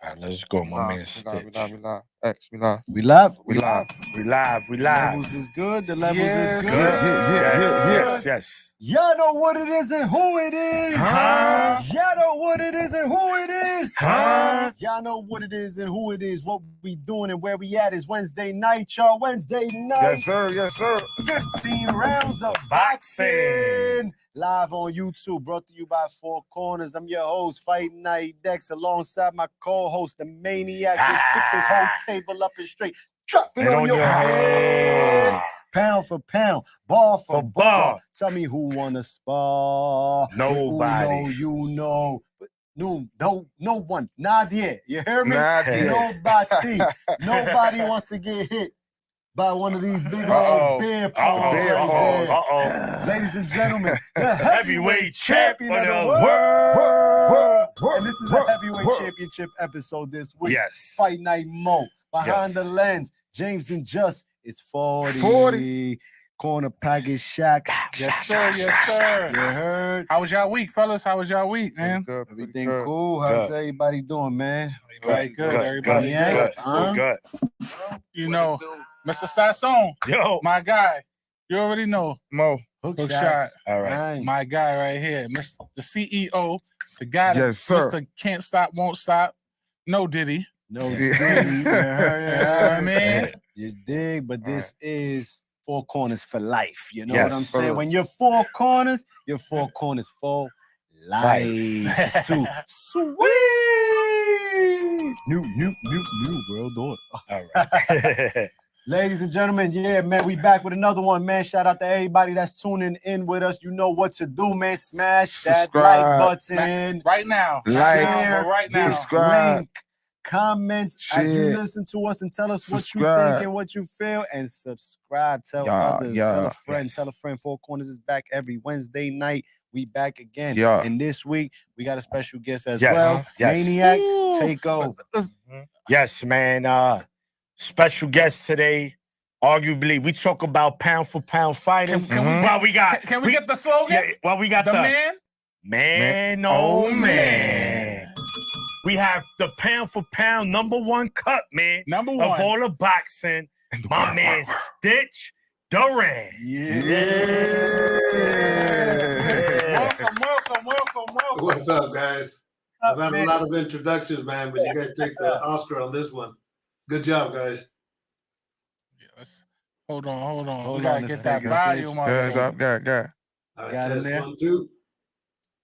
All right, let's go, my man Stitch. We live. X, we live. We live? We live. We live. The levels is good. The levels is good. Yes. Y'all know what it is and who it is. Huh? Y'all know what it is and who it is. Huh? Y'all know what it is and who it is. What we doing and where we at is Wednesday night, y'all. Wednesday night. Yes, sir. 15 rounds of boxing. Live on YouTube, brought to you by Four Corners. I'm your host, Fight Night Dex, alongside my co-host, the Maniac. Pick this whole table up and straight. Drop it on your head. Pound for pound, bar for bar. Tell me who wanna spar. Nobody. You know. No one. Nadia. You hear me? Nadia. Nobody wants to get hit by one of these big old beer paws. Ladies and gentlemen, the heavyweight champion of the world. And this is a heavyweight championship episode this week. Yes. Fight Night Mo. Behind the lens, James and Just is 40. Corner package Shacks. Yes, sir. You heard? How was y'all week, fellas? How was y'all week, man? Good, Everything cool? How's everybody doing, man? Everybody good. Everybody Good. You know, Mr. Sasson, Yo. my guy. You already know. Mo. Hook Hook shots. shot. All right. My guy right here, Mr. The CEO, the guy that Yes, sir. Mr. Can't Stop, Won't Stop. No Diddy. No, Yeah. you heard You know what I mean? You dig, but this is Four Corners for life. You know Yes, what I'm saying? sir. When you're Four Corners for life. It's too sweet. New world order. All right. Ladies and gentlemen, yeah, man, we back with another one, man. Shout out to everybody that's tuning in with us. You know what to do, man. Smash that Subscribe. like button. Right now. Like, Share right now. this subscribe. link. Comment as you Share. listen to us and tell us what you Subscribe. think and what you feel. And subscribe. Tell Yeah, others. yeah. Tell a friend. Yes. Tell a friend. Four Corners is back every Wednesday night. We back again. Yeah. And this week, we got a special guest as Yes, well. yes. Maniac, Ooh. take over. Yes, man. Special guest today. Arguably, we talk about pound for pound fighters. Can we- Well, we got. Can we get the slogan? Yeah, well, we got The man? Man, Oh, oh man. We have the pound for pound #1 cut, man. Number Of one. all the boxing. My man Stitch Duran. Welcome. What's up, guys? I've had a man? lot of introductions, man, but you guys take the Oscar on this one. Good job, guys. Yes. Hold on. Hold We gotta on a get that second, volume on. Yes, up, got. All right, Got him test there? 1, 2.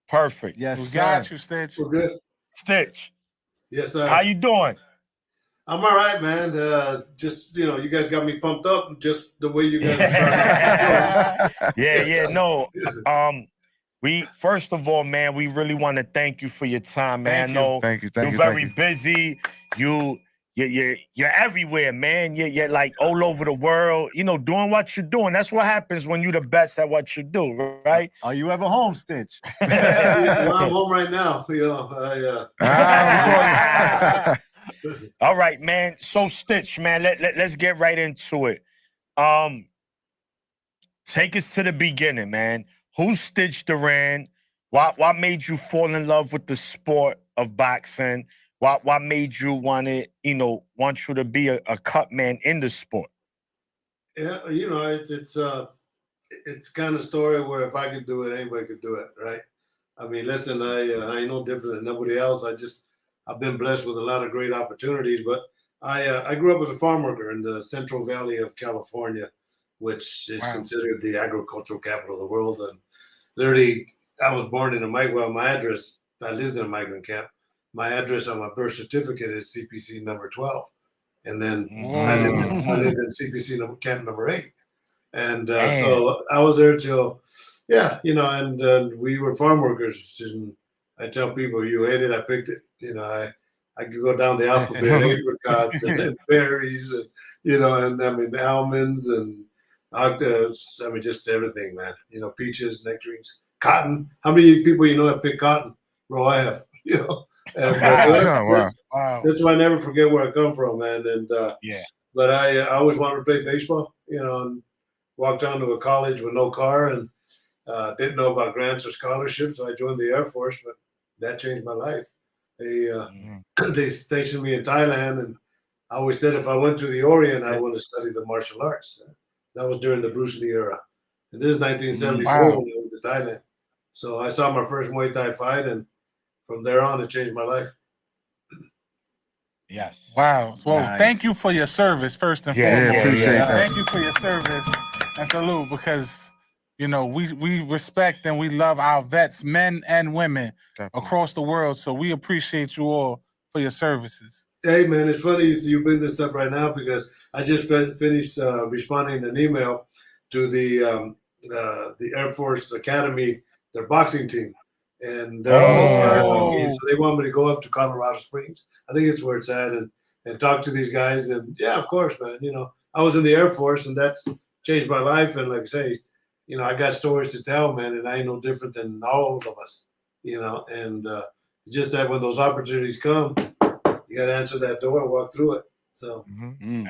Perfect. Yes, We sir. got you, Stitch. We're good. Stitch, Yes, sir. how you doing? I'm all right, man. Just you guys got me pumped up. Just the way you guys are starting. Yeah, no. We first of all, man, we really want to thank you for your time, man. I know Thank you. you're very busy. You're everywhere, man. You're like all over the world, doing what you're doing. That's what happens when you're the best at what you do, right? Are you ever home, Stitch? Well, I'm home right now. All right, man. So Stitch, man, let's get right into it. Take us to the beginning, man. Who's Stitch Duran? What made you fall in love with the sport of boxing? What made you want you to be a cut man in the sport? Yeah, it's kind of story where if I could do it, anybody could do it, right? I mean, listen, I ain't no different than nobody else. I've been blessed with a lot of great opportunities, but I grew up as a farm worker in the Central Valley of California, which is considered the agricultural capital of the world. And literally, I was born in my address, I lived in a migrant camp. My address on my birth certificate is CPC number 12. And then I lived in CPC camp number 8. And so I was there till, and we were farm workers. And I tell people, you hate it, I picked it. I could go down the alphabet, apricots and then berries and almonds and octaves. just everything, man. Peaches, nectarines, cotton. How many people have picked cotton? Bro, I have, And that's why I never forget where I come from, man. And but I always wanted to play baseball, and walked down to a college with no car and didn't know about grants or scholarships. So I joined the Air Force, but that changed my life. They stationed me in Thailand, and I always said if I went to the Orient, I want to study the martial arts. That was during the Bruce Lee era, and this is 1974 Wow. when I went to Thailand. So I saw my first Muay Thai fight, and from there on, it changed my life. Yes. Wow. Well, Nice. thank you for your service, first and Yeah, foremost. appreciate that. Thank you for your service and salute, because we respect and we love our vets, men and women Definitely. across the world. So we appreciate you all for your services. Hey man, it's funny you bring this up right now because I just finished responding an email to the Air Force Academy, their boxing team, and they're almost hired on me, so they want me to go up to Colorado Springs. I think it's where it's at, and talk to these guys. And yeah, of course, man. I was in the Air Force, and that's changed my life. And like I say, I got stories to tell, man, and I ain't no different than all of us. And just that when those opportunities come, you got to answer that door and walk through it. So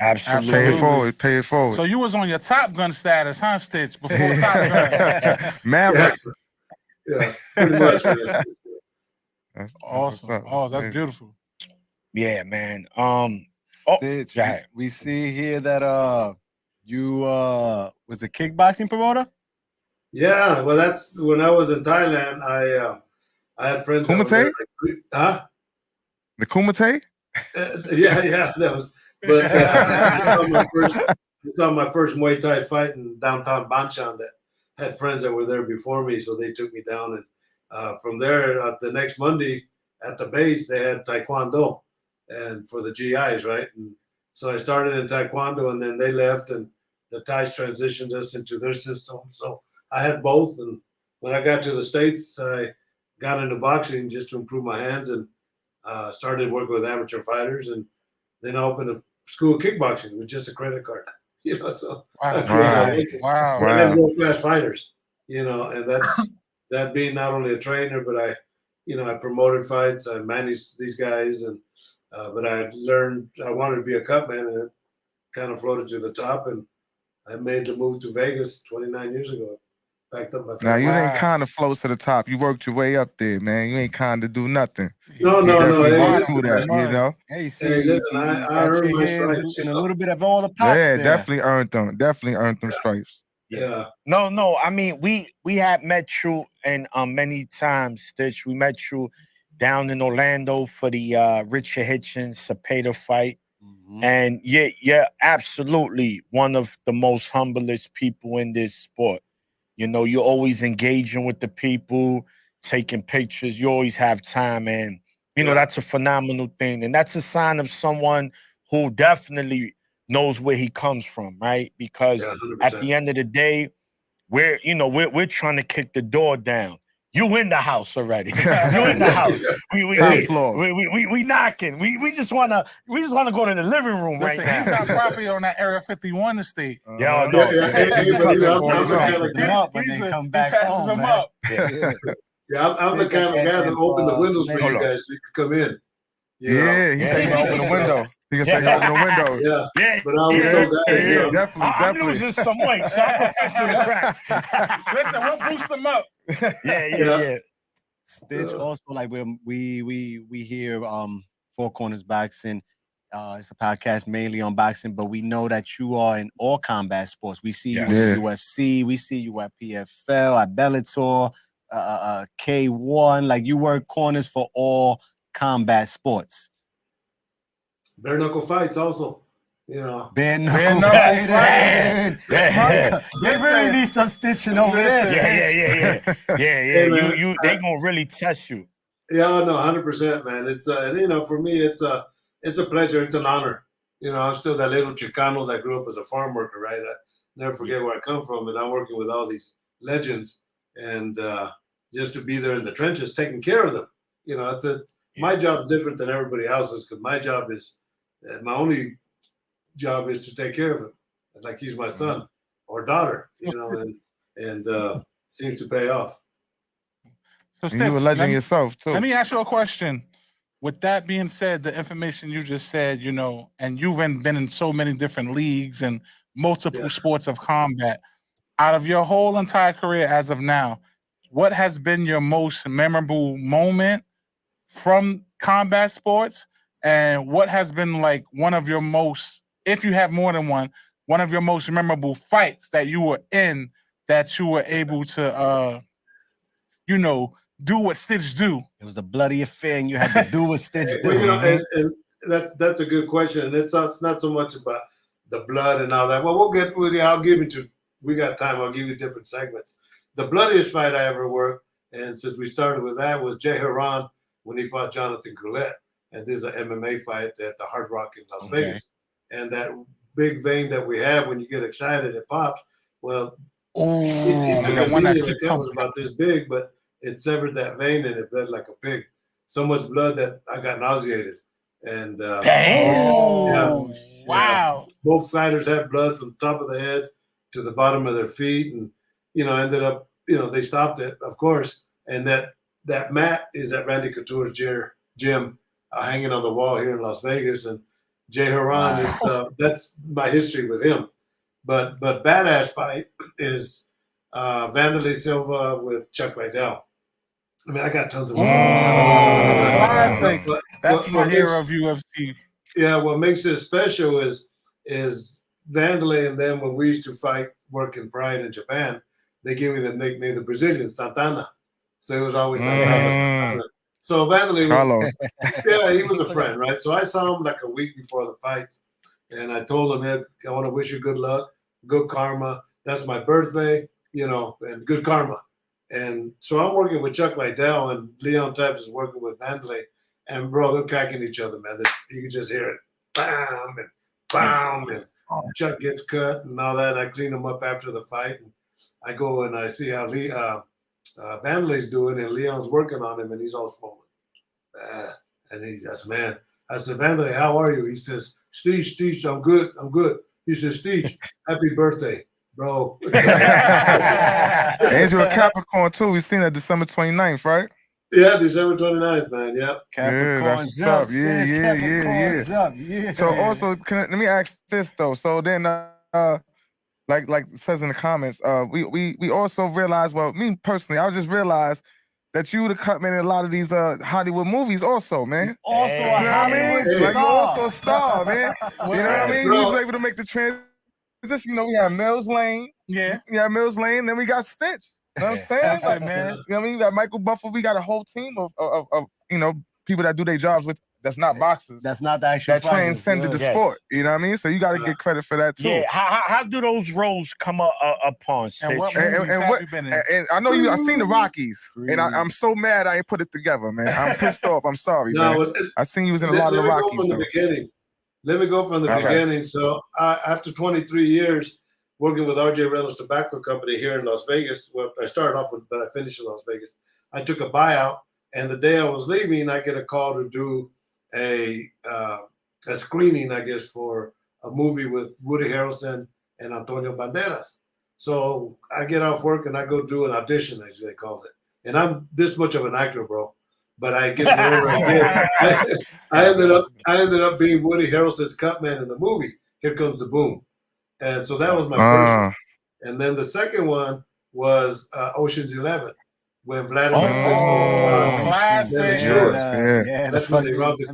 Absolutely. Pay it forward. So you was on your Top Gun status, huh, Stitch? Before Top Gun. Maverick. yeah, pretty much. Man. That's Awesome. what's up. Oh, that's Amazing. beautiful. Yeah, man. Stitch, go ahead. we see here that you was a kickboxing promoter. Yeah, well, that's when I was in Thailand. I had friends. that were there, huh? The Kumite? Yeah, that was. But it's on my first Muay Thai fight in downtown Banchan. That had friends that were there before me, so they took me down. And from there, the next Monday at the base, they had Taekwondo, and for the GIs, right? And so I started in Taekwondo, and then they left, and the Thais transitioned us into their system. So I had both, and when I got to the States, I got into boxing just to improve my hands, and started working with amateur fighters, and then I opened a school of kickboxing with just a credit card. So Wow. I had world-class fighters, and that's that being not only a trainer, but I promoted fights, I managed these guys, and but I learned I wanted to be a cut man, and it kind of floated to the top, and I made the move to Vegas 29 years ago. Packed up my Now you family. ain't kind of float to the top. You worked your way up there, man. You ain't kind of do nothing. No. You Hey, walked listen, through that, man. Hey, see, Hey, listen, I earned my stripes. and a little bit of all the pots Yeah, there. definitely earned them. Definitely earned them stripes. Yeah. No. I mean, we had met you and many times, Stitch. We met you down in Orlando for the Richard Hitchens Cepeda fight. And you're absolutely one of the most humblest people in this sport. You're always engaging with the people, taking pictures. You always have time, and that's a phenomenal thing. And that's a sign of someone who definitely knows where he comes from, right? Because at the end of the day, we're trying to kick the door down. You in the house already. You in the house. We knocking. We just wanna go to the living room. Listen, right now. he's got property on that Area 51 estate. Yeah, but When they come back home, them man. up. I'm the kind of guy that opened the windows for you guys so you could come in. Yeah, he said he can open the window. He can say open the window. Yeah, but I always told guys, definitely. I'm losing some weight, so I can fit through the cracks. Listen, we'll boost them up. Yeah. Stitch also, like we hear Four Corners Boxing. It's a podcast mainly on boxing, but we know that you are in all combat sports. We see you with UFC, we see you at PFL, at Bellator, K1. Like, you work corners for all combat sports. Bare knuckle fights also. Bare knuckle fighting. Yeah. They really need some stitching over there. Yeah. Hey, man, They gonna really test you. Yeah, no, 100%, man. It's and for me, it's a pleasure. It's an honor. I'm still that little Chicano that grew up as a farm worker, right? I never forget where I come from, and I'm working with all these legends, and just to be there in the trenches, taking care of them. My job is different than everybody else's, because my job is my only job is to take care of him, like he's my son or daughter. And seems to pay off. So And you were a legend yourself too. Let me ask you a question. With that being said, the information you just said, and you've been in so many different leagues and multiple sports of combat. Out of your whole entire career as of now, what has been your most memorable moment from combat sports, and what has been like one of your most, if you have more than one of your most memorable fights that you were in that you were able to, do what Stitch do. It was a bloody affair, and you had to do what Stitch Well, do. and that's a good question, and it's not so much about the blood and all that. Well, we'll get with you. I'll give it to. We got time. I'll give you different segments. The bloodiest fight I ever worked, and since we started with that, was Jay Duran when he fought Jonathan Goulet, and this is an MMA fight at the Hard Rock in Las Vegas, and that big vein that we have when you get excited, it pops. Well, the one that was about this big, but it severed that vein and it bled like a pig. So much blood that I got nauseated. And wow. Both fighters had blood from the top of the head to the bottom of their feet, and ended up, they stopped it, of course. And that mat is at Randy Couture's gym, hanging on the wall here in Las Vegas. And Jay Duran, that's my history with him. But badass fight is Vanderlei Silva with Chuck Liddell. I mean, I got tons of classic. That's my hero of UFC. Yeah, what makes it special is Vanderlei and them, when we used to fight, work in Pride in Japan, they gave me the nickname the Brazilian Santana. So it was always Santana. So Vanderlei was, he was a friend, right? So I saw him like a week before the fights, and I told him, Ed, I want to wish you good luck, good karma. That's my birthday, and good karma. And so I'm working with Chuck Liddell, and Leon Types is working with Vanderlei. And, bro, they're cracking each other, man. You can just hear it. Bam, and bam, and Chuck gets cut and all that. I clean him up after the fight. And I go and I see how Vanderlei's doing, and Leon's working on him, and he's all swollen. And he says, man. I said, Vanderlei, how are you? He says, Steve, I'm good. He says, Steve, happy birthday, bro. And you're a Capricorn too. We seen that December 29th, right? Yeah, December 29th, man. Yep. Capricorn's yeah, up. Capricorn's up. Yeah. So also, let me ask this though. So then, like it says in the comments, we also realized. Well, me personally, I just realized that you the cut man in a lot of these Hollywood movies, also, man. He's also a Hollywood star. Like, you also a star, man. You know what I mean? He was able to make the transition. We have Mills Lane. Yeah. Mills Lane. Then we got Stitch. You know what I'm saying? That's it, man. You know what I mean? We got Michael Buffer. We got a whole team of people that do their jobs with that's not boxers. That's not the actual that transcended the sport. You know what I mean? So you got to get credit for that too. Yeah. How do those roles come upon Stitch? And what movies have you been in? And I know I seen the Rockies, and I'm so mad I ain't put it together, man. I'm pissed off. I'm sorry, man. I seen you was in a lot of the Rockies. Let me go from the beginning. So after 23 years working with RJ Reynolds Tobacco Company here in Las Vegas, well, I started off with, but I finished in Las Vegas. I took a buyout, and the day I was leaving, I get a call to do a screening, I guess, for a movie with Woody Harrelson and Antonio Banderas. So I get off work and I go do an audition, as they call it. And I'm this much of an actor, bro. But I get whatever I did. I ended up being Woody Harrelson's cutman in the movie. Here Comes the Boom. And so that was my first one. And then the second one was Ocean's 11, when Vladimir classic. That's when they robbed the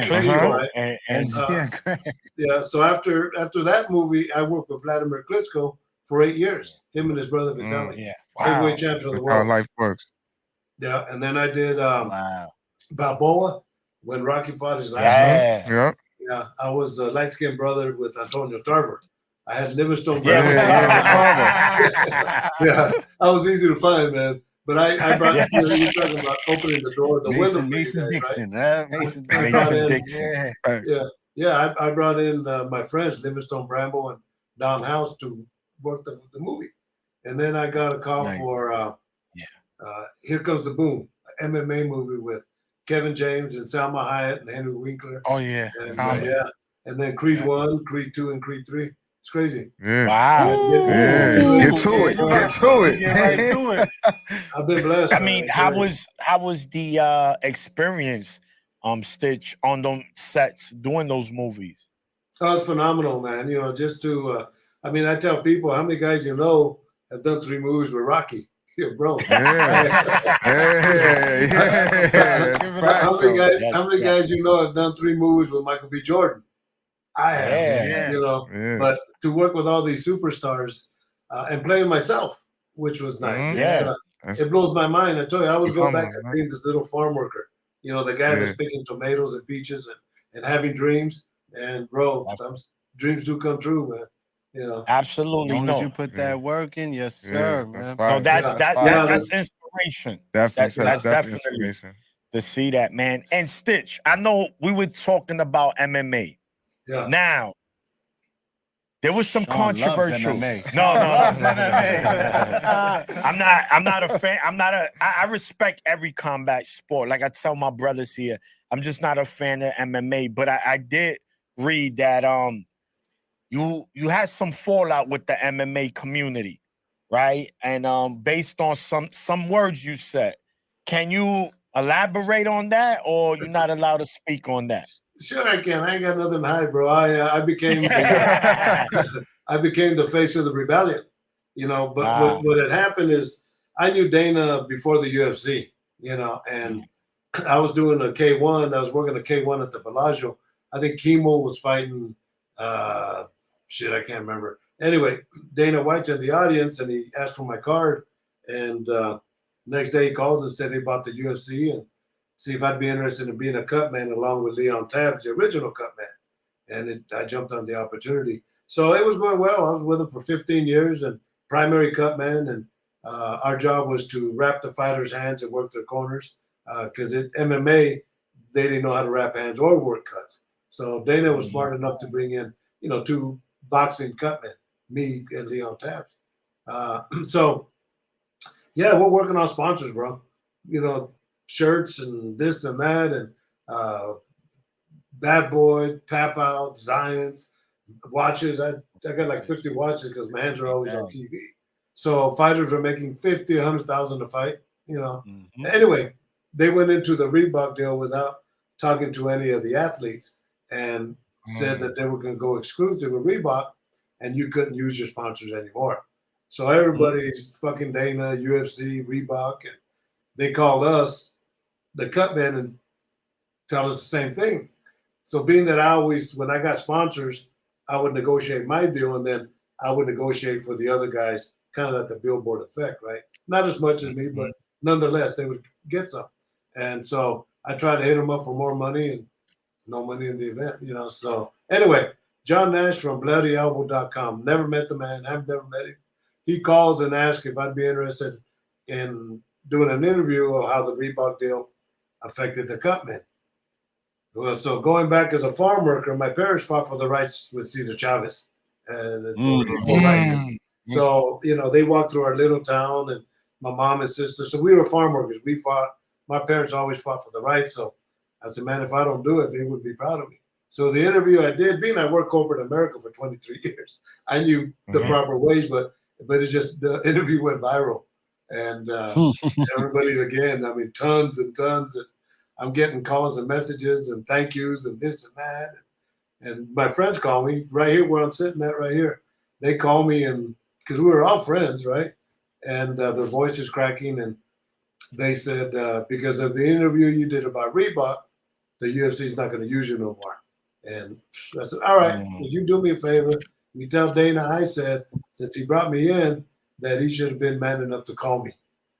train, right? So after that movie, I worked with Vladimir Klitschko for 8 years. Him and his brother Vitaly, heavyweight champion of the world. How life works. Yeah, and then I did Balboa when Rocky fought his last fight. Yeah, I was a light-skinned brother with Antonio Tarver. I had Livingstone. I was easy to find, man. But I brought you're talking about opening the door, the window. Mason Dixon, right? Mason Dixon. I brought in my friends Livingstone Bramble and Don House to work the movie, and then I got a call for Here Comes the Boom, an MMA movie with Kevin James and Salma Hayek and Henry Winkler. Oh yeah, and then Creed 1, Creed 2, and Creed 3. It's crazy. Yeah. Wow. Get to it. Get right to it. I've been blessed. I mean, how was the experience, Stitch, on those sets doing those movies? Oh, it's phenomenal, man. Just to I tell people how many guys have done 3 movies with Rocky. You're broke. Yeah. Yeah. That's a fact. That's Give it fact, How though. many guys you know have done 3 movies with Michael B. Jordan? I have, Yeah. you know. Yeah. But to work with all these superstars and playing myself, which was nice. Mhm. It's, Yeah. it blows my mind. I tell you, I always It's go back humbling, to man. being this little farm worker. You know, the guy Yeah. that's picking tomatoes and peaches and having dreams. And bro, dreams do come true, man. You know. As Absolutely long as you no. put Yeah. that work in, yes, Yeah, sir, that's man. fire. No, that's Yeah. that, fire. that Yeah, that's inspiration. Definitely, That's definitely definitely inspiration. to see that, man. And Stitch, I know we were talking about MMA. Yeah. Now, there was some Sean loves controversial. MMA. No, Loves no. MMA. I'm not a fan. I respect every combat sport. Like I tell my brothers here, I'm just not a fan of MMA. But I did read that you had some fallout with the MMA community, right? And based on some words you said. Can you elaborate on that, or you're not allowed to speak on that? Sure, I can. I ain't got nothing to hide, bro. I became I became the face of the rebellion, you know. But what had happened is I knew Dana before the UFC, you know, and I was doing a K1. I was working a K1 at the Bellagio. I think Kimo was fighting. Shit, I can't remember. Anyway, Dana White's in the audience, and he asked for my card. And next day, he calls and said they bought the UFC and see if I'd be interested in being a cutman along with Leon Tabbs, the original cutman. And I jumped on the opportunity. So it was going well. I was with him for 15 years and primary cutman. And our job was to wrap the fighters' hands and work their corners because at MMA, they didn't know how to wrap hands or work cuts. So Dana was smart enough to bring in, you know, 2 boxing cutmen, me and Leon Tabbs. So, yeah, we're working on sponsors, bro. You know, shirts and this and that, and Bad Boy, Tap Out, Zions, watches. I got like 50 watches because my hands are always on TV. So fighters are making 50, 100,000 to fight, you know. Mm-hmm. Anyway, they went into the Reebok deal without talking to any of the athletes and said that they were going to go exclusive with Reebok and you couldn't use your sponsors anymore. So everybody's fucking Dana, UFC, Reebok, and they called us, the cutmen, and tell us the same thing. So being that I always, when I got sponsors, I would negotiate my deal and then I would negotiate for the other guys, kind of like the billboard effect, right? Not as much as me, but nonetheless, they would get some. And so I tried to hit them up for more money and no money in the event, you know. So anyway, John Nash from bloodyelbow.com. Never met the man. I've never met him. He calls and asks if I'd be interested in doing an interview of how the Reebok deal affected the cutmen. Well, so going back as a farm worker, my parents fought for the rights with Cesar Chavez. So, you know, they walked through our little town and my mom and sister. So we were farm workers. We fought. My parents always fought for the rights. So I said, man, if I don't do it, they would be proud of me. So the interview I did, being I worked corporate America for 23 years, I knew the proper ways, but it's just the interview went viral. And everybody, again, I mean, tons and tons. And I'm getting calls and messages and thank yous and this and that. And my friends call me right here where I'm sitting at right here. They call me and because we were all friends, right? And their voices cracking. And they said, because of the interview you did about Reebok, the UFC is not going to use you no more. And I said, all right, will you do me a favor? You tell Dana I said, since he brought me in, that he should have been man enough to call me,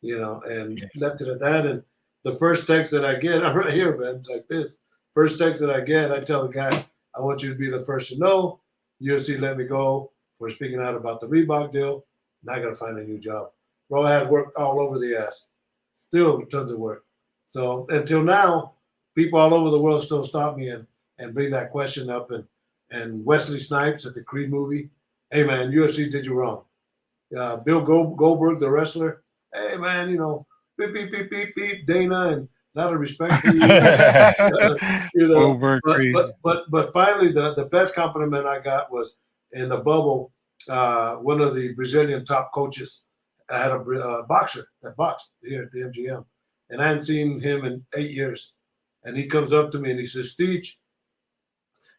you know, and left it at that. And the first text that I get, I'm right here, man, it's like this. First text that I get, I tell the guy, I want you to be the first to know. UFC let me go for speaking out about the Reebok deal. Now I got to find a new job. Bro, I had work all over the ass. Still tons of work. So until now, people all over the world still stop me and bring that question up. And Wesley Snipes at the Creed movie, hey, man, UFC did you wrong. Bill Goldberg, the wrestler, hey, man, you know, beep, beep, beep, beep, beep, Dana, and a lot of respect for you. You know, but finally, the best compliment I got was in the bubble. One of the Brazilian top coaches had a boxer that boxed here at the MGM, and I hadn't seen him in 8 years. And he comes up to me and he says, Steve,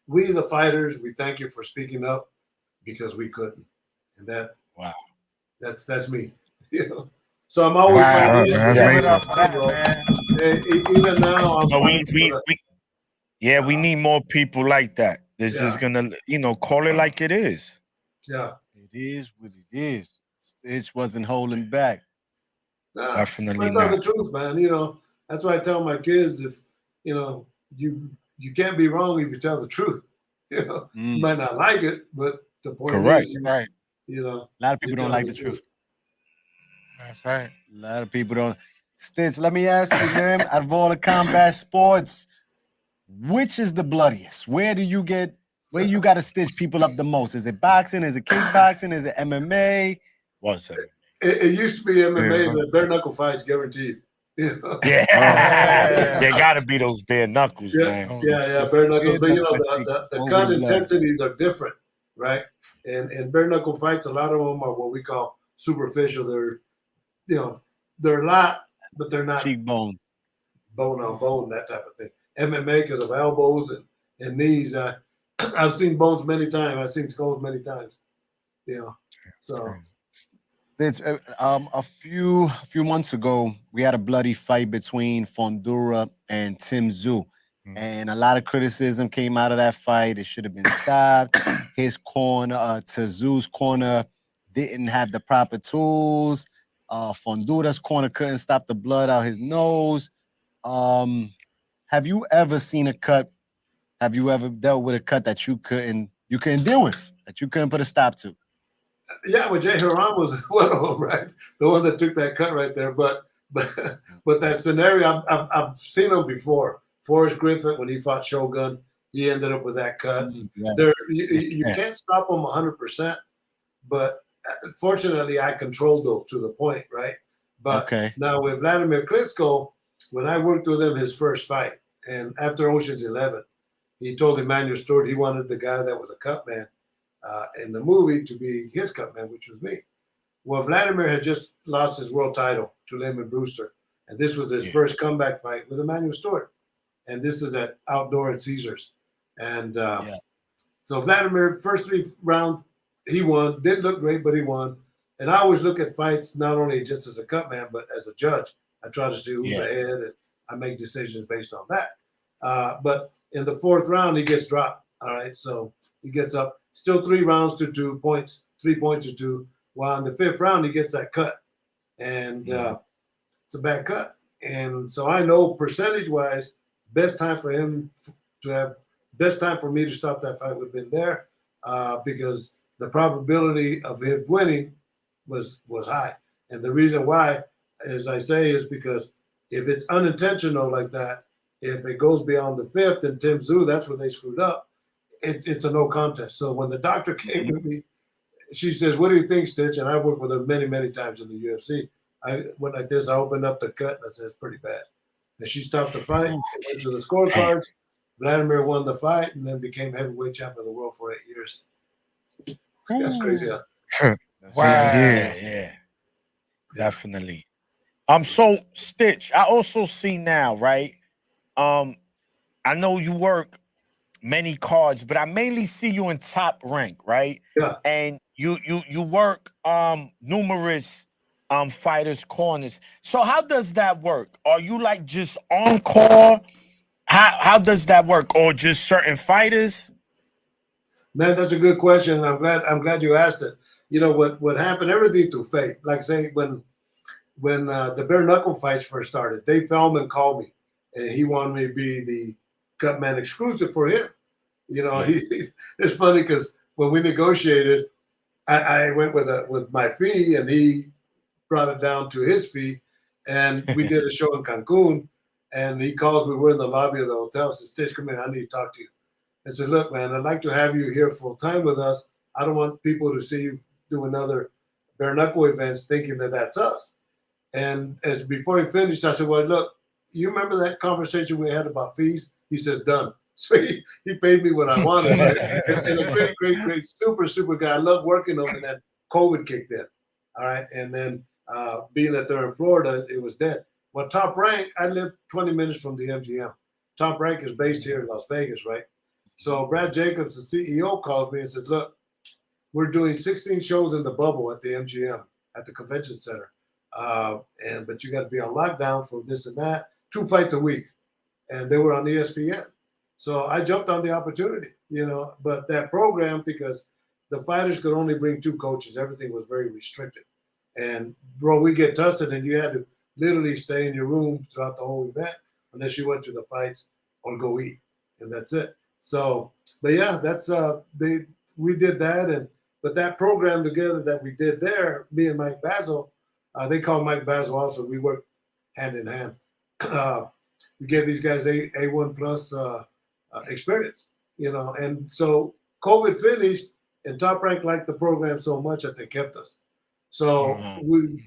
we the fighters, we thank you for speaking up because we couldn't. And that's me. You know. So I'm always Wow. fighting. That's Yeah. Give it amazing. up for that, Bro. man. Even now, I'm So fighting for the. we need more people like that. This Yeah. is gonna, call it like it is. Yeah. It is what it is. Stitch wasn't holding back. Nah, Definitely I tell the not. truth, man. That's why I tell my kids if you can't be wrong if you tell the truth. You Mm. might not like it, but the point Correct. is, Right. you know, A lot of you people don't tell like the truth. That's right. A lot of people don't. Stitch, let me ask you, man, out of all the combat sports, which is the bloodiest? Where you got to stitch people up the most? Is it boxing? Is it kickboxing? Is it MMA? What's it? It used to be MMA, Yeah. but bare knuckle fights guaranteed. You know? Yeah. Yeah. There gotta be those bare knuckles, Yeah, man. Oh, yeah, bare knuckles. But Bare the knuckle cut blood. intensities are different, right? And bare knuckle fights, a lot of them are what we call superficial. They're a lot, but they're not Cheekbone. bone on bone, that type of thing. MMA because of elbows and knees. I've seen bones many times. I've seen skulls many times. So Stitch, a few months ago, we had a bloody fight between Fondura and Tim Zoo. And a lot of criticism came out of that fight. It should have been stopped. His corner, Tazoo's corner, didn't have the proper tools. Fondura's corner couldn't stop the blood out his nose. Have you ever seen a cut? Have you ever dealt with a cut that you couldn't deal with, that you couldn't put a stop to? yeah, well, Jay Haram was one of them, right? The one that took that cut right there. But that scenario, I've seen him before. Forrest Griffin, when he fought Shogun, he ended up with that cut. Yeah. You can't stop him 100%, but fortunately, I controlled those to the point, right? But now with Vladimir Klitschko, when I worked with him his first fight, and after Ocean's 11, he told Emmanuel Stewart he wanted the guy that was a cut man in the movie to be his cut man, which was me. Well, Vladimir had just lost his world title to Lyndon Brewster, and this was his first comeback fight with Emmanuel Stewart. And this is at Outdoor at Caesars. And so Vladimir, first 3 rounds, he won. Didn't look great, but he won. And I always look at fights not only just as a cut man, but as a judge. I try to see who's ahead, and I make decisions based on that. But in the 4th round, he gets dropped. All right, so he gets up. Still 3 rounds to 2 points, 3 points to 2. While in the 5th round, he gets that cut. And it's a bad cut. And so I know percentage-wise, best time for him to have, best time for me to stop that fight would have been there because the probability of him winning was high. And the reason why, as I say, is because if it's unintentional like that, if it goes beyond the 5th and Tim Zoo, that's when they screwed up, it's a no contest. So when the doctor came to me, she says, "What do you think, Stitch?" And I've worked with her many, many times in the UFC. I went like this, I opened up the cut and I said, "It's pretty bad." And she stopped the fight, went to the scorecards. Vladimir won the fight and then became heavyweight champion of the world for 8 years. That's crazy, huh? Wow. Yeah. Definitely. So Stitch, I also see now, right? I know you work many cards, but I mainly see you in Top Rank, right? Yeah. And you work numerous fighters' corners. So how does that work? Are you like just on call? How does that work? Or just certain fighters? Man, that's a good question. I'm glad you asked it. You know what happened? Everything through fate. Like say when the bare knuckle fights first started, Dave Feldman called me and he wanted me to be the cut man exclusive for him. You know, it's funny because when we negotiated, I went with my fee and he brought it down to his fee, and we did a show in Cancun. And he calls me. We're in the lobby of the hotel. Says, "Stitch, come in. I need to talk to you." I said, "Look, man, I'd like to have you here full time with us. I don't want people to see you do another bare knuckle events thinking that that's us." And as before he finished, I said, "Well, look, you remember that conversation we had about fees?" He says, "Done." So he paid me what I wanted. Right? and a great, super guy. I love working with him. And then COVID kicked in. All right. And then being that they're in Florida, it was dead. Well, Top Rank, I live 20 minutes from the MGM. Top Rank is based here in Las Vegas, right? So Brad Jacobs, the CEO, calls me and says, "Look, we're doing 16 shows in the bubble at the MGM, at the convention center. But you got to be on lockdown for this and that. 2 fights a week, and they were on ESPN. So I jumped on the opportunity, But that program, because the fighters could only bring 2 coaches, everything was very restricted. And bro, we get tested, and you had to literally stay in your room throughout the whole event unless you went to the fights or go eat, and that's it. So, but yeah, that's we did that, but that program together that we did there, me and Mike Basil, they call Mike Basil also. We work hand in hand. We gave these guys A1 plus experience, and so COVID finished, and Top Rank liked the program so much that they kept us. So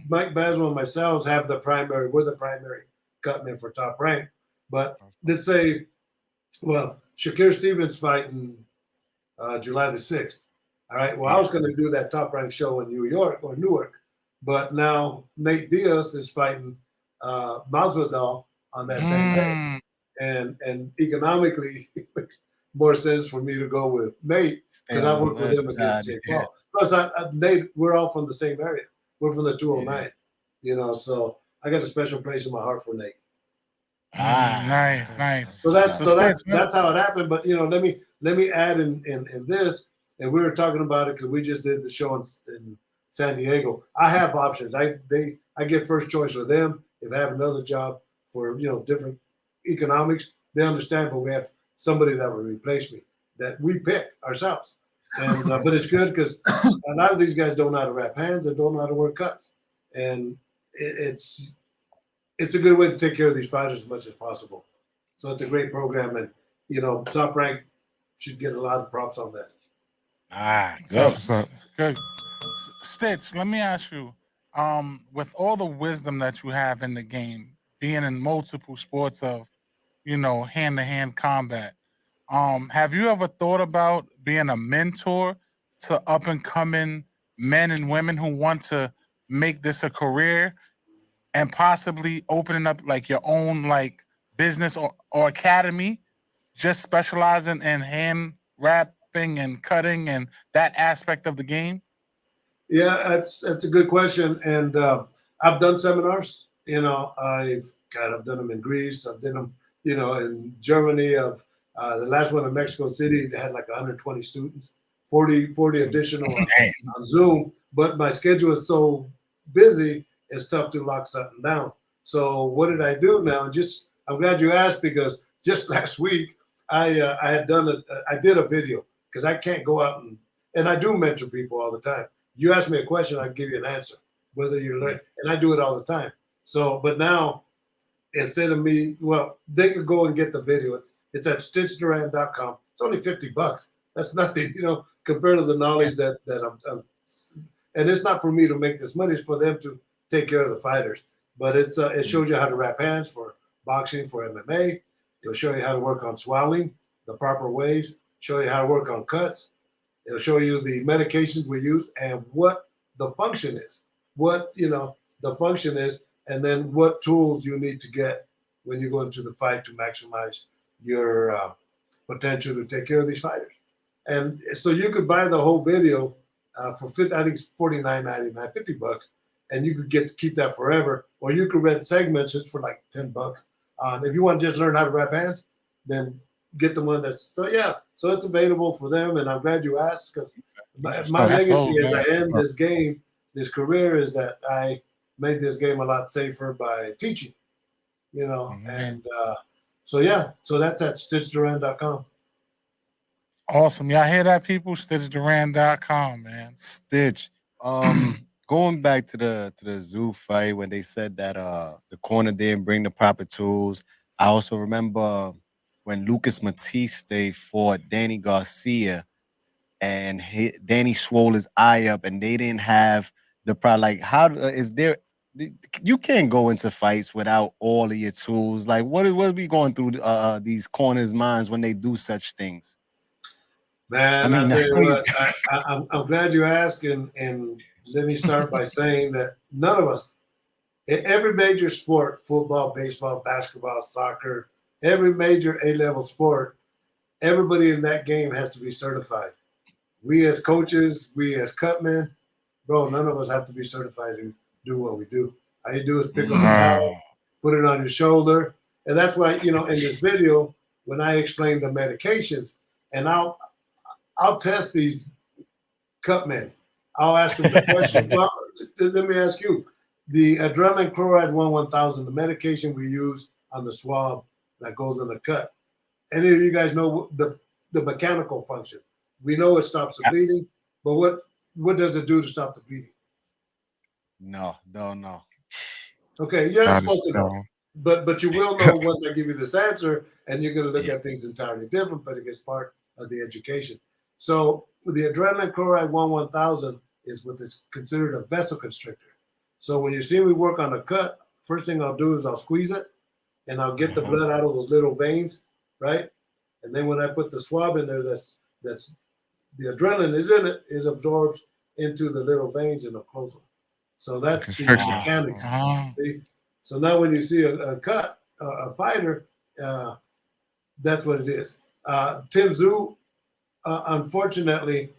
Mike Basil and myself we're the primary cutmen for Top Rank. But let's say, Shakir Stevens fighting July the 6th. All right. Well, I was going to do that Top Rank show in New York or Newark, but now Nate Diaz is fighting Masvidal on that same day, and economically, it makes more sense for me to go with Nate because I worked with him against Jake Paul. Plus, Nate, we're all from the same area. We're from the 209, so I got a special place in my heart for Nate. Nice. So that's how it happened. But let me add in this, and we were talking about it because we just did the show in San Diego. I have options. I get first choice with them. If I have another job for different economics, they understand. But we have somebody that will replace me that we pick ourselves. And but it's good because a lot of these guys don't know how to wrap hands and don't know how to work cuts, and it's a good way to take care of these fighters as much as possible. So it's a great program, and Top Rank should get a lot of props on that. Good. Stitch, let me ask you, with all the wisdom that you have in the game, being in multiple sports of, hand-to-hand combat, have you ever thought about being a mentor to up-and-coming men and women who want to make this a career and possibly opening up like your own like business or academy, just specializing in hand wrapping and cutting and that aspect of the game? Yeah, that's a good question, and I've done seminars. I've done them in Greece. I've done them, in Germany. The last one in Mexico City, they had like 120 students, 40 additional on Zoom. But my schedule is so busy, it's tough to lock something down. So what did I do now? I'm glad you asked because just last week I did a video because I can't go out and I do mentor people all the time. You ask me a question, I give you an answer, whether you learn, and I do it all the time. So, but now instead of me, they could go and get the video. It's at stitchduran.com. It's only $50. That's nothing, compared to the knowledge that I'm and it's not for me to make this money. It's for them to take care of the fighters. But it shows you how to wrap hands for boxing, for MMA. It'll show you how to work on swelling, the proper ways. Show you how to work on cuts. It'll show you the medications we use and what the function is. The function is, and then what tools you need to get when you go into the fight to maximize your potential to take care of these fighters. And so you could buy the whole video for I think it's $49.99, $50, and you could keep that forever. Or you could rent segments just for like $10. If you want to just learn how to wrap hands, then get the one that's so it's available for them. And I'm glad you asked because my legacy as I end this career is that I made this game a lot safer by teaching, and so that's at stitchduran.com. Awesome. Y'all hear that, people? StitchDuran.com, man. Stitch. Going back to the zoo fight when they said that the corner didn't bring the proper tools. I also remember when Lucas Matiste fought Danny Garcia, and Danny swole his eye up, and they didn't have the proper. Like, how is there? You can't go into fights without all of your tools. Like, what are we going through these corners' minds when they do such things? Man, I tell you what, I'm glad you asked, and let me start by saying that none of us, in every major sport, football, baseball, basketball, soccer, every major A-level sport, everybody in that game has to be certified. We as coaches, we as cutmen, bro, none of us have to be certified to do what we do. All you do is pick up a towel, put it on your shoulder. And that's why, in this video, when I explain the medications, and I'll test these cut men. I'll ask them the question. Well, let me ask you, the adrenaline chloride 1000, the medication we use on the swab that goes in the cut. Any of you guys know the mechanical function? We know it stops the bleeding, but what does it do to stop the bleeding? No. Okay, you're not supposed to know. But you will know once I give you this answer, and you're going to look at things entirely different, but it gets part of the education. So the adrenaline chloride 1000 is what is considered a vasoconstrictor. So when you see me work on a cut, first thing I'll do is I'll squeeze it, and I'll get the blood out of those little veins, right? And then when I put the swab in there, that's the adrenaline is in it. It absorbs into the little veins and it'll close them. So that's the mechanics. See? So now when you see a cut, a fighter, that's what it is. Tim Tszyu, unfortunately,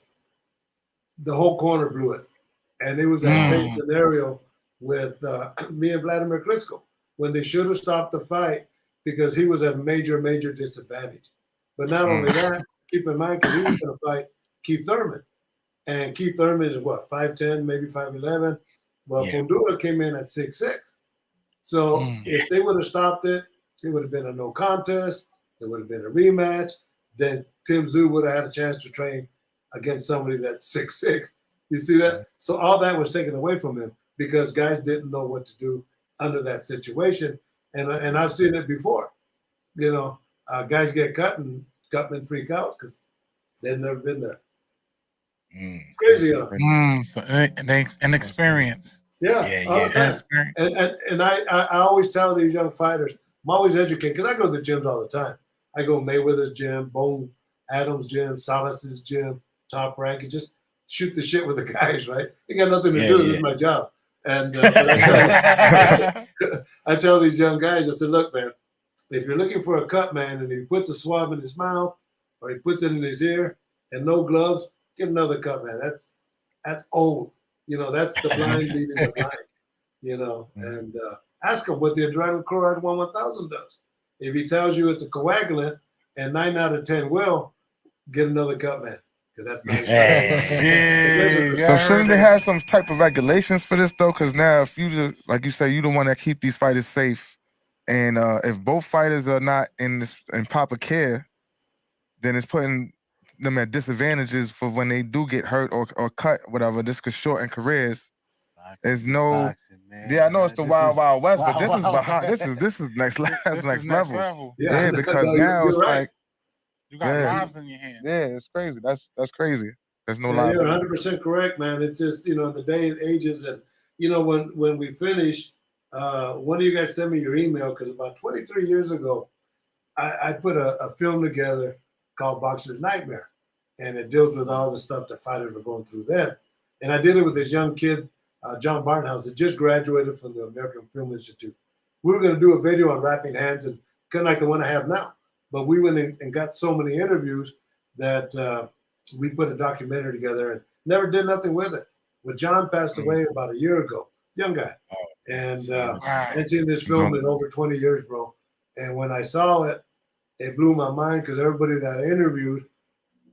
the whole corner blew it. And it was that same scenario with me and Vladimir Klitschko when they should have stopped the fight because he was at a major, major disadvantage. But not only that, keep in mind, because he was going to fight Keith Thurman. And Keith Thurman is what, 5'10", maybe 5'11"? Well, Fundora came in at 6'6". So if they would have stopped it, it would have been a no contest. It would have been a rematch. Then Tim Tszyu would have had a chance to train against somebody that's 6'6". You see that? So all that was taken away from him because guys didn't know what to do under that situation. And I've seen it before. Guys get cut and cutmen freak out because they've never been there. It's crazy, huh? So an experience. Yeah. And I always tell these young fighters, I'm always educated because I go to the gyms all the time. I go Mayweather's gym, Bone Adams' gym, Salas's gym, Top Rank, and just shoot the shit with the guys, right? They got nothing to do. This is my job. And I tell these young guys, I said, look, man, if you're looking for a cut man and he puts a swab in his mouth or he puts it in his ear and no gloves, get another cut man. That's old. That's the blind leading the blind, and ask him what the adrenaline chloride 1000 does. If he tells you it's a coagulant and 9 out of 10 will, get another cut man. That's nice. So shouldn't they have some type of regulations for this though? Because now, if you like you say, you the one that keep these fighters safe, and if both fighters are not in proper care, then it's putting them at disadvantages for when they do get hurt or cut, whatever. This could shorten careers. There's no, boxing, man. I know it's the wild west, but this is behind. This is next level. Yeah, because now it's right. You got lives in your hands. Yeah, it's crazy. That's crazy. There's no lives. You're 100% correct, man. It's just the day and ages, and when we finish, one of you guys send me your email because about 23 years ago, I put a film together called Boxer's Nightmare, and it deals with all the stuff that fighters were going through then. And I did it with this young kid, John Barnhouse, that just graduated from the American Film Institute. We were going to do a video on wrapping hands, and kind of like the one I have now. But we went and got so many interviews that we put a documentary together and never did nothing with it. But John passed away about a year ago, young guy. And I'd seen this film in over 20 years, bro. And when I saw it, it blew my mind because everybody that I interviewed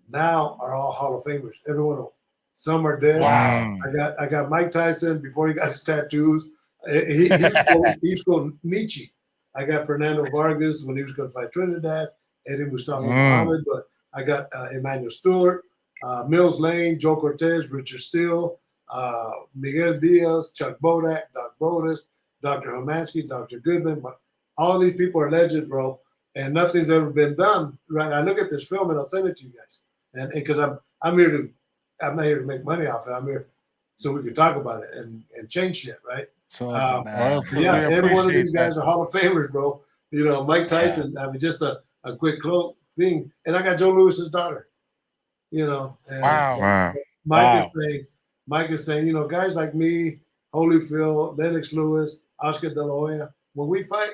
now are all Hall of Famers. Every one of them. Some are dead. Wow. I got Mike Tyson before he got his tattoos. He's going Nietzsche. I got Fernando Vargas when he was going to fight Trinidad, Eddie Mustafa Muhammad, but I got Emmanuel Stewart, Mills Lane, Joe Cortez, Richard Steele, Miguel Diaz, Chuck Bodak, Doc Brodus, Dr. Homansky, Dr. Goodman. All these people are legends, bro, and nothing's ever been done. Right? I look at this film and I'll send it to you guys, and because I'm not here to make money off it. I'm here so we can talk about it and change shit, right? So, every one of these guys are Hall of Famers, bro. Mike Tyson. I mean, just a quick thing. And I got Joe Lewis's daughter. Wow. Mike is saying, guys like me, Holyfield, Lennox Lewis, Oscar De La Hoya, when we fight,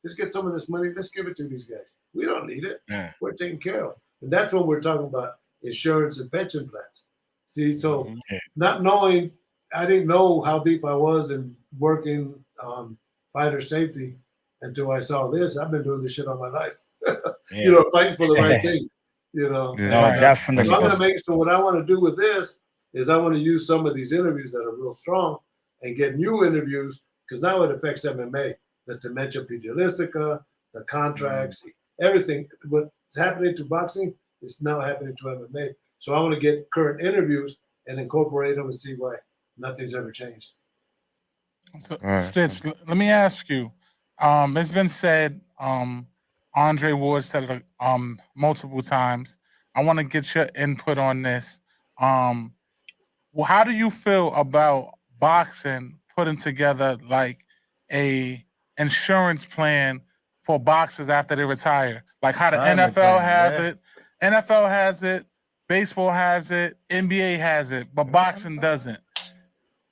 let's get some of this money. Let's give it to these guys. We don't need it. Yeah. We're taken care of. And that's when we're talking about insurance and pension plans. See, so not knowing, I didn't know how deep I was in working on fighter safety until I saw this. I've been doing this shit all my life. Yeah. You know, fighting for the right thing. You know, Yeah. No, And, definitely. so I'm gonna make so what I want to do with this is I want to use some of these interviews that are real strong and get new interviews because now it affects MMA, the dementia pugilistica, the contracts, everything. What's happening to boxing is now happening to MMA. So I want to get current interviews and incorporate them and see why nothing's ever changed. So, Right. Stitch, let me ask you. It's been said, Andre Ward said it multiple times. I want to get your input on this. Well, how do you feel about boxing putting together like a insurance plan for boxers after they retire? Like how the Retirement NFL plan, have yeah. it, NFL has it, baseball has it, NBA has it, but boxing doesn't.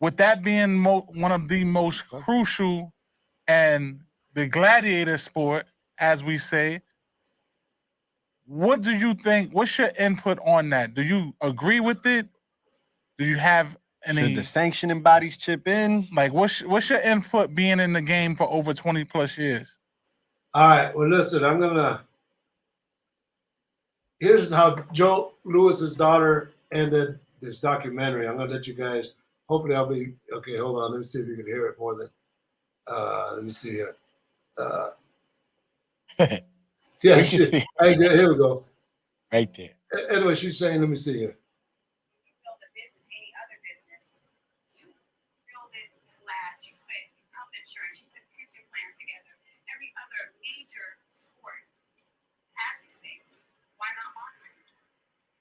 With that being one of the most crucial and the gladiator sport, as we say, what do you think? What's your input on that? Do you agree with it? Do you have Should any the sanctioning bodies chip in? like what's your input being in the game for over 20 plus years? All right. Well, listen, here's how Joe Lewis's daughter ended this documentary. I'm gonna let you guys. Hopefully, I'll be okay. Hold on. Let me see if you can hear it more than. Let me see here. Yeah, We can shit. see. Hey, good. Here we go. Right there. Anyway, she's saying, let me see here. Build a business, any other business, you build it to last. You put health insurance, you put pension plans together. Every other major sport has these things. Why not boxing?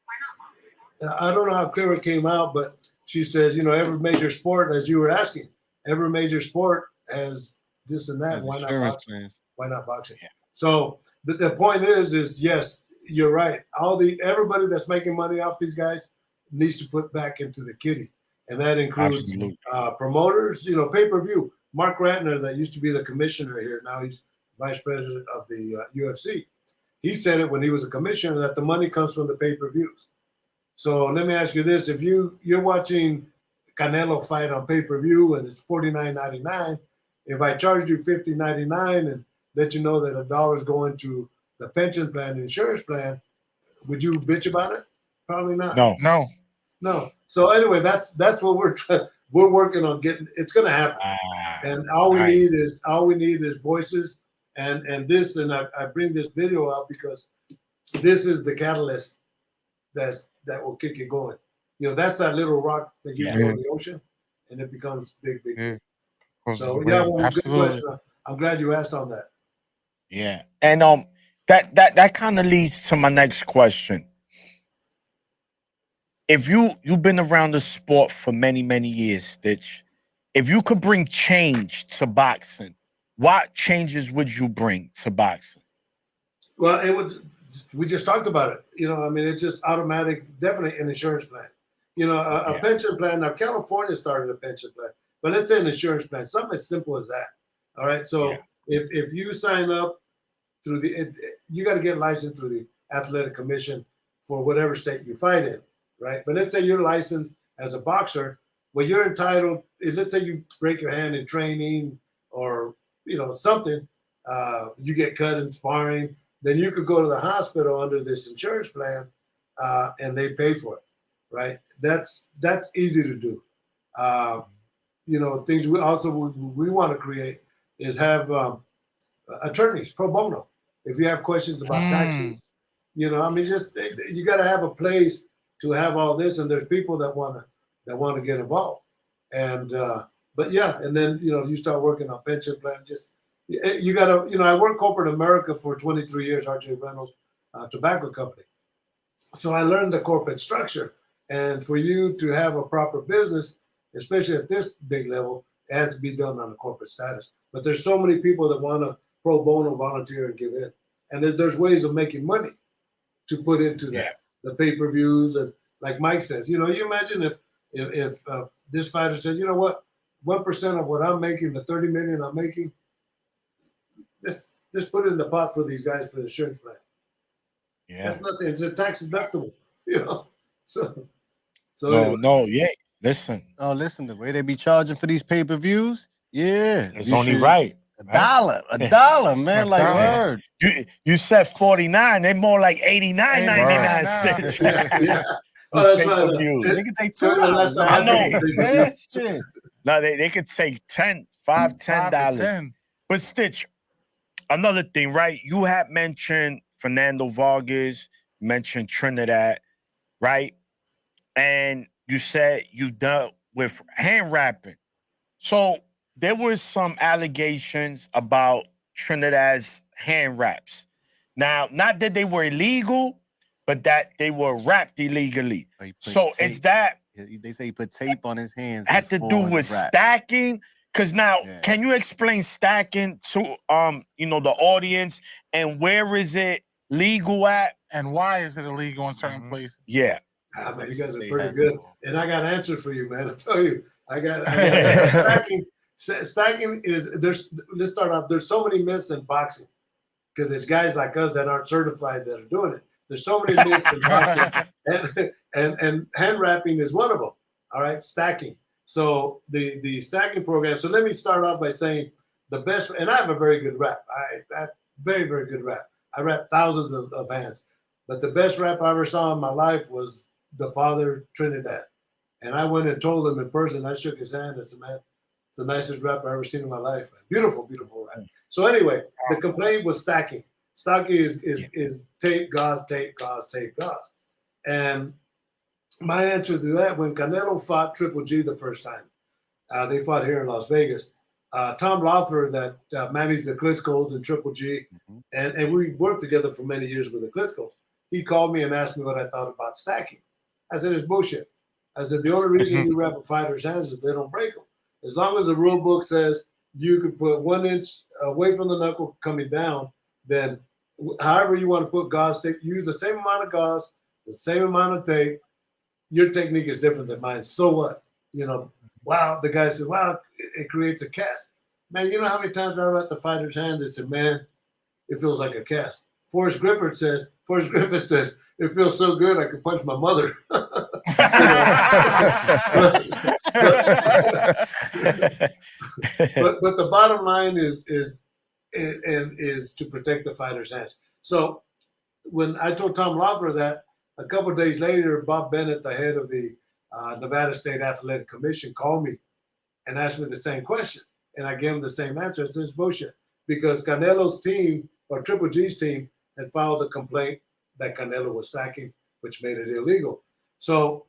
Why not boxing? I don't know how clear it came out, but she says, every major sport, as you were asking, every major sport has this and that. Why not Insurance boxing? plans. Why not boxing? Yeah. So the point is yes, you're right. Everybody that's making money off these guys needs to put back into the kitty, and that includes Absolutely. promoters. Pay-per-view. Mark Ratner, that used to be the commissioner here, now he's vice president of the UFC. He said it when he was a commissioner that the money comes from the pay-per-views. So let me ask you this: if you're watching Canelo fight on pay-per-view and it's $49.99, if I charged you $50.99 and let you know that $1 is going to the pension plan, the insurance plan, would you bitch about it? Probably not. No. So anyway, that's what we're working on getting. It's going to happen, and all we need is voices, and this. And I bring this video out because this is the catalyst that will kick it going. That's that little rock that you throw in the ocean, and it becomes big. Yeah. So well, good Absolutely. question. I'm glad you asked on that. Yeah. And that kind of leads to my next question. If you've been around the sport for many, many years, Stitch, if you could bring change to boxing, what changes would you bring to boxing? Well, it would. We just talked about it. It's just automatic. Definitely an insurance plan. A pension plan. Now, California started a pension plan, but let's say an insurance plan. Something as simple as that. All right. So if you sign up through you got to get licensed through the athletic commission for whatever state you fight in, right? But let's say you're licensed as a boxer. Well, you're entitled. Let's say you break your hand in training or something, you get cut in sparring. Then you could go to the hospital under this insurance plan, and they pay for it, right? That's easy to do. Things we want to create is have attorneys pro bono. If you have questions about taxes, you got to have a place to have all this, and there's people that want to get involved, and and then you start working on pension plan. You got to, I worked corporate America for 23 years, RJ Reynolds Tobacco Company. So I learned the corporate structure. And for you to have a proper business, especially at this big level, it has to be done on a corporate status. But there's so many people that want to pro bono volunteer and give in. And there's ways of making money to put into that. The pay-per-views, and like Mike says, you imagine if this fighter says, you know what, 1% of what I'm making, the 30 million I'm making, Just put it in the pot for these guys for the insurance plan. Yeah. That's nothing. It's a tax deductible, So No, yeah. Listen. Oh, listen, the way they be charging for these pay-per-views, Yeah, It's you only should- right. A dollar, man. Like $1. word. You said 49. They more like 89.99 $89.99. Stitch. Yeah. Oh, This that's right. pay-per-view. They can take Tell me the last $2 time I had nowadays. to pay Man. for Shit. No, they could take $10, $5, $5 to $10. $10. But Stitch, another thing, right? You had mentioned Fernando Vargas, mentioned Trinidad, right? And you said you dealt with hand wrapping. So there was some allegations about Trinidad's hand wraps. Now, not that they were illegal, but that they were wrapped illegally. He put So is tape- that They say he put tape on his hands. had to do before the with rap. stacking? Because now, Yeah. can you explain stacking to the audience, and where is it legal at? And why is it illegal in certain Mhm. places? Yeah. Ah, man, you guys are State pretty has good, it all. and I got answers for you, man. I tell you, I got stacking. Stacking is there's. Let's start off. There's so many myths in boxing because it's guys like us that aren't certified that are doing it. There's so many myths in boxing, and hand wrapping is one of them. All right, stacking. So the stacking program. So let me start off by saying the best, and I have a very good rap. I have very good rap. I rap thousands of hands, but the best rap I ever saw in my life was the father Trinidad, and I went and told him in person. I shook his hand and said, "Man, it's the nicest rap I've ever seen in my life. Man. Beautiful rap." So anyway, the complaint was stacking. Stacking is tape, gauze, tape, gauze, tape, gauze. And my answer to that, when Canelo fought Triple G the first time, they fought here in Las Vegas. Tom Loeffler, that managed the Klitschko's and Triple G, and we worked together for many years with the Klitschko's. He called me and asked me what I thought about stacking. I said, it's bullshit. I said, the only reason you wrap a fighter's hands is they don't break them. As long as the rule book says you can put 1 inch away from the knuckle coming down, then however you want to put gauze tape, use the same amount of gauze, the same amount of tape. Your technique is different than mine. So what? Wow, the guy said, wow, it creates a cast. Man, you know how many times I wrap the fighter's hands? They said, man, it feels like a cast. Forrest Griffith said, it feels so good I could punch my mother. But the bottom line is to protect the fighter's hands. So when I told Tom Loeffler that, a couple of days later, Bob Bennett, the head of the Nevada State Athletic Commission, called me and asked me the same question. And I gave him the same answer. I said, it's bullshit. Because Canelo's team, or Triple G's team, had filed a complaint that Canelo was stacking, which made it illegal. So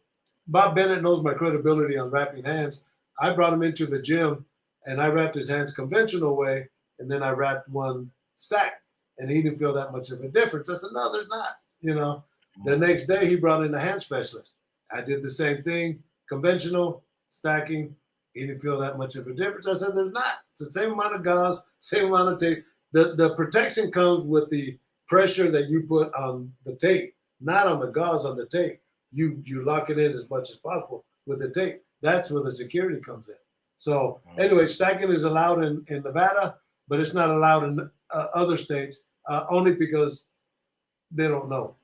Bob Bennett knows my credibility on wrapping hands. I brought him into the gym, and I wrapped his hands conventional way, and then I wrapped one stack, and he didn't feel that much of a difference. I said, no, there's not, The next day, he brought in a hand specialist. I did the same thing, conventional, stacking. He didn't feel that much of a difference. I said, there's not. It's the same amount of gauze, same amount of tape. The protection comes with the pressure that you put on the tape, not on the gauze, on the tape. You lock it in as much as possible with the tape. That's where the security comes in. So anyway, stacking is allowed in Nevada, but it's not allowed in other states, only because they don't know.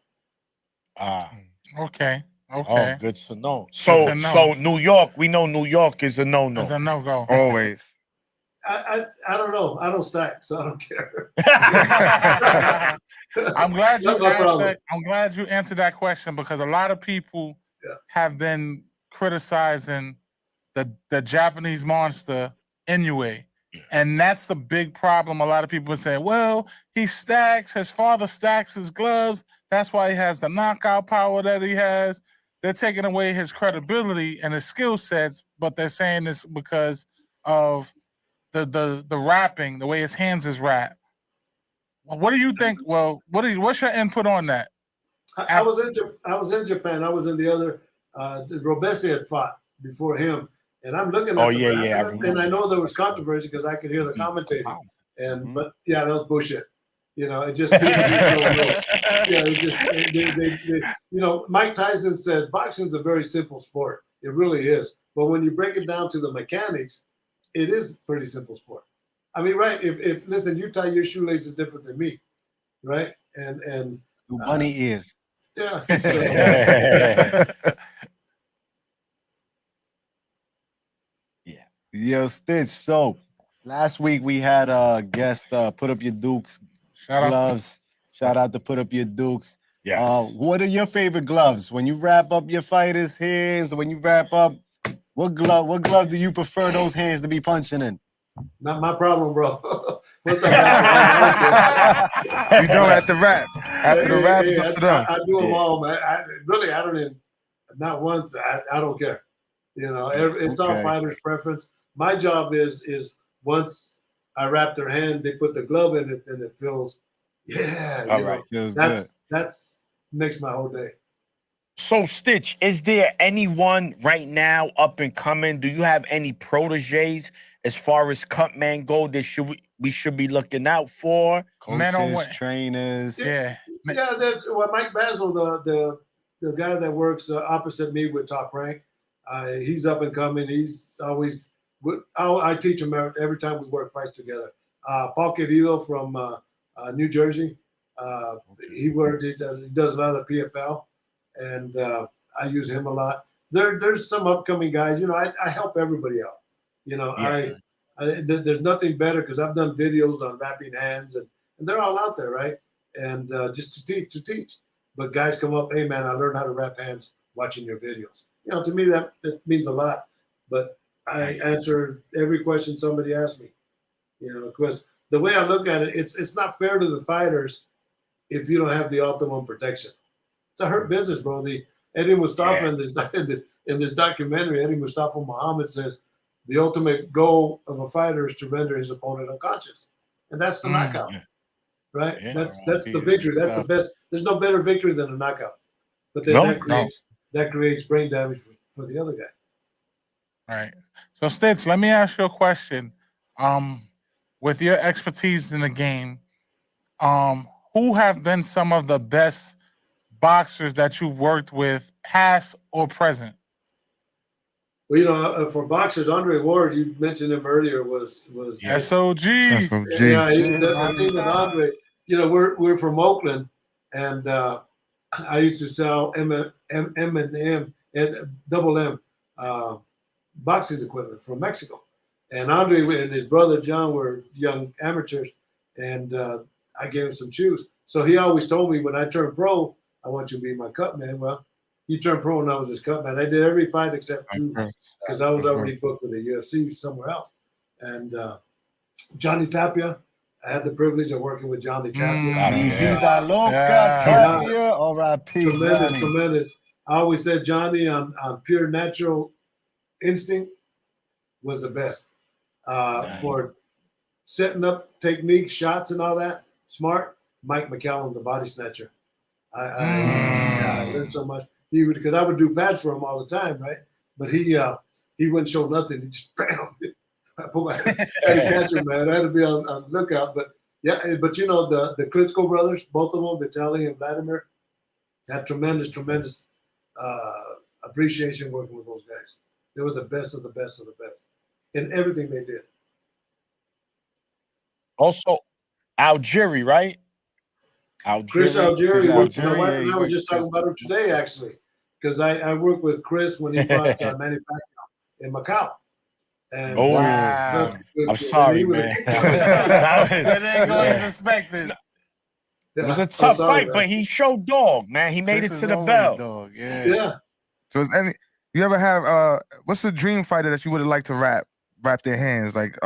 Okay. Oh, good to know. Good to know. So New York, we know New York is a no-no. It's a no-go. Always. I don't know. I don't stack, so I don't care. I'm glad you No asked problem. that. I'm glad you answered that question because a lot of people have been criticizing the Japanese monster Inoue. And that's the big problem. A lot of people say, well, he stacks, his father stacks his gloves. That's why he has the knockout power that he has. They're taking away his credibility and his skill sets, but they're saying this because of the wrapping, the way his hands is wrapped. What do you think? Well, what's your input on that? I was in Japan. I was in the other. Robesi had fought before him, and I'm looking at. And I know there was controversy because I could hear the commentating. But that was bullshit. It just Mike Tyson says boxing's a very simple sport. It really is. But when you break it down to the mechanics, it is a pretty simple sport. I mean, right? If listen, you tie your shoelaces different than me, right? And bunny ears. Yeah. Yo, Stitch. So Last week we had a guest put up your Dukes Shout out to gloves. Shout out to put up your Dukes. Yes. What are your favorite gloves? When you wrap up your fighters' hands, when you wrap up, what glove do you prefer those hands to be punching in? Not my problem, bro. Once I wrap their hands, I don't care. You don't have to rap. After the rap, it's Hey, up to them. I do them Yeah. all, man. Really, I don't even, not once. I don't care. You know, it's all Okay. fighters' preference. My job is once I wrap their hand, they put the glove in it, and it feels, yeah. All You right. know, Feels good. that's makes my whole day. So, Stitch, is there anyone right now up and coming? Do you have any proteges as far as Cutman go that we should be looking out for? Men on Coaches, what? trainers. Yeah. Yeah, that's Mike Basil, the guy that works opposite me with Top Rank. He's up and coming. He's always. I teach him every time we work fights together. Paul Querido from New Jersey. He does a lot of PFL, and I use him a lot. There's some upcoming guys. You know, I help everybody out. You know, Yeah. there's nothing better because I've done videos on wrapping hands, and they're all out there, right? And just to teach. But guys come up, hey man, I learned how to wrap hands watching your videos. You know, to me that means a lot. But I answer every question somebody asks me. You know, because the way I look at it, it's not fair to the fighters if you don't have the optimum protection. It's a hurt business, bro. The Eddie Mustafa in this documentary, Eddie Mustafa Muhammad says the ultimate goal of a fighter is to render his opponent unconscious, and that's the knockout. Right? Yeah. That's the victory. That's the best. There's no better victory than a knockout. But then No, that creates brain damage for the other guy. Right. So, Stitch, let me ask you a question. With your expertise in the game, who have been some of the best boxers that you've worked with, past or present? Well, you know, for boxers, Andre Ward, you mentioned him earlier, was SOG. SOG. yeah. The thing with Andre, you know, we're from Oakland, and I used to sell M&M and Double M boxing equipment from Mexico, and Andre and his brother John were young amateurs, and I gave him some shoes. So he always told me when I turned pro, I want you to be my cut man. Well, he turned pro and I was his cut man. I did every fight except two because I was already booked with the UFC somewhere else. And Johnny Tapia, I had the privilege of working with Johnny Tapia. Mi vida loca, Yeah. Tapia, R.I.P. Tremendous, Johnny. tremendous. I always said Johnny on pure natural instinct was the best. For setting up techniques, shots, and all that, smart. Mike McCallum, the body snatcher. I learned so much. He would, because I would do pads for him all the time, right? But he wouldn't show nothing. He just bam. I put my had to catch him, man. I had to be on lookout. But yeah, but you know the Klitschko brothers, both of them, Vitaly and Vladimir, had tremendous appreciation working with those guys. They were the best of the best of the best in everything they did. Also, Algeri, right? Chris Algeri, Chris my Algeri, wife yeah, and he I were worked just with talking Chris. about him today, actually, because I worked with Chris when he fought Manny Pacquiao in Macau. And Oh, Wow. I'm sorry, man. That was- That ain't going as expected. It was a I'm tough sorry, fight, man. but he showed dog, man. He made Chris it is to the always bell. dog, yeah. Yeah. So is any you ever have what's the dream fighter that you would have liked to wrap their hands, like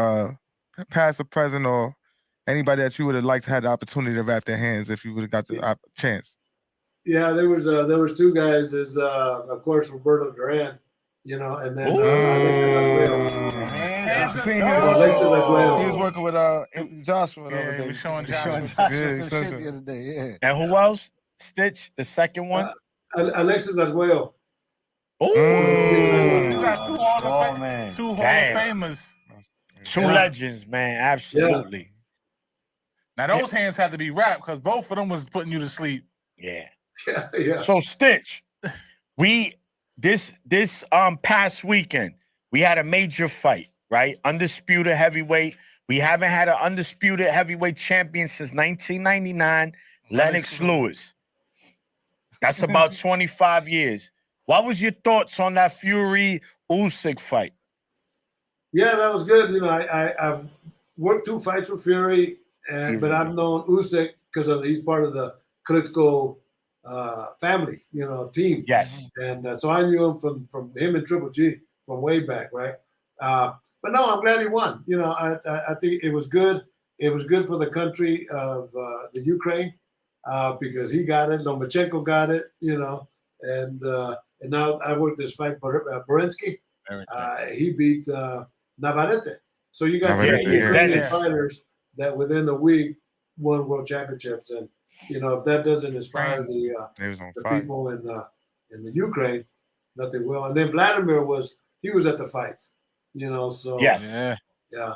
past or present, or anybody that you would have liked to have the opportunity to wrap their hands if you would have got the chance? Yeah, there was two guys. Is of course Roberto Duran, you know, and then Alexis Arguello. Hands Seen up. him. Alexis Arguello. He was working with Joshua the Yeah, other he day. was showing Showing Joshua. Joshua Yeah, some so- shit the other day, yeah. And who else? Stitch, the second one. Alexis Arguello. Oh, You got two Oh, man. Two Hall of Damn. Famers. two Yeah. legends, man. Absolutely. Now those hands had to be wrapped because both of them was putting you to sleep. Yeah. Yeah. So Stitch, we this past weekend we had a major fight, right? Undisputed heavyweight. We haven't had an undisputed heavyweight champion since 1999, Lennox Lewis. That's about 25 years. What was your thoughts on that Fury Usyk fight? Yeah, that was good. You know, I've worked 2 fights with Fury, but I've known Usyk because he's part of the Klitschko family, team. Yes. And so I knew him from him and Triple G from way back, right? But no, I'm glad he won. I think it was good. It was good for the country of the Ukraine because he got it. Lomachenko got it, and now I worked this fight, Berensky. He beat Navarrete. So you got Navarrete, two Ukrainian yeah. fighters that within a week won world championships, and if that doesn't inspire He was on the fire. people in the Ukraine, nothing will. And then Vladimir was at the fights, so Yes. yeah.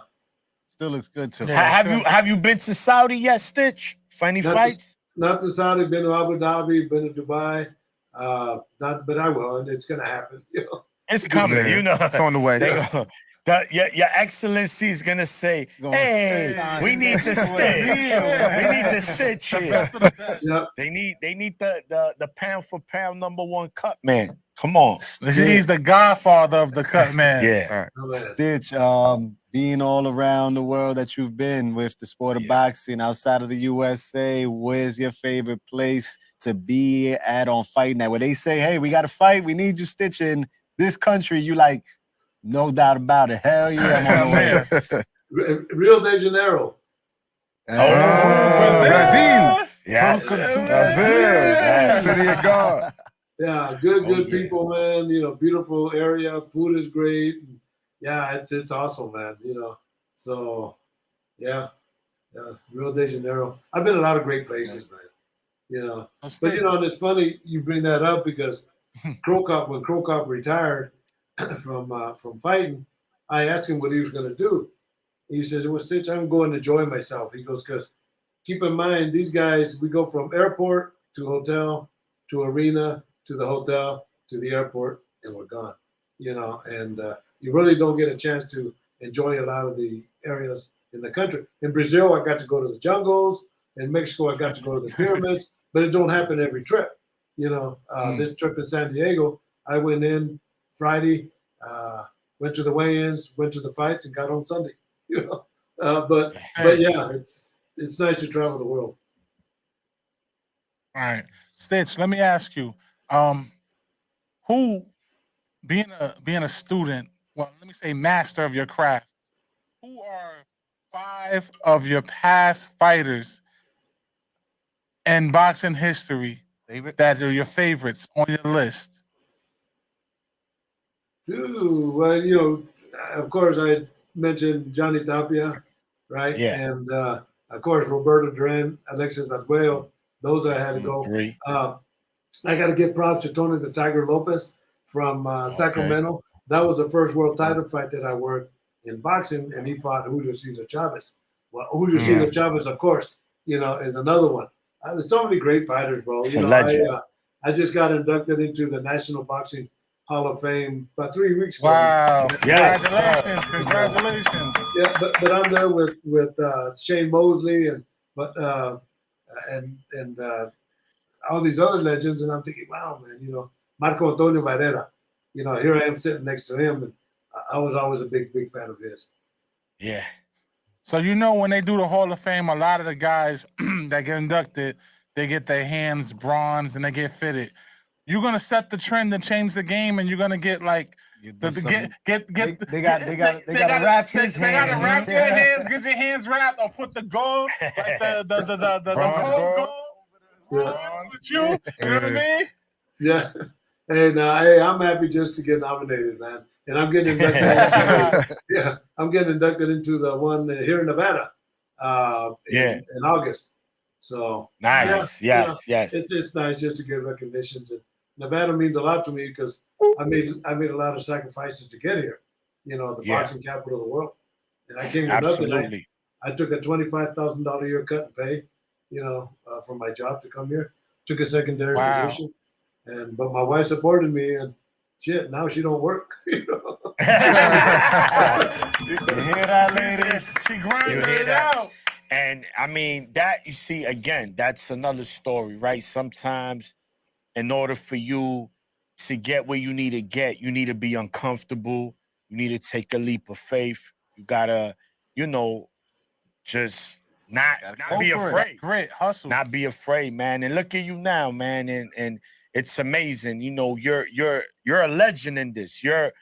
Still looks good too. Yeah, have you been to Saudi yet, Stitch? For any fights? Not to Saudi, been to Abu Dhabi, been to Dubai. But I will, and it's gonna happen. It's coming, It's on the way. Your Excellency is gonna say, "Hey, we need the Stitch. We need the Stitch here." Yeah. They need the pound for pound #1 cut man. Come on. He's the godfather of the cut man. Yeah. Oh, man. Stitch, being all around the world that you've been with the sport of boxing outside of the USA, where's your favorite place to be at on Fight Night? Where they say, hey, we got to fight, we need you, Stitch, in this country, you like, no doubt about it. Hell yeah, I'm on the way. Rio de Janeiro. Brazil. Yes. Brazil. Yes. City of God. Yeah, good people, man. Beautiful area. Food is great. Yeah, it's awesome, man. So yeah, Rio de Janeiro. I've been a lot of great places, man. But and it's funny you bring that up because when Crow Cop retired from fighting, I asked him what he was going to do. He says, "Well, Stitch, I'm going to enjoy myself." He goes, "Because keep in mind, these guys, we go from airport to hotel to arena to the hotel to the airport, and we're gone. And you really don't get a chance to enjoy a lot of the areas in the country. In Brazil, I got to go to the jungles. In Mexico, I got to go to the pyramids, but it don't happen every trip. This trip in San Diego, I went in Friday, went to the weigh-ins, went to the fights, and got home Sunday. But yeah, it's nice to travel the world." All right, Stitch. Let me ask you, who, being a student, well, let me say master of your craft, who are 5 of your past fighters in boxing history that are your favorites on your list? Ooh, well, of course, I mentioned Johnny Tapia, right? Yeah. And of course, Roberto Duran, Alexis Arguello. Those I had to go. Agree. I got to give props to Tony the Tiger Lopez from Sacramento. That was the first world title fight that I worked in boxing, and he fought Julio Cesar Chavez. Well, Julio Cesar Chavez, of course, is another one. There's so many great fighters, bro. It's a legend. I just got inducted into the National Boxing Hall of Fame about 3 weeks ago. Wow! Yes. Congratulations! Yeah, but I'm there with Shane Mosley and all these other legends, and I'm thinking, wow, man, Marco Antonio Barrera, here I am sitting next to him, and I was always a big fan of his. Yeah. So when they do the Hall of Fame, a lot of the guys that get inducted, they get their hands bronze and they get fitted. You're gonna set the trend and change the game, and you're gonna get like They gotta wrap his hands. They gotta wrap your hands, get your hands wrapped, or put the gold, like the gold with you. You know what I mean? Yeah. And hey, I'm happy just to get nominated, man. And I'm getting inducted. I'm getting inducted into the one here in Nevada. In August. So nice. Yes. It's nice just to get recognitions. And Nevada means a lot to me because I made a lot of sacrifices to get here. The boxing capital of the world. And I came with nothing. I took a $25,000 a year cut in pay, from my job to come here. Took a secondary position. But my wife supported me, and shit, now she don't work. You hear that, ladies? She grinded it out. And I mean, that, you see, again, that's another story, right? Sometimes in order for you to get where you need to get, you need to be uncomfortable. You need to take a leap of faith. You gotta, just not go be for it. afraid. Grit, hustle. Not be afraid, man. And look at you now, man. And it's amazing. You know, you're a legend in this. You're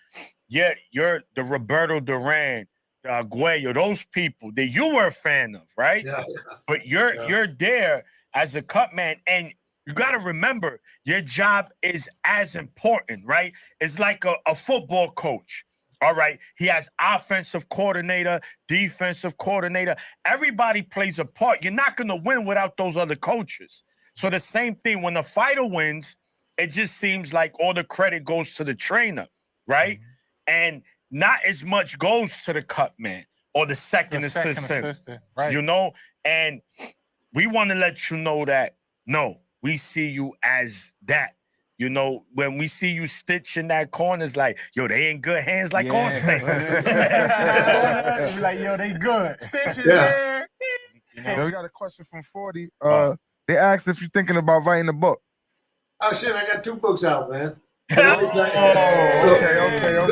the Roberto Duran, the Aguayo, those people that you were a fan of, right? Yeah. But you're there as a cut man, and you got to remember your job is as important, right? It's like a football coach. All right, he has offensive coordinator, defensive coordinator. Everybody plays a part. You're not going to win without those other coaches. So the same thing when the fighter wins, it just seems like all the credit goes to the trainer, right? And not as much goes to the cut man or the second assistant. Right. You know, and we want to let you know that no, we see you as that. You know, when we see you stitch in that corner, it's like, yo, they in good hands like on State. Like, yo, they good. Stitch is Yeah. there. Yo, we got a question from 40. They asked if you're thinking about writing a book. Oh shit, I got 2 books out, man. Okay.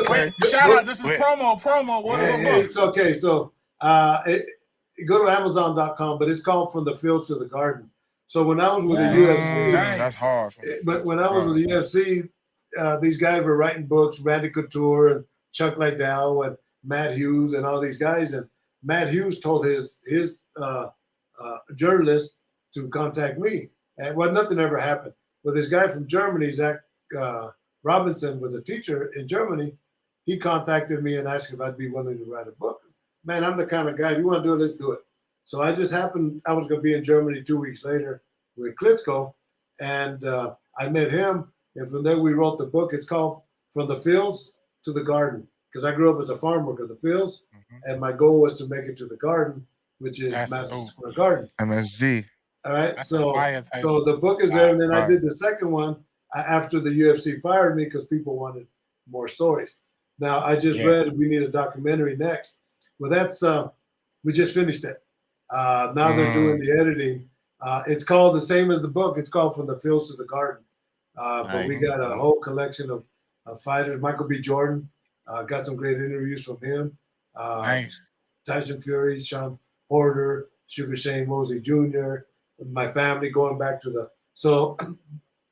Wait, shout out. This is promo. What are the books? It's okay. So go to Amazon.com, but it's called From the Fields to the Garden. So when I was with the UFC, That's hard. but when I was with the UFC, these guys were writing books, Randy Couture and Chuck Liddell and Matt Hughes and all these guys. And Matt Hughes told his journalist to contact me. And well, nothing ever happened. But this guy from Germany, Zach Robinson, was a teacher in Germany. He contacted me and asked if I'd be willing to write a book. Man, I'm the kind of guy, if you want to do it, let's do it. So I just happened, I was going to be in Germany 2 weeks later with Klitschko, and I met him. And from there, we wrote the book. It's called From the Fields to the Garden, because I grew up as a farm worker, the fields, and my goal was to make it to the garden, which is Madison Square Garden. MSG. All right, That's so a fire type. the book is there, and then I Wow. did the second one after the UFC fired me because people wanted more stories. Now I just read we need a documentary next. Well, that's we just finished it. Now they're doing the editing. It's called the same as the book. It's called From the Fields to the Garden. But we got a whole collection of fighters. Michael B. Jordan, got some great interviews from him. Nice. Tyson Fury, Sean Porter, Sugar Shane Mosley Jr., my family going back to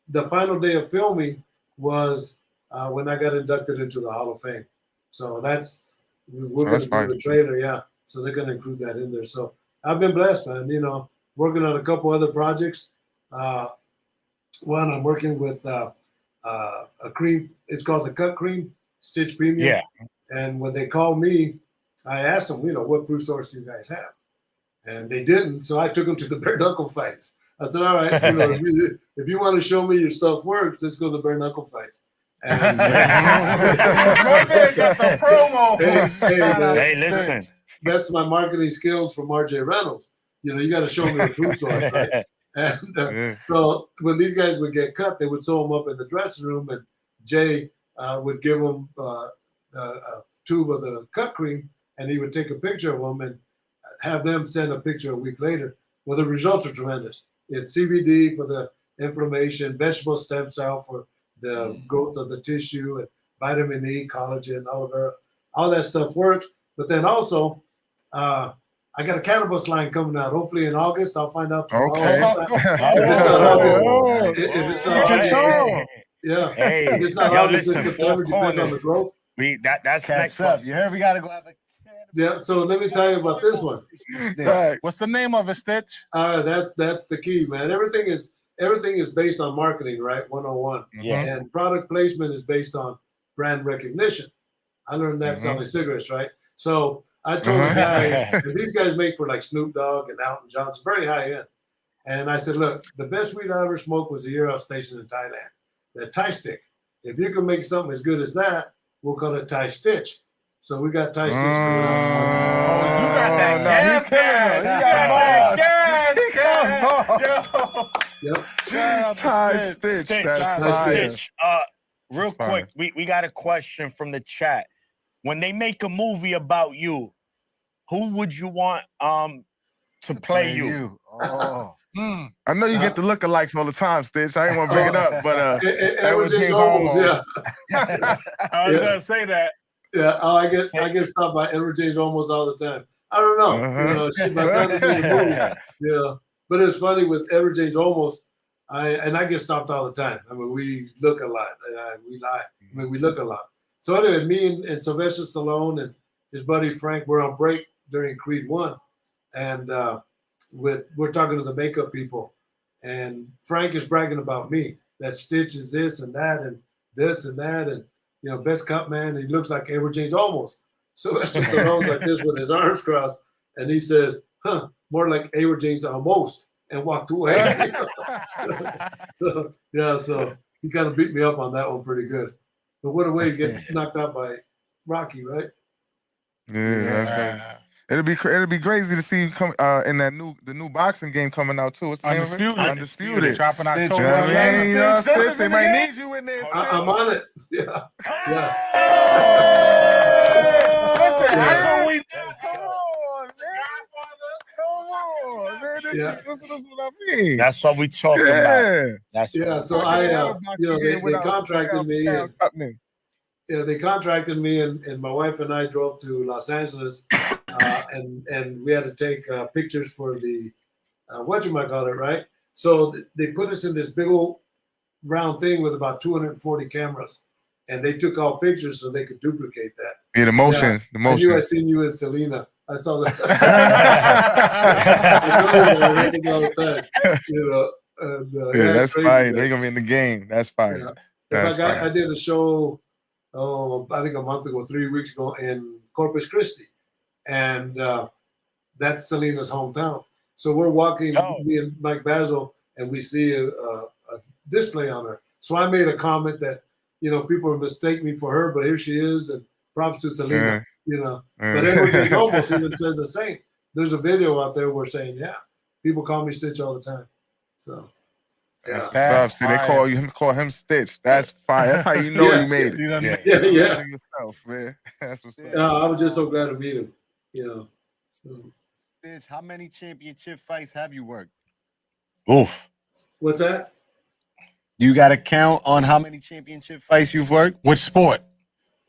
the final day of filming was when I got inducted into the Hall of Fame. So we're going to do the trailer, yeah. So they're going to include that in there. So I've been blessed, man. You know, working on a couple other projects. One, I'm working with a cream. It's called the Cut Cream Stitch Premium. Yeah. And when they called me, I asked them, what proof source do you guys have? And they didn't. So I took them to the bare knuckle fights. I said, all right, if you want to show me your stuff works, let's go to the bare knuckle fights. And Hey, listen. That's my marketing skills from RJ Reynolds. You got to show me the proof source, right? And so when these guys would get cut, they would sew them up in the dressing room, and Jay would give them a tube of the cut cream, and he would take a picture of them and have them send a picture a week later. Well, the results are tremendous. It's CBD for the inflammation, vegetable stem cell for the growth of the tissue, and vitamin E, collagen, all that stuff works. But then also, I got a cannabis line coming out. Hopefully in August, I'll find out tomorrow. If it's not August, yeah. Hey, if it's not yo, August, listen, it's September, Four depending on the Corners. growth. That's next up. one. You heard we got to go have a Yeah, so let me tell you about this one. What's the name of it, Stitch? That's the key, man. Everything is based on marketing, right? 101. Yeah. And product placement is based on brand recognition. I learned that selling cigarettes, right? So I told the guys, these guys make for like Snoop Dogg and Elton John, very high end. And I said, look, the best weed I ever smoked was the year I was stationed in Thailand. That Thai stick. If you can make something as good as that, we'll call it Thai Stitch. So we got Thai Stitch coming out. Oh, you got that gas. Yep. Thai Stitch. That's fire. Stitch. Real quick, we got a question from the chat. When they make a movie about you, who would you want to play you? Oh. I know you get the lookalikes all the time, Stitch. I ain't want to bring it up, but Edward James Olmos, yeah. I was gonna say that. Yeah, I get stopped by Edward James almost all the time. I don't know. Uh-huh. By the time they made the movie, But it's funny with Edward James Olmos. I get stopped all the time. I mean, we look a lot. We lie. I mean, we look a lot. So anyway, me and Sylvester Stallone and his buddy Frank were on break during Creed 1, and we're talking to the makeup people, and Frank is bragging about me that Stitch is this and that and this and that, and best cut man. He looks like Edward James Olmos. Sylvester Stallone's like this with his arms crossed, and he says, "Huh, more like Edward James almost," and walked away. So he kind of beat me up on that one pretty good. But what a way to get knocked out by Rocky, right? Yeah, that's great. It'll be crazy to see you come in the new boxing game coming out too. What's the name of it? Undisputed. Dropping October. You know what I mean? Stitch, They might need you in there. I'm on it. Yeah. Listen, Yeah. I know we. Come on, man. This is what I mean. That's what we talking about. That's So they contracted me. They contracted me, and my wife and I drove to Los Angeles, and we had to take pictures for the whatchamacallit, right? So they put us in this big old round thing with about 240 cameras, and they took all pictures so they could duplicate that. Yeah, the motion. I knew I seen you and Selena. I saw that. That's crazy, fine. man. They're gonna be in the game. That's fine. I did a show. I think a month ago, 3 weeks ago, in Corpus Christi, and that's Selena's hometown. So we're walking, me and Mike Basil, and we see a display on her. So I made a comment that people mistake me for her, but here she is, and props to Selena. But everyone almost even says the same. There's a video out there where saying, people call me Stitch all the time. So. That's See, they call him Stitch. That's fine. That's how you know you made it. Yeah. Yourself, man. That's what's up. I was just so glad to meet him. Stitch, how many championship fights have you worked? Oof. What's that? You got to count on how many championship fights you've worked? Which sport?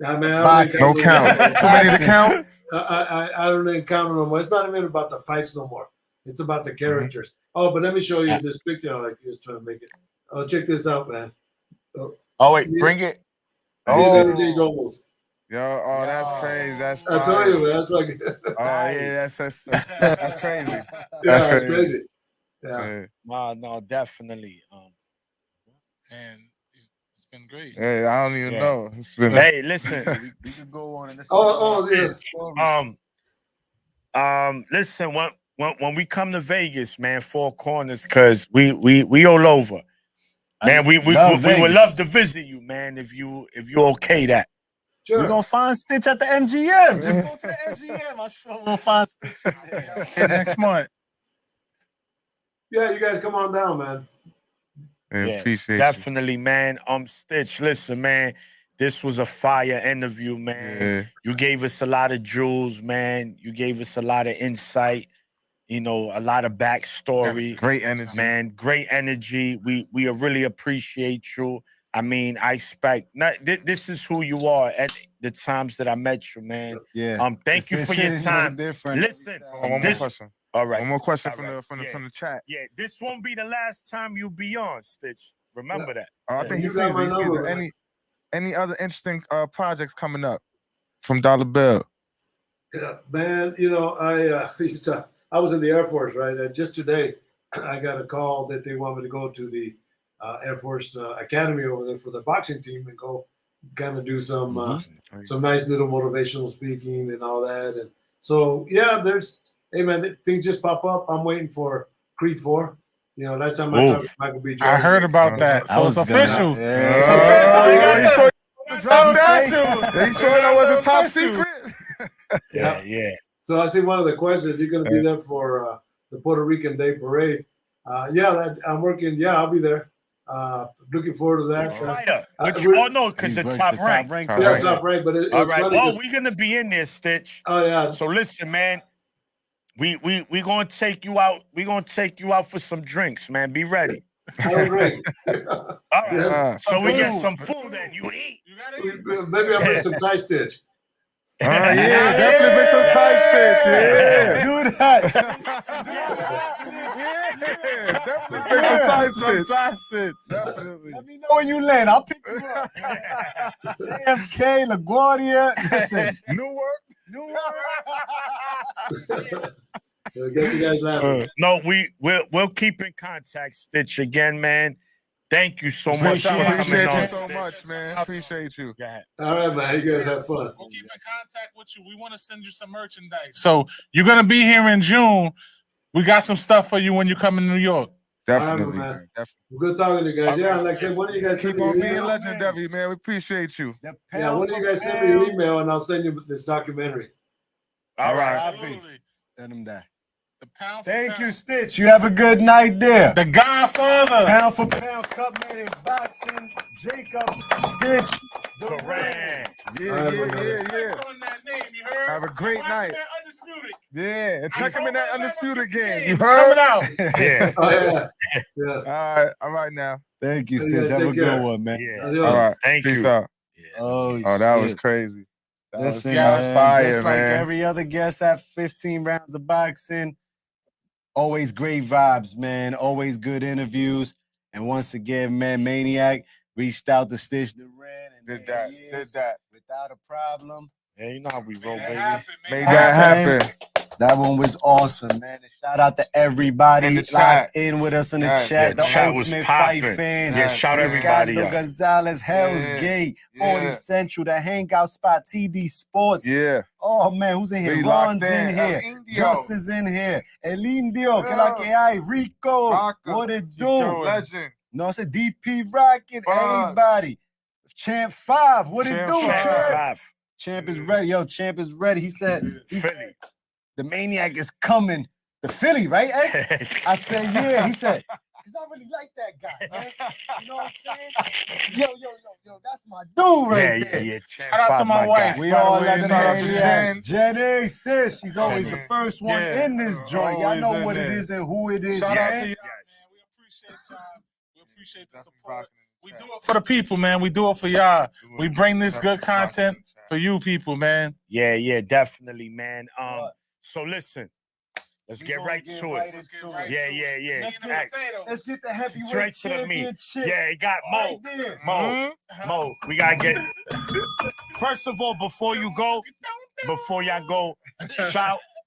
I mean, No count. Too many to count. I don't even count no more. It's not even about the fights no more. It's about the characters. Oh, but let me show you this picture. Like he was trying to make it. Oh, check this out, man. Oh wait, bring it. Almost. Yo, that's crazy. That's I told you, man. That's like. That's crazy. That's crazy. Yeah. No, definitely. And it's been great. Hey, I don't even know. Hey, listen. We could go on. Yeah. Listen. When we come to Vegas, man, Four Corners, because we all over, man. We would love to visit you, man. If you okay that. Sure. We're gonna find Stitch at the MGM. Just go to the MGM. I'm sure we'll find Stitch in there. Next month. Yeah, you guys come on down, man. Appreciate definitely, man. Stitch, listen, man. This was a fire interview, man. Yeah. You gave us a lot of jewels, man. You gave us a lot of insight. A lot of backstory. Great energy, man. Great energy. We really appreciate you. I mean, I expect this is who you are at the times that I met you, man. Yeah. Thank you for your time. Listen, one more question. All right. One more question All from the chat. Yeah, this won't be the last time you'll be on, Stitch. Remember that. I think You he got sees my it. number, Any other interesting projects coming up from Dollar Bill? Yeah, man. I was in the Air Force, right? Just today, I got a call that they want me to go to the Air Force Academy over there for the boxing team and go kind of do some nice little motivational speaking and all that. And so, hey man, things just pop up. I'm waiting for Creed 4. Last time I talked to Michael B. Jordan. I heard about that. So it's official. It's official. You sure that wasn't top secret? Yeah. So I see one of the questions. You're going to be there for the Puerto Rican Day Parade. I'm working. Yeah, I'll be there. Looking forward to that. Because it's top rank. Top rank. But all right. Well, we're gonna be in there, Stitch. Oh yeah. So listen, man. We gonna take you out. We're gonna take you out for some drinks, man. Be ready. Oh, great. All right. So we get some food that you eat. Maybe I'll bring some Thai Stitch. Yeah, definitely been some tight stitch. Yeah. Do that. Yeah, definitely been some tight stitch. Side stitch. Definitely. Let me know when you land. I'll pick you up. JFK, LaGuardia. Listen, Newark. Get you guys laughing. No, we'll keep in contact, Stitch. Again, man. Thank you so much for Appreciate coming Appreciate on. you so much, man. Appreciate you. Go ahead. All right, man. You guys have fun. We'll keep in contact with you. We want to send you some merchandise. So you're gonna be here in June. We got some stuff for you when you come in New York. Definitely, man. man. Definitely. Good talking to you guys. Yeah, like I said, one of you guys send Keep me on an being email. legendary, man. We appreciate you. the Yeah, pound one of you for guys send me an pound. email and I'll send you this documentary. All right. Absolutely. Let him die. The pound for Thank pound. you, Stitch. You have a good night there. The Godfather. Pound for pound, Cupman in boxing, Jacob, Stitch, Duran. Duran. Yeah, All right, yeah, man. yeah. On that name, you heard? Have a great Watch night. that Undisputed. Yeah, and check him in that Undisputed game. You It's heard? coming out. Yeah. Oh, yeah. Yeah. All right now. Thank you, Hey, Stitch. guys, Have a take good care. one, man. Yeah. Adios. All right. Thank Peace you. out. Oh, That was shit. crazy. Listen, that was man, fire, just like man. every other guest at 15 rounds of boxing, always great vibes, man. Always good interviews. And once again, man, Maniac reached out to Stitch Duran and Did there that. he Did is that. without a problem. Yeah, you know how we roll, Made it baby. happen, man. Made that Awesome. happen. That one was awesome, man. And shout out to everybody In the locked chat. in with us in the Yeah, chat. the The chat was Ultimate popping. Fight fans. Yeah, shout everybody Ricardo out. Gonzalez, Hell's Yeah, Gate, yeah. 40 Central, the Hangout Spot, TD Sports. Yeah. Oh, man, who's in here? We locked Ron's in in. here. El Indio. Just is in here. El Indio, que la que hay. Rico, Vaca. what it Keep do? going. Legend. No, I said DP Rocket, Buzz. everybody. Champ 5, what it Champ do, five. Champ? Five. Champ is ready. Yo, Champ is ready. He said, Philly. the Maniac is coming. The Philly, right, X? I said, yeah. He said, because I really like that guy, man. You know what I'm saying? Yo, that's my dude right yeah, there. yeah. Champ Shout out to five, my wife. guy. We By the all way, love the shout out to Maniac. Jen. Jenny, sis, she's always Jenny. the first one Yeah. in this joint. Y'all Always know in what it there. is and who it is, Shout out man. to y'all, Yes. man. We appreciate y'all. We appreciate the Definitely support. rocking We in do the it for the people, man. We do it for y'all. We bring this good Definitely rocking content in the chat. for you people, man. Yeah, definitely, man. What? So listen, let's We get gonna right get to right it. into it. Yeah. Let's get X. Let's get the heavyweight Straight to the meat. championship. Yeah, it got Mo. Right there. Mo, we gotta get. First of all, before y'all go,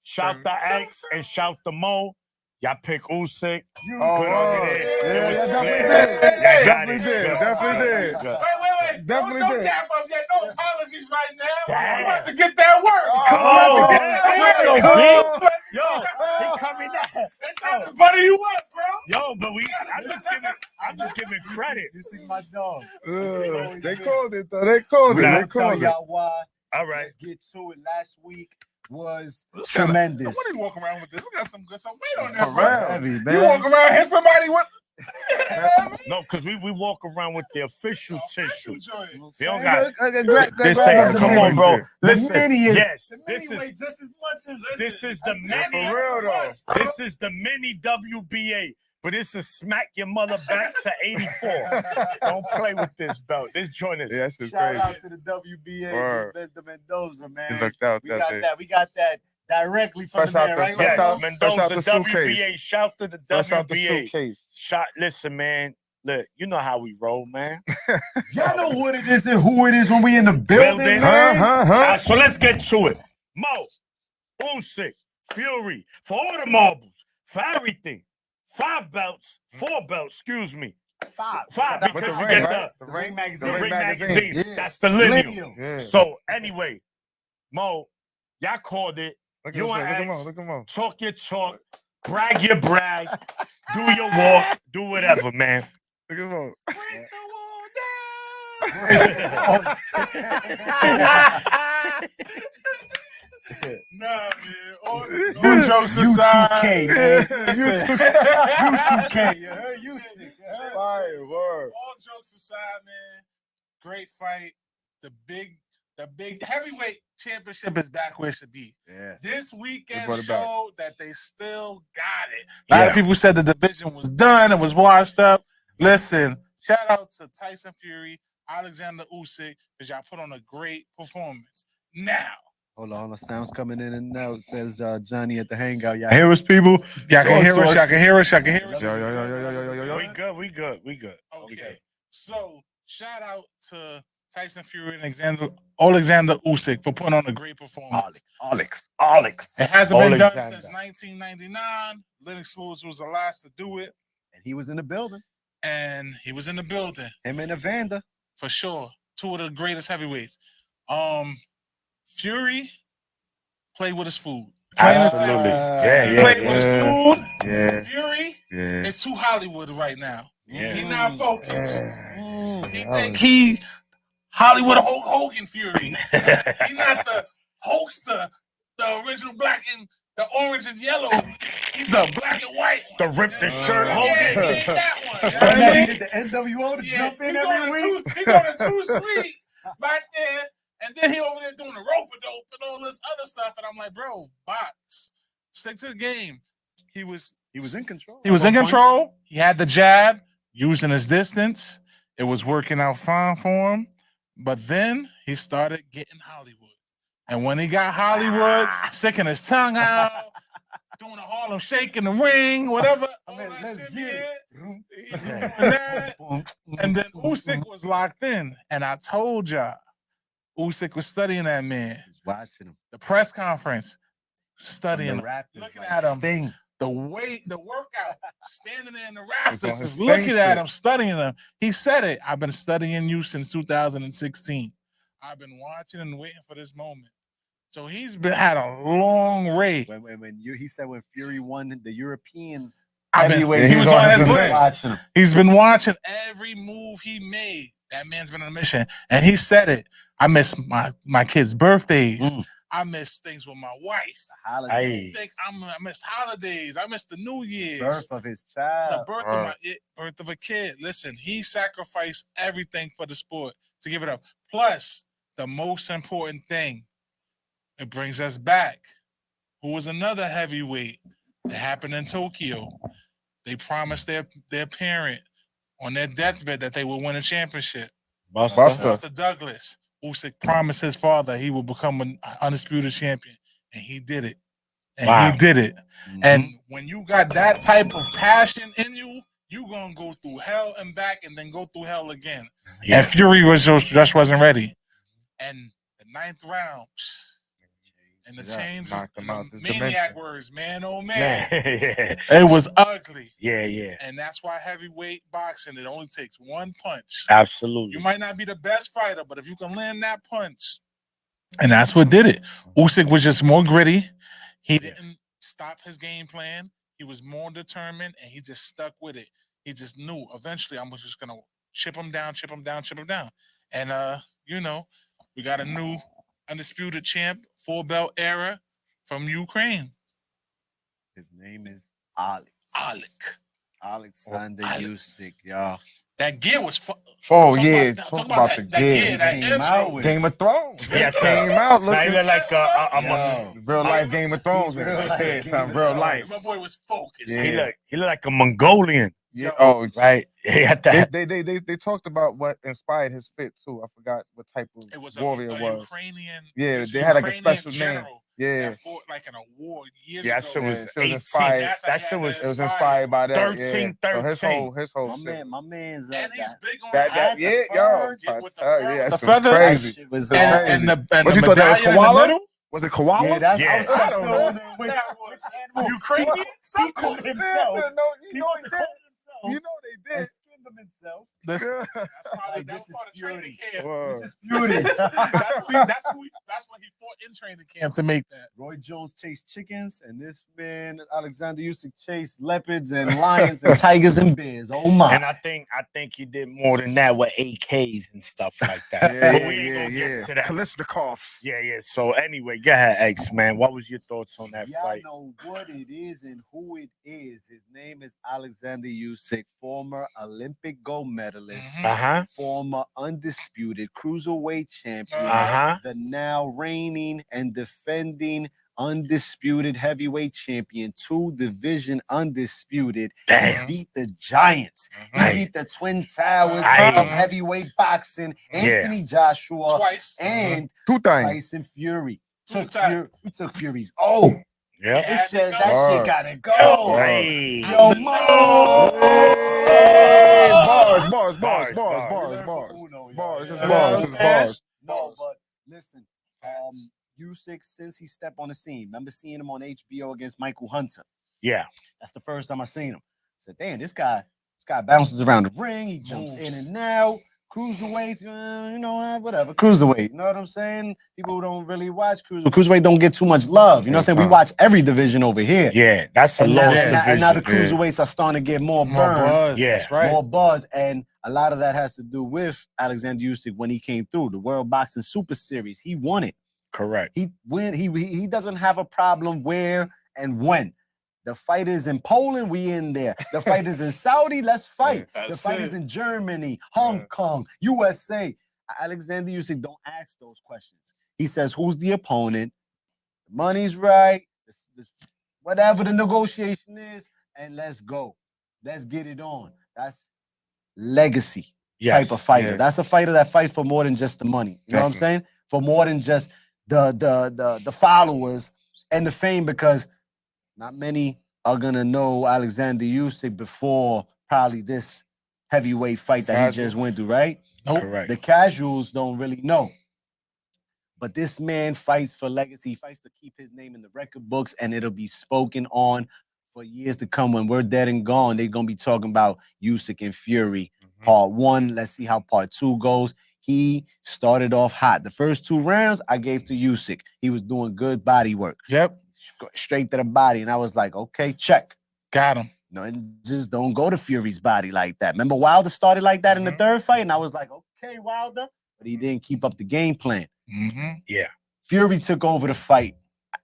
shout the X and shout the Mo. Y'all pick Usyk. Oh, Good on you there. yeah, It was definitely split. did. Y'all got Definitely it. did. Good. Definitely did. Good. Wait. Definitely don't did. tap up yet. No apologies right now. Damn. We're about to get that work. Come on, damn. Yo, Come B. on. Yo, he coming out. They trying to butter you up, bro. Yo, but I'm just giving credit. You see my dog. They called it, though. They called it. Nah. They I'll tell called it. y'all why. All right. Let's get to it. Last week was What tremendous. are you walking around with this? We got some weight on there, For bro. real. Heavy, You man. walk around hit somebody with No, because we walk around with the official tissue. We don't Grab- got. grab They grab say, up the come mini. on, bro. The Listen, mini is yes, the this mini is weight just as much as this is the Yeah, mini. for real, though. This is the mini WBA, but this is smack your mother back to 84. Don't play with this belt. This joint is. Yeah, that shit's Shout crazy. out to the WBA, Word. Mr. Mendoza, He man. looked out We that got day. that. We got that directly from Fresh the out man, the- right? fresh Yes, out- Mendoza fresh out the WBA. suitcase. Shout to the Fresh out the WBA. suitcase. Listen, man. Look, you know how we roll, man. Y'all know what it is and who it is when we in the building, Building. man. So let's get to it. Mo, Usyk, Fury, for all the marbles, for everything. 5 belts, 4 belts, excuse me. Five. Five, That's because the you ring, get right? the Ring the magazine. ring magazine. magazine. Yeah. That's the lineal. Lineal. Yeah. So anyway, Mo, y'all called it. Look You at and him. X, Look at him. talk your talk, brag your brag, do your walk, do whatever, man. Look at him. Nah, man. All jokes aside. U2K, man. U2K. U2K. You heard you sick. Fire, word. All jokes aside, man. Great fight. The big heavyweight championship is back where it should be. Yes. This weekend brought it back. showed that they still got it. A lot of Yeah. people said the division was done, it was washed up. Listen, shout out to Tyson Fury, Alexander Usyk, because y'all put on a great performance. Now, Hold on. Sounds coming in and out. Says Johnny at the hangout. Y'all hear us, people? Y'all can Talk hear to us. us. Y'all can hear us. Y'all can hear us. Yo, yo, yo, yo, yo, yo, yo, yo. We good. We good. Okay. So shout out to Tyson Fury and Alexander Usyk for putting on a great performance. Alex. It hasn't been done Alexander. since 1999. Lennox Lewis was the last to do it, And he was in the building. and he was in the building Him and Evander. for sure. Two of the greatest heavyweights. Fury played with his food. Absolutely. He played with his food. Yeah. Fury Yeah. is too Hollywood right now. Yeah. He's not focused. He Yeah. think he Hollywood Hulk Hogan Fury. He's not the Hulkster, the original black and the orange and yellow. He's the black and white one. The rip the shirt Yeah, Hogan. he ain't that one. You know what And I then he mean? did the NWO to Yeah, jump in he every week. He going to Too Sweet back there, and then he over there doing the rope-a-dope and all this other stuff. And I'm like, bro, box, stick to the game. He was in control. He was in control. He had the jab, using his distance. It was working out fine for him. But then he started getting Hollywood. And when he got Hollywood, sticking his tongue out, doing a Harlem Shake in the ring, whatever, all that shit he did, he was doing that. And then Usyk was locked in. And I told y'all, Usyk was studying that man. Watching him. The press conference, studying him, Raptors, looking like at him. Sting. The weight, the workout, standing there in the on rafters, his just looking Sting at shit. him, studying him. He said it. I've been studying you since 2016. I've been watching and waiting for this moment. So he's had a long race. He said when Fury won the European He heavyweight, was on his list. watching him. He's been watching every move he made. That man's been on a mission. And he said it. I miss my kids' birthdays. I miss things with my wife. Holidays. I miss holidays. I miss the New Year's. Birth of his child. The birth of a kid. Listen, he sacrificed everything for the sport to give it up. Plus, the most important thing, it brings us back. Who was another heavyweight that happened in Tokyo? They promised their parent on their deathbed that they would win a championship. Buster Douglas. Usyk promised his father he would become an undisputed champion, and he did it. And he did it. And when you got that type of passion in you, you gonna go through hell and back, and then go through hell again. And Fury just wasn't ready. And the 9th round, and the chains, maniac words, man, oh man. It was ugly. Yeah. And that's why heavyweight boxing, it only takes one punch. Absolutely. You might not be the best fighter, but if you can land that punch. And that's what did it. Usyk was just more gritty. He didn't stop his game plan. He was more determined, and he just stuck with it. He just knew eventually I'm just going to chip him down. And, we got a new undisputed champ, 4-belt era from Ukraine. His name is Alex. Alexander Usyk, y'all. That gear was Talk talk about the gear. That intro. Game of Thrones. Yeah, came out Now he looking look like real life Game of Thrones. Said something real life. My boy was focused. Yeah. he look like a Mongolian. Yeah. Right. He had that. They talked about what inspired his fit too. I forgot what type of It was warrior a it was. Ukrainian. Yeah, it's they had like a Ukrainian special general name. Yeah. that fought like in a war years Yeah, ago. that shit was It was 18. inspired. That shit was It was inspired by that. 13. So his whole shit. My man's And he's big on That the yeah, fur, yo. get with the fur, Yeah, with that's the feather. crazy. Shit was and the What you thought that was medallion in the koala? middle. Was it koala? Yeah, that's Yeah. I was I still don't know. wondering which animal. Ukrainian? He called himself. You know must have they called did. You know they and did. skinned him himself. That's Yeah. probably This that's part of is training Fury. camp. Whoa. This is Fury. That's when he fought in training camp to make that. Roy Jones chased chickens, and this man Alexander Usyk chased leopards and lions and tigers and bears. Oh my! And I think he did more than that with AKs and stuff like that. But we ain't gonna get to that. Kalishnikovs. Yeah. So anyway, go ahead, X man. What was your thoughts on that Y'all fight? know what it is and who it is. His name is Alexander Usyk, former Olympic gold medalist, former undisputed cruiserweight champion, the now reigning and defending undisputed heavyweight champion, 2-division undisputed. Damn. He beat the Giants. He beat the Twin Towers of heavyweight boxing, Anthony Joshua Twice. and Two things. Tyson Fury. We took Fury's. Oh, Yeah. that shit Bars. gotta go. Hey. Yo, Mo. Hey, bars. You It's learn from bars. Uno, yo. Bars, it's You know what bars, I'm it's saying? bars. No, but listen, Usyk, since he stepped on the scene, remember seeing him on HBO against Michael Hunter? Yeah. That's the first time I seen him. I said, damn, this guy bounces around the ring, he jumps in and out. Cruiserweights, whatever. Cruiserweight, you know what I'm saying? People who don't really watch cruiserweight don't get too much love. You know what I'm saying? We watch every division over here. Yeah, that's the And now, lowest and, now, and now the division. cruiserweights are starting to get more More burn, buzz. Yeah. That's right. more buzz, and a lot of that has to do with Alexander Usyk when he came through the World Boxing Super Series. He won it. Correct. He doesn't have a problem where and when. The fight is in Poland, we in there. The fight is in Saudi, let's fight. The fight is in Germany, Hong Kong, USA. Alexander Usyk don't ask those questions. He says, who's the opponent? The money's right, whatever the negotiation is, and let's go. Let's get it on. That's legacy type of fighter. Yes. That's a fighter that fights for more than just the money. You know what I'm saying? For more than just the followers and the fame, because not many are gonna know Alexander Usyk before probably this heavyweight fight that he just went through, right? Nope. Correct. The casuals don't really know. But this man fights for legacy. He fights to keep his name in the record books, and it'll be spoken on for years to come. When we're dead and gone, they're gonna be talking about Usyk and Fury. Part 1. Let's see how part 2 goes. He started off hot. The first 2 rounds I gave to Usyk. He was doing good body work. Yep. Straight to the body. And I was like, okay, check. Got him. No, and just don't go to Fury's body like that. Remember Wilder started like that in the third fight? And I was like, okay, Wilder. But he didn't keep up the game plan. Yeah. Fury took over the fight.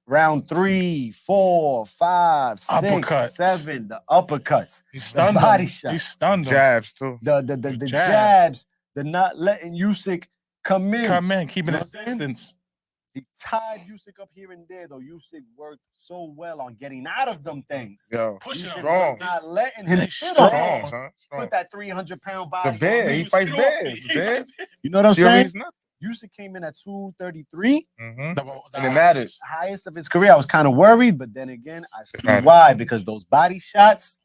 Round 3, 4, 5, 6, Uppercuts. 7, the uppercuts. He stunned body him. shot. He stunned him. Jabs too. The jab. jabs, the not letting Usyk come in. Come in, keeping You know his what I'm saying? distance. He tied Usyk up here and there, though. Usyk worked so well on getting out of them things. Yo, Pushing him. strong. Not letting him He's sit strong, on him. Son. Put that 300-pound body It's a bear. on He me. fights bears. Bears. You know what I'm saying? Fury's nothing. Usyk came in at 233, And it matters. the highest of his career. I was kind of worried, but then again, I see matters. why. Because those body shots,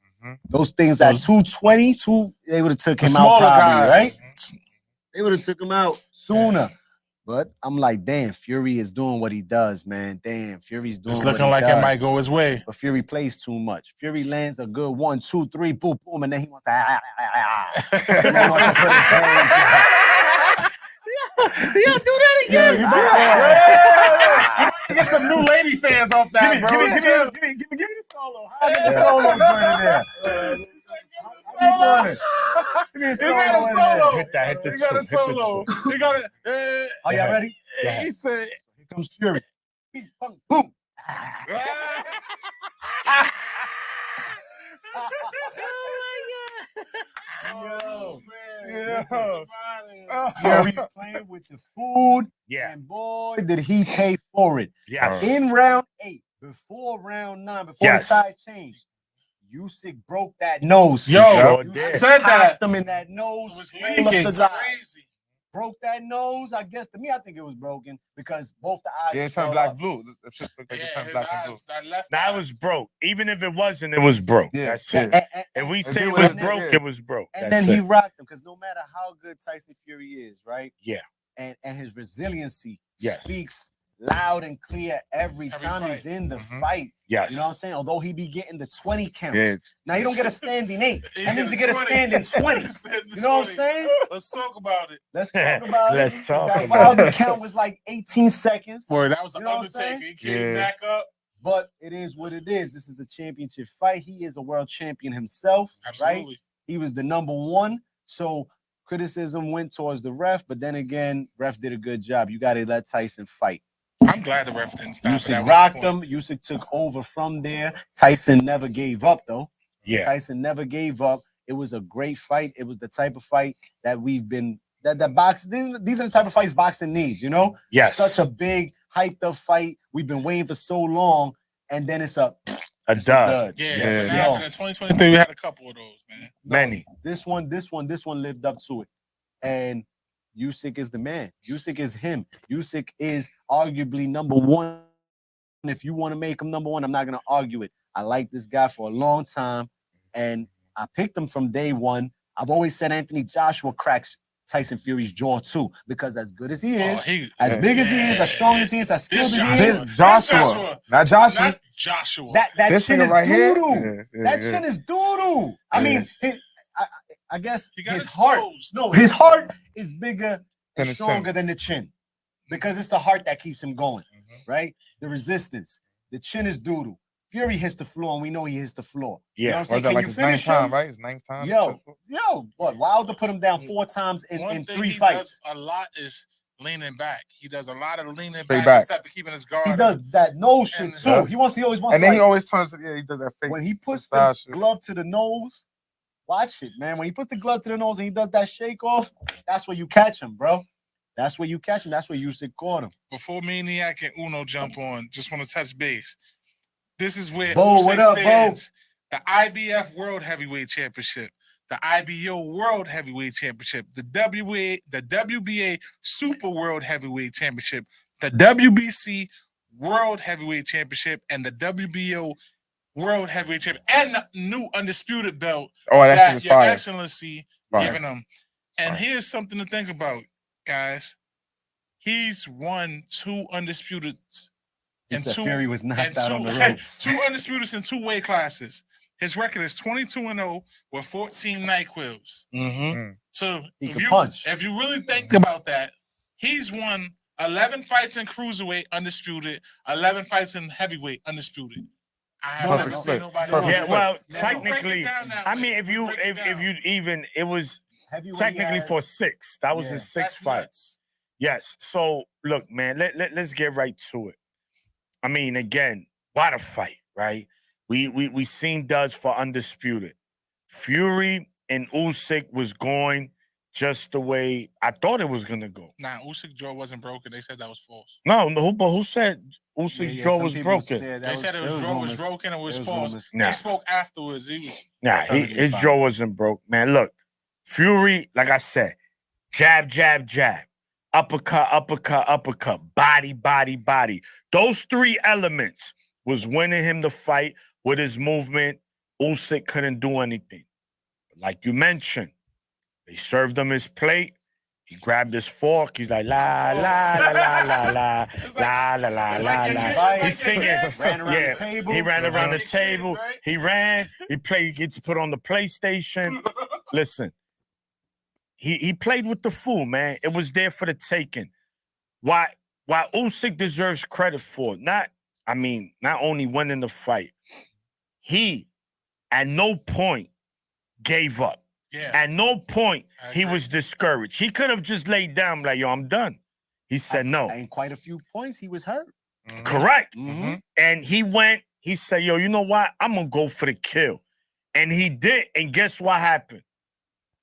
those things that Those- 220, they would have took The him out smaller probably, guys. right? They would have took him out sooner. But I'm like, damn, Fury is doing what he does, man. Damn, Fury's doing It's what looking he like does. it might go his way. But Fury plays too much. Fury lands a good 1, 2, 3, boom, boom, and then he wants to, and then he wants to put his hands out. Yeah, do that again. Get some new lady fans off that, bro. Give me the solo. How get the solo joint in there? How you doing it? Give me a solo. got a in solo. there. Hit that. Hit the He got two, a hit the solo. two. He got it. Are y'all ready? He said, Here comes Fury. Boom. Yo. Fury playing with the food, Yeah. and boy, did he pay for it. Yes. In round 8, before round 9, before Yes. the tide changed, Usyk broke that nose. Yo, Sure Usyk did. said that. popped him in that nose. It was swole up leaking. the guy. Crazy. Broke that nose. I guess to me, I think it was broken because both the eyes. Yeah, it swelled turned black up. blue. It just looked like it Yeah, turned his black and blue. eyes, that left Now eye. it was broke. Even if it wasn't, it was broke. Yeah, That's yeah. it. If we say it was broke, it was broke. And That's then he it. rocked him because no matter how good Tyson Fury is, right? Yeah. And his resiliency Yes. speaks loud and clear every time fight. he's in the fight. Yes. You know what I'm saying? Although he be getting the 20 counts. Yeah. Now you don't get a standing 8. He That means you hit get a 20. standing 20. You know what I'm saying? Let's talk about it. Let's talk about Let's it. talk That about Wilder count was like 18 seconds. Boy, that was an You know what I'm saying? undertaker. He came Yeah. back up. But it is what it is. This is a championship fight. He is a world champion himself, right? Absolutely. He was the number 1. So criticism went towards the ref, but then again, ref did a good job. You got to let Tyson fight. I'm glad the ref didn't stop. Usyk rocked him. Usyk took over from there. Tyson never gave up, though. Yeah. Tyson never gave up. It was a great fight. It was the type of fight that we've been that box. These are the type of fights boxing needs. You know, Yes. such a big hyped up fight. We've been waiting for so long, and then it's a dud. Yeah, Yeah. it's been happening. In 2023, we had a couple of those, man. Many. This one lived up to it. And Usyk is the man. Usyk is him. Usyk is arguably number one. If you want to make him number one, I'm not going to argue it. I like this guy for a long time, and I picked him from day one. I've always said Anthony Joshua cracks Tyson Fury's jaw too, because as good as he is, as big as he is, as strong as he is, as skilled as he is, Joshua, not Joshua. Not Joshua. that This chin nigga is right here? doo-doo. That chin is doo-doo. I mean, I guess He got his heart. exposed. No, his heart is bigger Than and the stronger chin. than the chin, because it's the heart that keeps him going, right? The resistance. The chin is doo-doo. Fury hits the floor, and we know he hits the floor. You know what I'm saying? Was that Can like you his ninth finish time, him? right? His ninth time. Yo, what? Wilder put him down 4 times in One thing 3 he fights. does a lot is leaning back. He does a lot of leaning Straight back, back. instead of keeping his guard. He does that nose shit And- too. Yeah. He always wants And to, then he like, always turns. Yeah, he does that fake. when he puts style the shit. glove to the nose, watch it, man. When he puts the glove to the nose and he does that shake off, that's where you catch him, bro. That's where you catch him. That's where Usyk caught him. Before Maniac and Uno jump on, just want to touch base. This is where Bo, Usyk what up, Bo? stands. The IBF World Heavyweight Championship, the IBO World Heavyweight Championship, the WBA Super World Heavyweight Championship, the WBC World Heavyweight Championship, and the WBO World Heavyweight Championship, and the new undisputed belt Oh, that shit that was Your fire. Excellency Fire. giving him. And Fire. here's something to think about, guys. He's won 2 undisputed He and said 2 Fury was knocked and out 2 on the ropes. 2 undisputeds in 2 weight classes. His record is 22-0 with 14 NyQuils. Mm-hmm. So He if could you punch. if you really think about that, he's won 11 fights in cruiserweight undisputed, 11 fights in heavyweight undisputed. I have Perfect never seen split. nobody. Perfect do Yeah, split. well, Now, break it technically, down that I way. mean, if you Break it down. even it was Heavyweight, technically he for has- 6. That was Yeah. his 6th That's fight. nuts. Yes. So look, man, let's get right to it. I mean, again, what a fight, right? We seen Duz for undisputed. Fury and Usyk was going just the way I thought it was gonna go. Nah, Usyk jaw wasn't broken. They said that was false. No, but who said Usyk's jaw some was people broken? said They said it was jaw was broken and was There was false. rumors. Nah. He spoke afterwards. He was Nah, Perfectly his fine. jaw wasn't broke, man. Look, Fury, like I said, jab, jab, jab, uppercut, uppercut, uppercut, body, body, body. Those 3 elements was winning him the fight with his movement. Usyk couldn't do anything. Like you mentioned, they served him his plate. He grabbed his fork. He's like, la, la, la, la, la, la, It's like- la, la, la, it's la, like la. it's He's like singing. Ran around Yeah, the table. he ran around the Kids, table. right? He ran. He played. He gets put on the PlayStation. Listen, he played with the fool, man. It was there for the taking. Why Usyk deserves credit for it. Not only winning the fight, he at no point gave up. yeah. At no point I he agree. was discouraged. He could have just laid down like, yo, I'm done. He said no. And quite a few points, he was hurt. Correct. Mm-hmm. And he said, yo, you know what? I'm going to go for the kill. And he did. And guess what happened?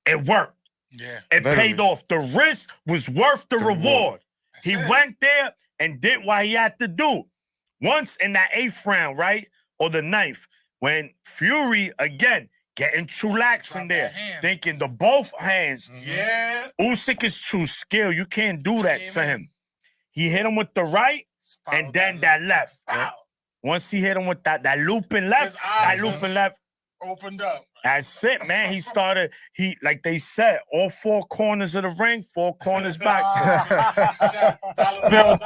It worked. Yeah. It Literally. paid off. The risk was worth the reward. That's He it. went there and did what he had to do. Once in that 8th round, right? Or the 9th, when Fury, again, getting too lax in Drop there, that hand. thinking the both hands. Yeah. Usyk is too skilled. You can't do that Came to in. him. He hit him with the right Followed and then that left. Wow. Once he hit him with that looping left, His that eyes looping just- left, Opened up. that's it, man. He started, like they said, all 4 corners of the ring, 4 corners boxing. Dollar Bill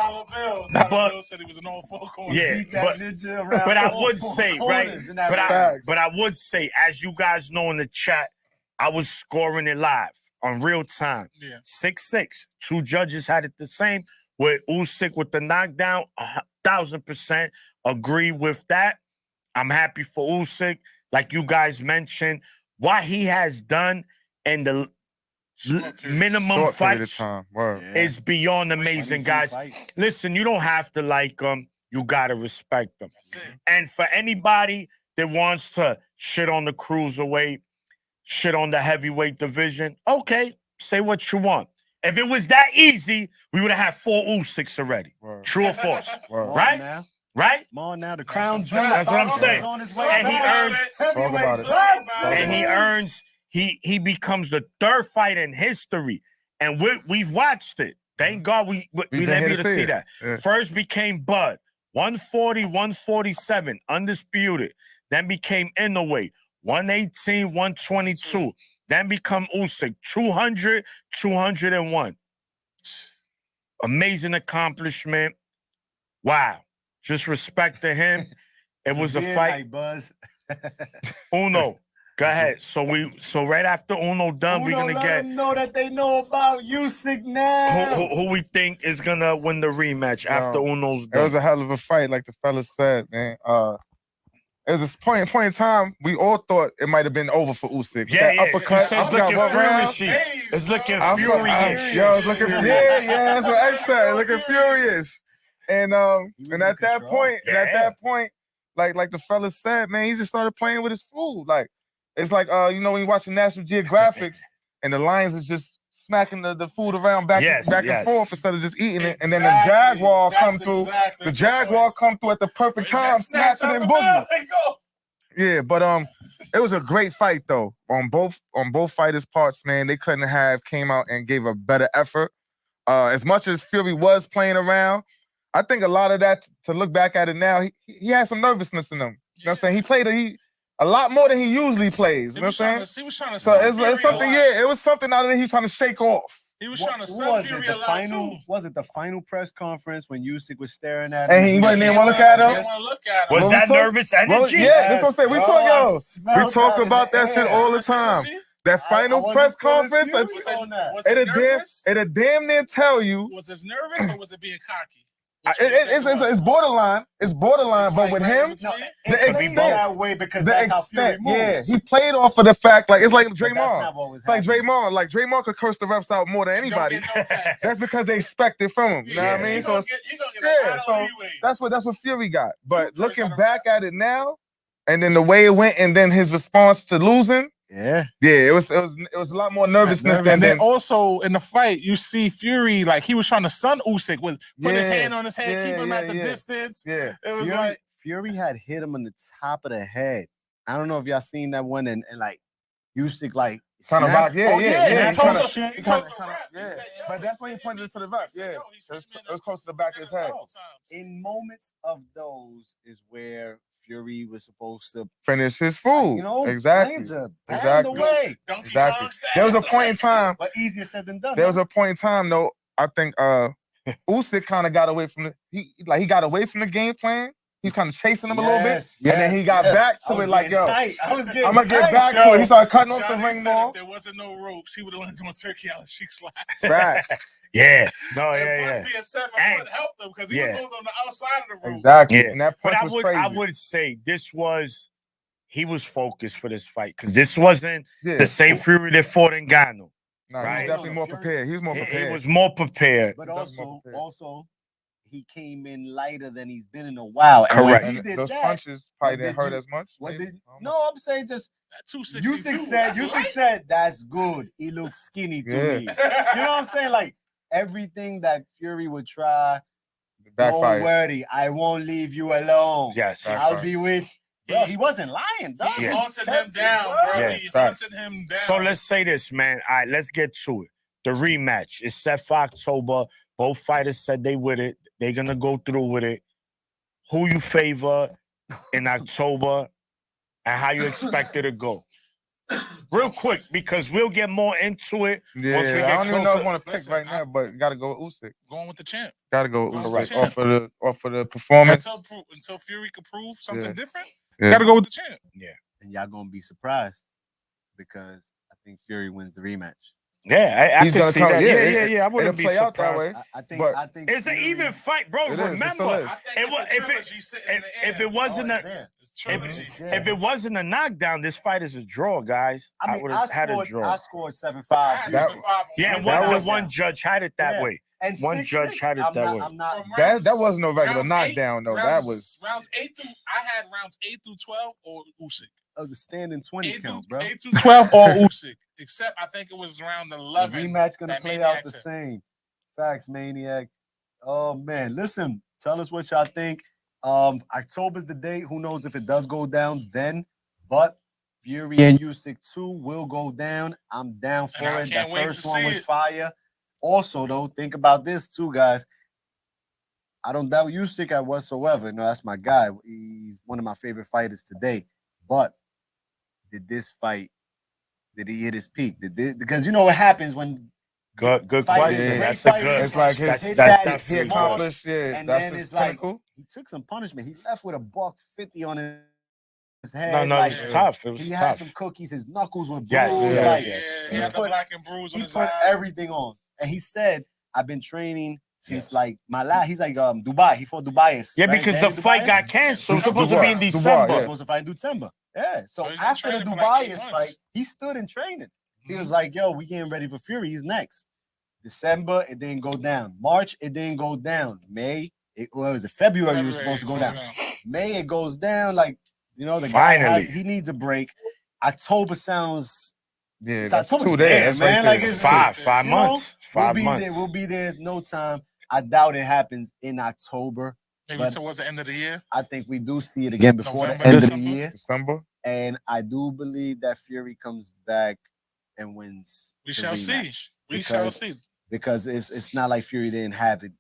But- said he was in all 4 corners. Yeah, Beat that but- ninja around But I all would 4 say, right? corners in that But round. I would say, as you guys know in the chat, I was scoring it live on real time. Yeah. 6-6. 2 judges had it the same. With Usyk with the knockdown, 1,000% agree with that. I'm happy for Usyk. Like you guys mentioned, what he has done in the Short period. minimum Short period of fights time. Word. Yeah. is beyond amazing, 22 guys. fights. Listen, you don't have to like them. You got to respect them. That's it. And for anybody that wants to shit on the cruiserweight, shit on the heavyweight division, okay, say what you want. If it was that easy, we would have had 4 Usyks already. Word. True or false? Word. Come on Right? now. Right? Come on now. The crown a jewel. fact. That's what I'm is saying. on his way. And he earns, Talk about it. and he earns, he becomes the 3rd fighter in history and we've watched it. Thank God we been never here get to see that. Yeah. First became Bud, 140, 147, undisputed. Then became Inoue, 118, 122. Then become Usyk, 200, 201. Amazing accomplishment. Wow. Just respect to him. It was a beer fight. night, Buzz. Uno, go ahead. So right after Uno done, we're gonna let get them know that they know about Usyk now. who we think is gonna win the rematch after Uno's It done. was a hell of a fight, like the fellas said, man. It was a point in time we all thought it might have been over for Usyk. Yeah, That yeah. uppercut. It's looking furious. It's looking furious. Yo, it's looking furious. Yeah, that's what I said. Looking furious. And at that point, like the fellas said, man, he just started playing with his food. Like it's like when you watching National Geographics and the lions is just smacking the food around back and forth instead of just eating it, and then the jaguar come through. The jaguar come through at the perfect time, snatch it and boom. Yeah, but it was a great fight though on both fighters' parts, man. They couldn't have came out and gave a better effort. As much as Fury was playing around, I think a lot of that, to look back at it now, he had some nervousness in him. You know what I'm saying? He played a lot more than he usually plays. You know what I'm saying? He was trying to so it's something, it was something out of there he was trying to shake off. He was trying to sell Fury a lot too. Was it the final press conference when Usyk was staring at him? And he didn't even want to look at him? Was that nervous energy? Yeah, that's what I'm saying. We talk about that shit all the time. That final press conference, it'll damn near tell you. Was it nervous or was it being cocky? It's borderline. It's borderline, but with him, the extent that way because that's how Fury moves. Yeah, he played off of the fact, like it's like Draymond. It's like Draymond. Like Draymond could curse the refs out more than anybody. That's because they expect it from him. You know what I mean? So that's what Fury got. But looking back at it now, and then the way it went, and then his response to losing. Yeah, it was a lot more nervousness and then also in the fight, you see Fury like he was trying to stun Usyk with put his hand on his head, keep him at the distance. Yeah, it was Fury had hit him on the top of the head. I don't know if y'all seen that one and like Usyk like kind of rock. Yeah. But that's when he pointed it to the ref. Yeah, it was close to the back of his head. In moments of those is where Fury was supposed to finish his food. Exactly. Exactly. There was a point in time. But easier said than done. There was a point in time, though. I think Usyk kind of got away from he got away from the game plan. He's kind of chasing him a little bit, and then he got back to it like, yo, I'm gonna get back to it. He started cutting off the ring ball. If there wasn't no ropes, he would have landed on Turkey out of Sheik slide. Right. Yeah. No, Plus being 7 foot helped him because he was on the outside of the rope. Exactly. Yeah. And that punch was crazy. I would say he was focused for this fight because this wasn't the same Fury that fought in Ghana. No, he was definitely more prepared. He was more prepared. He was more prepared. But also, he came in lighter than he's been in a while. Correct. And he did those punches probably didn't hurt as much. No, I'm saying just 262. Usyk said that's good. He looks skinny to me. You know what I'm saying? Like everything that Fury would try. Don't worry, I won't leave you alone. Yes, I'll be with. Bro, he wasn't lying, dog. He hunted him down, bro. He hunted him down. So let's say this, man. All right, let's get to it. The rematch is set for October. Both fighters said they with it. They're gonna go through with it. Who you favor in October and how you expect it to go? Real quick, because we'll get more into it. Yeah, once we get I don't even know if I want to pick Listen, right now, but gotta go with Usyk. Going with the champ. Gotta go with Going with Usyk the champ. off of the performance. Until Fury could prove something different, Yeah. gotta go with the champ. Yeah. And y'all gonna be surprised because I think Fury wins the rematch. Yeah, I He's can gonna see come- that. yeah, Yeah. I wouldn't be play out that surprised. way. I But think It's an Fury- even fight, bro. It is, it Remember, still is. I think It it's wa- a if it- trilogy sitting in the air. if it wasn't if it wasn't a knockdown, this fight is a draw, guys. I would have had a draw. I scored 7-5. One judge had it that way. And One 6-6, judge had it that way. I'm not. That wasn't no regular rounds knockdown though. That was rounds 8 through. I had rounds 8 through 12 or Usyk. That was a standing 20 count, bro. 8 through 12 or Usyk. Except I think it was around 11. The rematch gonna that play Maniac out the said. same. Facts, Maniac. Oh man, listen. Tell us what y'all think. October's the date. Who knows if it does go down then? But Fury and Usyk 2 will go down. I'm down for And I it. can't That wait first to one see was it. fire. Also, though, think about this too, guys. I don't doubt Usyk at whatsoever. No, that's my guy. He's one of my favorite fighters today. But did this fight? Did he hit his peak? Because you know what happens when Good fighters, question. great That's a fighters, good. It's like that's his, that's that he definitely good. accomplished, yeah, and that's then his it's like pinnacle. he took some punishment. He left with a $150 on his head. No, like, it's tough. It was he had tough. some cookies. His knuckles were bruised. Yes, Yeah. Like, He had the put- black and bruise on he his put eyes. everything on, and he said, "I've been training since Yes. like my last." He's like Dubai. He fought Dubai. Yeah, right? because Danny the fight Dubai got canceled. It was supposed to be in Dubai, December. He was yeah. supposed to fight in December. Yeah. So So he's been after the training for like 8 Dubai months. fight, he stood in training. He Mhm. was like, "Yo, we getting ready for Fury. He's next." December, it didn't go down. March, it didn't go down. May, what was it? February, it was supposed to go down. May, it goes down. Like, you know, the guy Finally. he needs a break. October sounds Yeah, it's that's October's 2 there, days. That's man. right Like, there. it's Five you know, months. 5 we'll be months. there. We'll be there no time. I doubt it happens in October. Maybe But- towards the end of the year. I think we do see it again before November, the end of the December? year. December. And I do believe that Fury comes back and wins. We the shall see. rematch. We shall Because- see. Because it's not like Fury didn't have it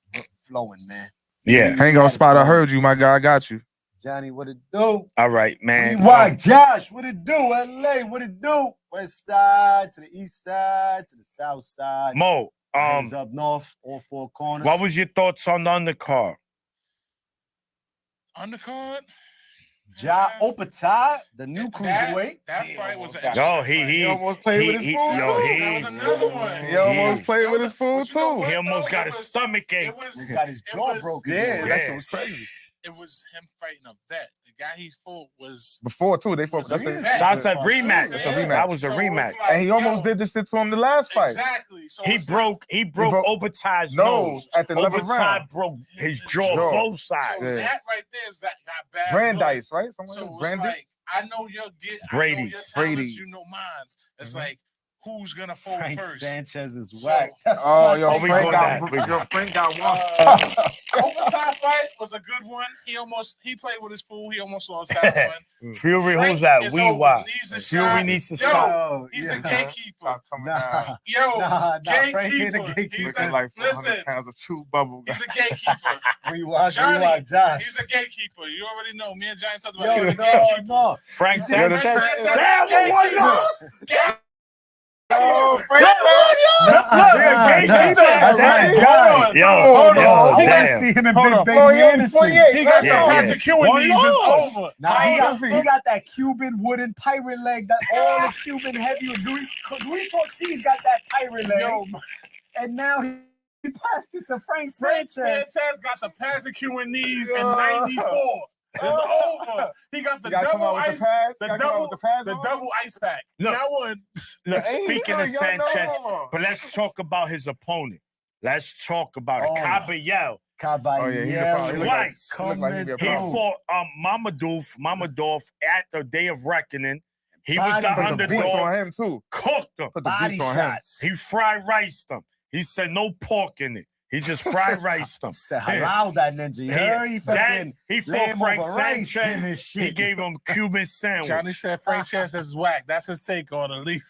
flowing, man. Yeah. Hang on, Spot. I heard you, my guy. I got you. Johnny, what it do? All right, man. Why, Josh? What it do? LA, what it do? West side to the east side to the south side. Mo, Hands up north, all four corners. what was your thoughts on the undercard? Undercard? Ja Opatai, the new cruiserweight. That fight was an Yo, interesting fight. He almost played with his food, yo, too. That was another one. He almost He- played with his food, But you know too. what? He almost though? got It a was- stomach ache. It was, He got his it jaw was- broken. Yeah, Yeah. that shit was crazy. It was him fighting a vet. The guy he fought was. Before, too, they fought. Was That's a a, vet. That's a Yeah. rematch. That's a rematch. That was a So it's rematch. like, and he almost yo, did this shit to him the last fight. Exactly. So He it's broke broke Obatai's nose nose. at the 11th Obatai round. broke his His jaw, jaw. both Like, sides. so Yeah. that right there is that got bad. blood. Brandeis, right? Something So like it's Brandeis. like I know your get. I know Brady's. your talents. Brady's. You know mines. It's Mhm. like who's gonna fold Frank first? Sanchez is So- whack. Oh, yo, we Frank go got, back. yo, Frank got one. Overtime fight was a good one. He played with his fool. He almost lost that one. Fury, Frank who's that? is We over. watch. Needs to Fury shine. needs to Yo, stop. He's yeah. a gatekeeper. Stop coming Nah, out. Yo, Frank ain't a gatekeeper. gatekeeper. He's Looking a like 400 listen. pounds of chew bubble. He's a gatekeeper. We watch Johnny, Josh. He's a gatekeeper. You already know. Me and Johnny talked about. Yo, He's a no, gatekeeper. no. Frank Yo, Sanchez. Frank Sanchez, Damn, one gatekeeper. loss. Oh, Frank That's my guy. Yo, Hold yo, on. I want to damn. see him and Hold Big on. Baby Oh, yeah, Anderson. 28. He got Yeah, the yeah. persecuting One knees is loss. over. Nah, he How got that Cuban wooden pirate leg. That all the Cuban heavy. Luis Ortiz got that pirate leg, Yo, and now he passed it to Frank Frank Sanchez. Sanchez got the persecuting knees in Yeah. '94. It's over. He got the You gotta come double out with ice, the pads. the You gotta come out with the pads the on. double ice pack. Look. That one. Look, Ain't he speaking still of young, though? Sanchez, Hold on. but let's talk about his opponent. Let's talk about it. Oh. Caballero. Caballero. Oh, yeah, he's a problem. He look like- Twice. he look like he be a He problem. fought Mamadov at the Day of Reckoning. He was Body the put Put the beats underdog. on him, too. Cooked him. Put the Body beats on him. shots. He fried riced them. He said no pork in it. He just fried riced them. Said halal that ninja. You heard? He fucking He fought lamb Frank over rice in Sanchez. his shit. He gave him Cuban sandwich. Johnny said Frank Sanchez is whack. That's his take on it. Leave.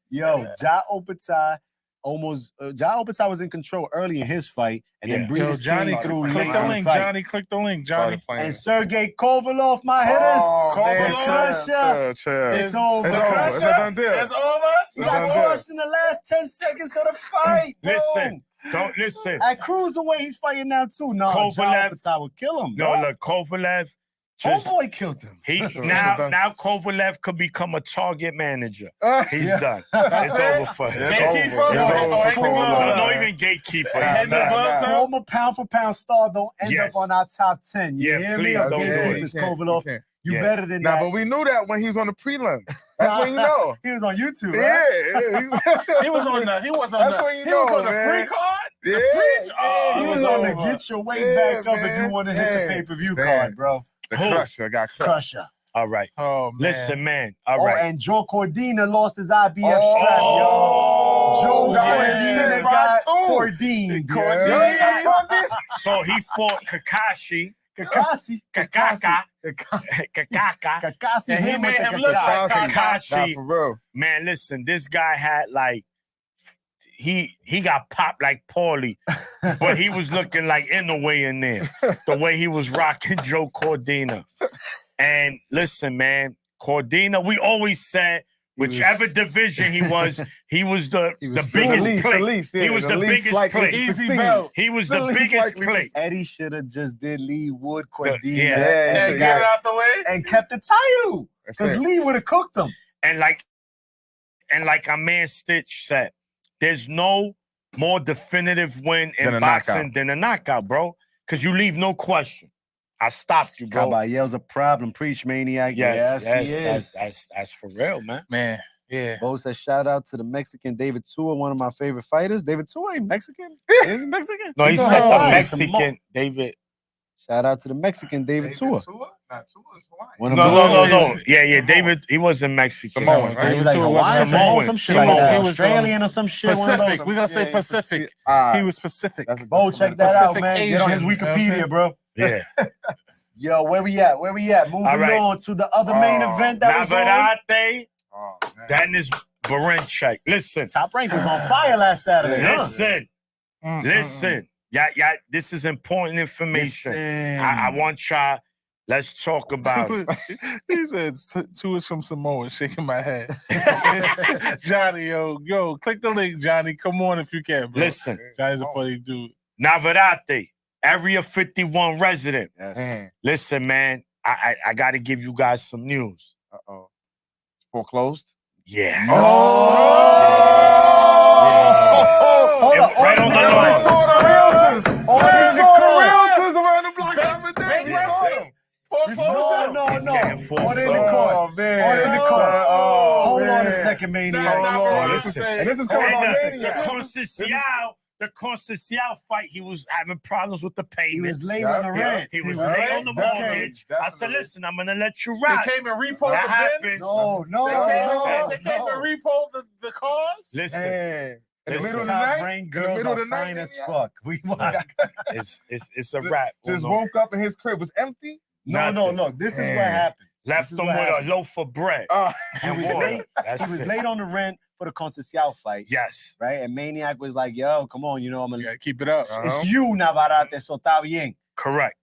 Yo, Ja Opatai almost. Ja Opatai was in control early in his fight, and Yeah. then Breeders Johnny, came through click late the in the link. fight. Johnny, click the link. Johnny. Started playing. And Sergey Kovalov, my hitters. Oh, man, Crusher. chill. It's over. It's over. It's a done deal. It's over. He It's got done deal. crushed in the last 10 seconds of the fight. Listen, don't listen. At cruiserweight, he's fighting now too. No, Ja Kovalev- Opatai would kill him. No, bro. look, Kovalev. Just Homeboy killed him. he It's now done. Kovalev could become a target manager. He's Yeah. done. That's It's it? over for him. It's Gatekeeper? over. It's Yo, over for former- Kovalev. No, even gatekeeper. And He's the done. gloves up. Former pound for pound star don't end Yes. up on our top 10. You Yeah, hear please me? don't Or do it. gatekeepers, Kovalov. You Yeah. better than Nah, that. but we knew that when he was on the prelim. That's when you know. He was on YouTube, Yeah, right? He was on the. He was on That's the. when you He was know, on the man. free card. Yeah, The free. Oh, He it was on the over. get your weight Yeah, back up if man. you want to hit the Yeah. pay-per-view Damn. card, bro. The Who? crusher got crushed. Crusher. All right. Oh man. Listen, man. All Oh, right. and Joe Cordina lost his IBF Oh, strap, yo. Joe yeah. Cordina got Right, too. Cordine. Cordine. So he fought Kakashi. Kakasi. Kakaka. Kakaka. Kakasi. And he hit made with the him look like Kakasi. Nah, Kakashi. for real. Man, listen, this guy had like he got popped like Paulie, but he was looking like in the way in there. The way he was rocking Joe Cordina. And listen, man, Cordina, we always said whichever division he was the biggest plate. He was the biggest plate. Easy belt. He was the biggest plate. Eddie should have just did Lee Wood Cordina Yeah, and, get it out the way. and kept the title. Because Lee would have cooked him. And like our man Stitch said, there's no more definitive win in boxing than a knockout, bro. Because you leave no question. I stopped you, bro. Caballero's a problem. Preach, Maniac. Yes, he is. That's for real, man. Man, yeah. Bo says, shout out to the Mexican David Tua, one of my favorite fighters. David Tua ain't Mexican? Is he Mexican? No, he He's said the Hawaiian. Mexican David. Shout out to the Mexican David Tua. One of No. those- Yeah, David, he wasn't Mexican. Samoan, right? He's like Hawaiian, Samoan. some shit like that. Samoan. He was, Australian or some shit. One of Pacific. those. We're going to say Pacific. He was Pacific. Bo, check that out, Pacific man. Get on his Asian, you know what I'm Wikipedia, saying? bro. Yeah. Yo, where we at? Moving right. on to the other main event that was on. Navarrete, Dennis Barenchek. Listen. Top Rank was on fire last Saturday. Listen. Yeah, this is important information. I want y'all. Let's talk about it. He said two is from Samoa, shaking my head. Johnny, yo, click the link, Johnny. Come on if you can, bro. Listen. Johnny's a funny dude. Navarrete, Area 51 resident. Yes. Listen, man, I got to give you guys some news. Uh-oh. Foreclosed? Yeah. Hold up. Right on the line. Realtors around the block every day. We saw them. No. He's getting Order in the court. Oh, man. Order in the court. Hold on a man. second, Maniac. Listen. And this is going on. The Conceição fight, he was having problems with the payments. He was late on the rent. He was late on the mortgage. I said, listen, I'm going to let you ride. They came and repoed That the happens. bins. No. They came and repoed the cars. Listen, In the Listen. middle of the Top night? Rank In the girls middle of are the night, fine as yeah. fuck. We it's a wrap. Just No. woke up and his crib was empty? No. Look, this is what happened. Left is him what with happened. a loaf of bread. He was water. late. That's He was it. late on the rent for the Conceição fight. Yes. Right? And Maniac was like, yo, come on, I'm You gonna gotta keep it up. it's you, Navarrete, so está bien. Correct.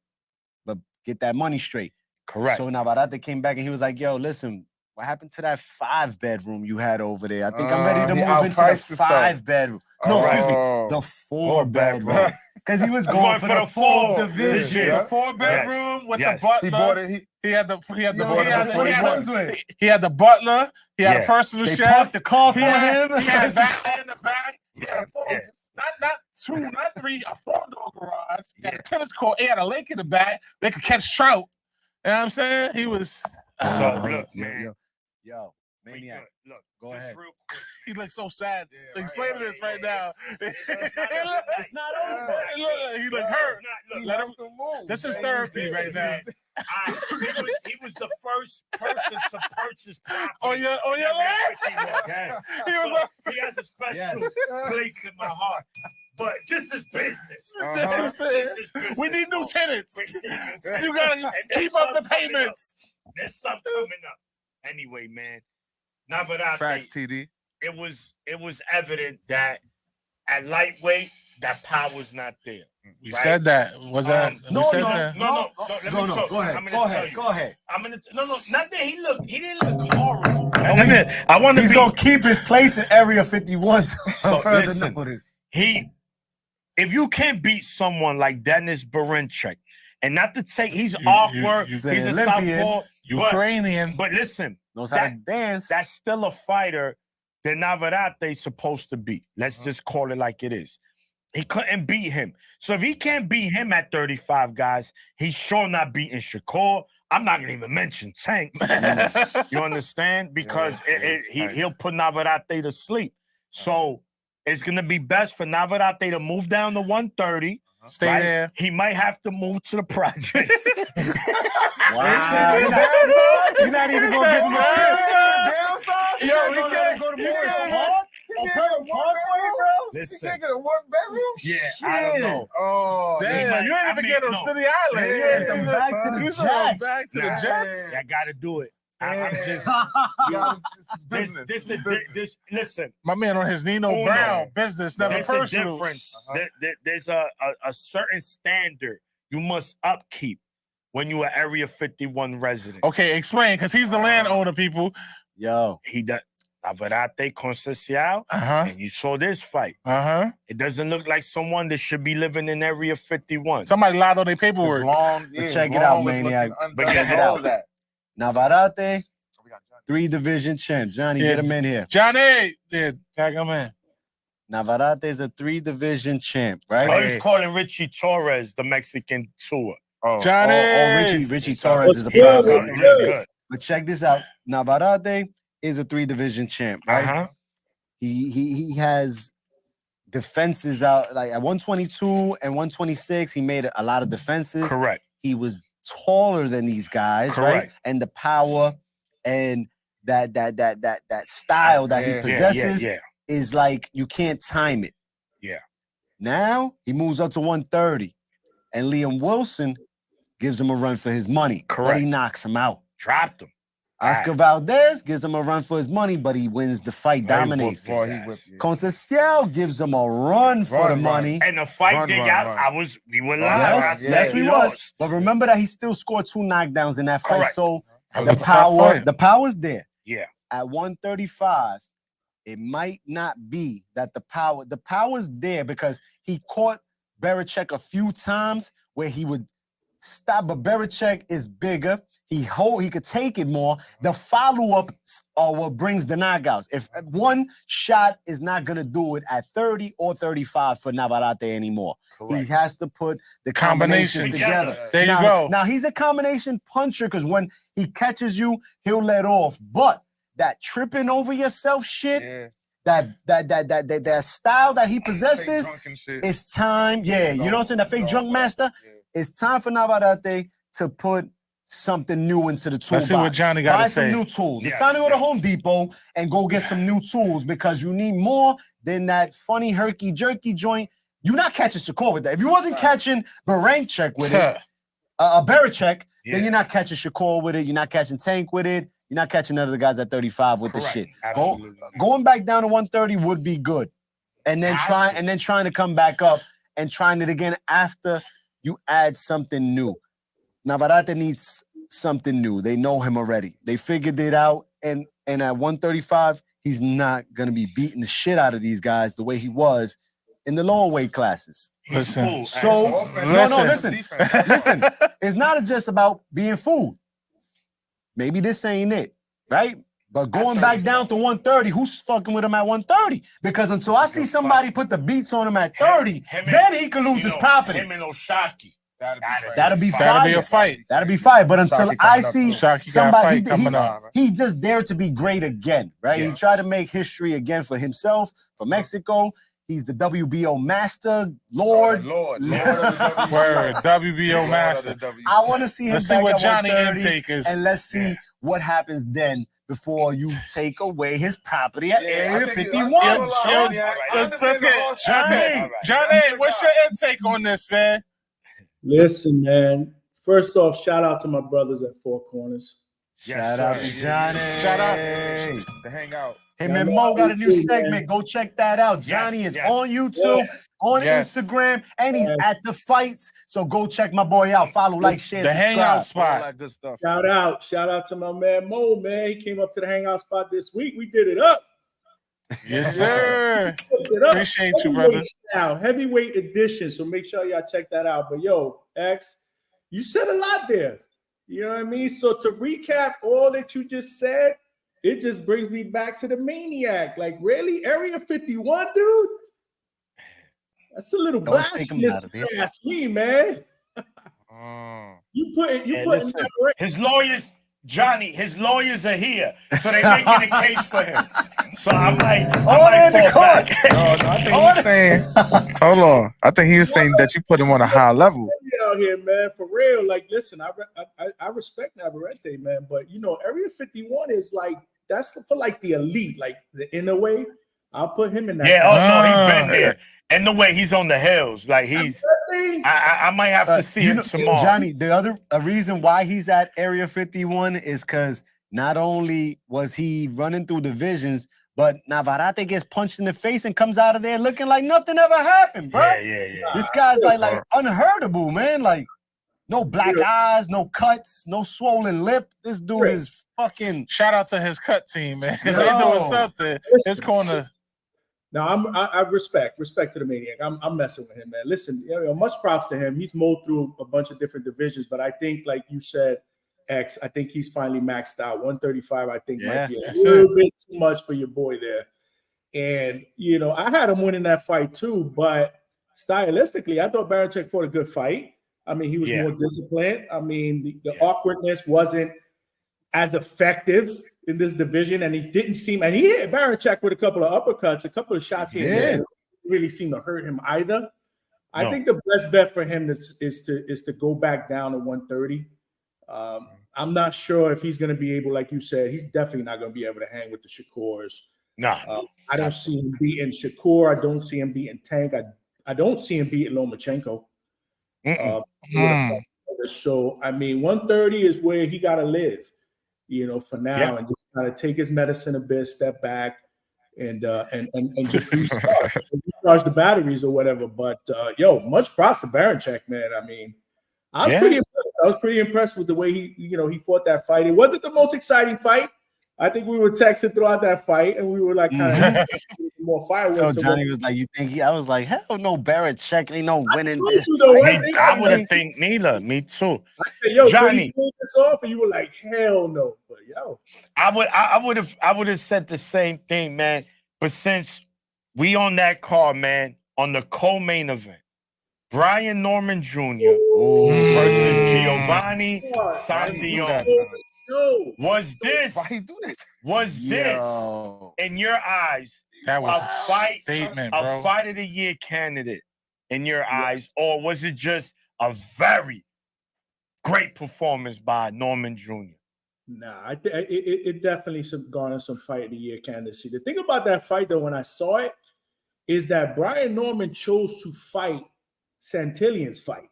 But get that money straight. Correct. So Navarrete came back and he was like, yo, listen, what happened to that 5-bedroom you had over there? I think I'm ready to he move into the outpriced himself. 5-bedroom. No, excuse me, Oh. the 4-bedroom. Because he was going for the 4th division. Yeah. The 4-bedroom with Yes. the butler. He bought it. He had the Yo, he had the butler. He had Yeah. a personal They chef. parked the car for He had him. He had valet in the back. He had a four, Yeah. not two, not three, a 4-door garage. He had a tennis court. He had a lake in the back. They could catch trout. You know what I'm saying? He was. So, look, man. Yo, we Maniac, good. Look, go just ahead. real quick. He looks so sad. Yeah, Explain this right now. It's not over. He look hurt. Look, Let him. This is therapy right now. He was the first person to purchase property. On your land? Yes. He was He has a special Yes. place in my heart. But this is business. This is it. This is business. We need new tenants. tenants. You gotta And there's keep up the something coming payments. There's something coming up. Anyway, man. Navarrete, Facts, TD. it was evident that at lightweight, that power's not there. We Right. said that. Was that? No, we said no, that. No, let me talk. Go ahead. I'm gonna tell you. Go ahead. I'm gonna no, not that he didn't look horrible. I want to He's be gonna keep his place in Area 51. So, further listen. notice. If you can't beat someone like Dennis Barenchek, and not to take, he's awkward, you he's an a Olympian, southpaw, Ukrainian. but listen, Knows how to dance. that's still a fighter that Navarrete's supposed to beat. Let's just call it like it is. He couldn't beat him. So if he can't beat him at 35, guys, he's sure not beating Shakur. I'm not gonna even mention Tank. You understand? Because he'll put Navarrete to sleep. So it's gonna be best for Navarrete to move down to 130. Stay right? there. He might have to move to the projects. Wow. You're not even gonna give him a tip. Yo, You're not gonna go to Morris Park? On Pelham Parkway, bro? Listen, Get a 1-bedroom? yeah, I don't know. Oh, Damn, you ain't even get on City Island. Yeah, Send them back to the You sent them Jacks. back to the Jets. I gotta do it. I'm just this. Listen, My man on his Nino Uno. Brown business, never there's personal. a difference. There's a certain standard you must upkeep when you are Area 51 resident. Okay, explain, because he's the landowner, people. Yo. He does. Navarrete Conceição, and you saw this fight. It doesn't look like someone that should be living in Area 51. Somebody lied on their paperwork. But check it out, Maniac. But check it out. Navarrete, 3-division champ. Johnny, get him in here. Johnny! Yeah, tag him in. Navarrete is a 3-division champ, right? Oh, he's calling Richie Torres the Mexican tour. Johnny! Richie Torres is a problem. Good. But check this out. Navarrete is a 3-division champ, right? He has defenses out like at 122 and 126. He made a lot of defenses. Correct. He was taller than these guys, right? And the power and that style that he possesses is like you can't time it. Yeah. Now he moves up to 130, and Liam Wilson gives him a run for his money. Correct. But he knocks him out. Dropped him. Oscar Valdez gives him a run for his money, but he wins the fight, dominates. Conceição gives him a run for the money. And the fight we were live. Yes, we was. But remember that he still scored 2 knockdowns in that fight. Correct. So the power's there. Yeah. At 135, it might not be that the power's there because he caught Berichek a few times where he would stop, but Berichek is bigger. He could take it more. The follow-up are what brings the knockouts. If one shot is not gonna do it at 30 or 35 for Navarrete anymore, he has to put the combinations together. There you go. Now he's a combination puncher because when he catches you, he'll let off. But that tripping over yourself shit, that style that he possesses, it's time. Yeah, you know what I'm saying? That fake drunk master. It's time for Navarrete to put something new into the toolbox. Let's see what Johnny got to say. Buy some new tools. It's time to go to Home Depot and go get some new tools because you need more than that funny herky-jerky joint. You're not catching Shakur with that. If you wasn't catching Berichek with it, Berichek, then you're not catching Shakur with it. You're not catching Tank with it. You're not catching none of the guys at 35 with the shit. Going back down to 130 would be good. And then trying to come back up and trying it again after you add something new. Navarrete needs something new. They know him already. They figured it out. And at 135, he's not going to be beating the shit out of these guys the way he was in the lower weight classes. Listen. So, listen. It's not just about being fooled. Maybe this ain't it, right? But going back down to 130, who's fucking with him at 130? Because until I see somebody put the beats on him at 30, then he could lose his property. Him and Oshaki. That'll be a fight. That'll be fire. But until I see somebody, he just dared to be great again, right? He tried to make history again for himself, for Mexico. He's the WBO master, Lord. Word, WBO master. I want to see him. Let's see what Johnny intake is. And let's see what happens then before you take away his property at Area 51. Let's get Johnny, what's your intake on this, man? Listen, man. First off, shout out to my brothers at Four Corners. Shout out to Johnny. Shout out. The hangout. Him and Mo got a new segment. Go check that out. Johnny is on YouTube, on Instagram, and he's at the fights. So go check my boy out. Follow, like, share, subscribe. Hangout spot. All that good stuff. Shout out to my man Mo, man. He came up to the hangout spot this week. We did it up. Yes, sir. Appreciate you, brother. Now, heavyweight edition. So make sure y'all check that out. But yo, X, you said a lot there. You know what I mean? So to recap all that you just said, it just brings me back to the Maniac. Like, really? Area 51, dude? That's a little blasphemous. Ask me, man. You put his lawyers, Johnny, his lawyers are here, so they're making a case for him. So I'm like, in the court. I think he's saying, hold on. I think he was saying that you put him on a high level. Out here, man, for real. Like, listen, I respect Navarrete, man, but you know, Area 51 is like that's for like the elite, like in a way. I'll put him in that. Yeah, no, he's been there. And the way he's on the hills, like I might have to see him tomorrow. Johnny, the other reason why he's at Area 51 is because not only was he running through divisions, but Navarrete gets punched in the face and comes out of there looking like nothing ever happened, bro. Yeah. This guy's like unhurtable, man. Like no black eyes, no cuts, no swollen lip. This dude is fucking. Shout out to his cut team, man, because Yo. they doing something. His corner. Now I respect to the Maniac. I'm messing with him, man. Listen, much props to him. He's mowed through a bunch of different divisions, but I think, like you said, X, I think he's finally maxed out. 135, I think, might be a little bit too much for your boy there. And I had him winning that fight too, but stylistically, I thought Baranchyk fought a good fight. I mean, he was more disciplined. I mean, the awkwardness wasn't as effective in this division, and he didn't seem, and he hit Baranchyk with a couple of uppercuts, a couple of shots here and there. It really seemed to hurt him either. I think the best bet for him is to go back down to 130. I'm not sure if he's going to be able, like you said, he's definitely not going to be able to hang with the Shakurs. No, I don't see him beating Shakur. I don't see him beating Tank. I don't see him beating Lomachenko. So I mean, 130 is where he got to live, for now, and just kind of take his medicine a bit, step back, and just recharge the batteries or whatever. But much props to Baranchyk, man. I mean, I was pretty impressed with the way he fought that fight. It wasn't the most exciting fight. I think we were texting throughout that fight, and we were like kind of more fireworks. So Johnny was like, "You think?" I was like, "Hell no, Baranchyk ain't no winning this." I wouldn't think neither. Me too. I said, "Yo, Johnny, pull this off," and you were like, "Hell no!" But I would have said the same thing, man. But since we on that card, man, on the co-main event, Brian Norman Jr. versus Giovanni Sandion. Was this in your eyes that was a statement, bro. A fight of the year candidate in your eyes, or was it just a very great performance by Norman Jr.? Nah, it definitely garnered some fight of the year candidacy. The thing about that fight, though, when I saw it, is that Brian Norman chose to fight Santillion's fight.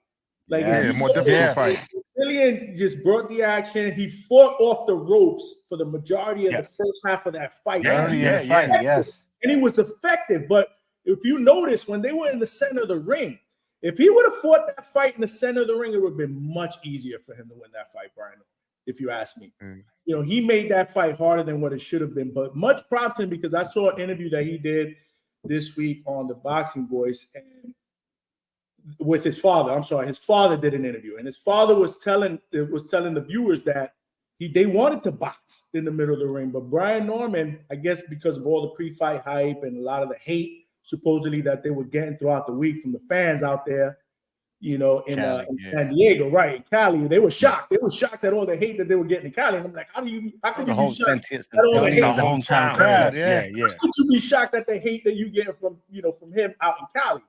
Like, more difficult fight. Santillion just brought the action. He fought off the ropes for the majority of the first half of that fight. Yes. And he was effective. But if you notice, when they were in the center of the ring, if he would have fought that fight in the center of the ring, it would have been much easier for him to win that fight, Brian, if you ask me. He made that fight harder than what it should have been. But much props to him, because I saw an interview that he did this week on the Boxing Voice, and with his father. I'm sorry, his father did an interview, and his father was telling the viewers that they wanted to box in the middle of the ring, but Brian Norman, I guess because of all the pre-fight hype and a lot of the hate supposedly that they were getting throughout the week from the fans out there, in San Diego, right, in Cali, they were shocked. They were shocked at all the hate that they were getting in Cali. And I'm like, how could you be shocked at all the hate? The hometown crowd, How could you be shocked at the hate that you get from him out in Cali?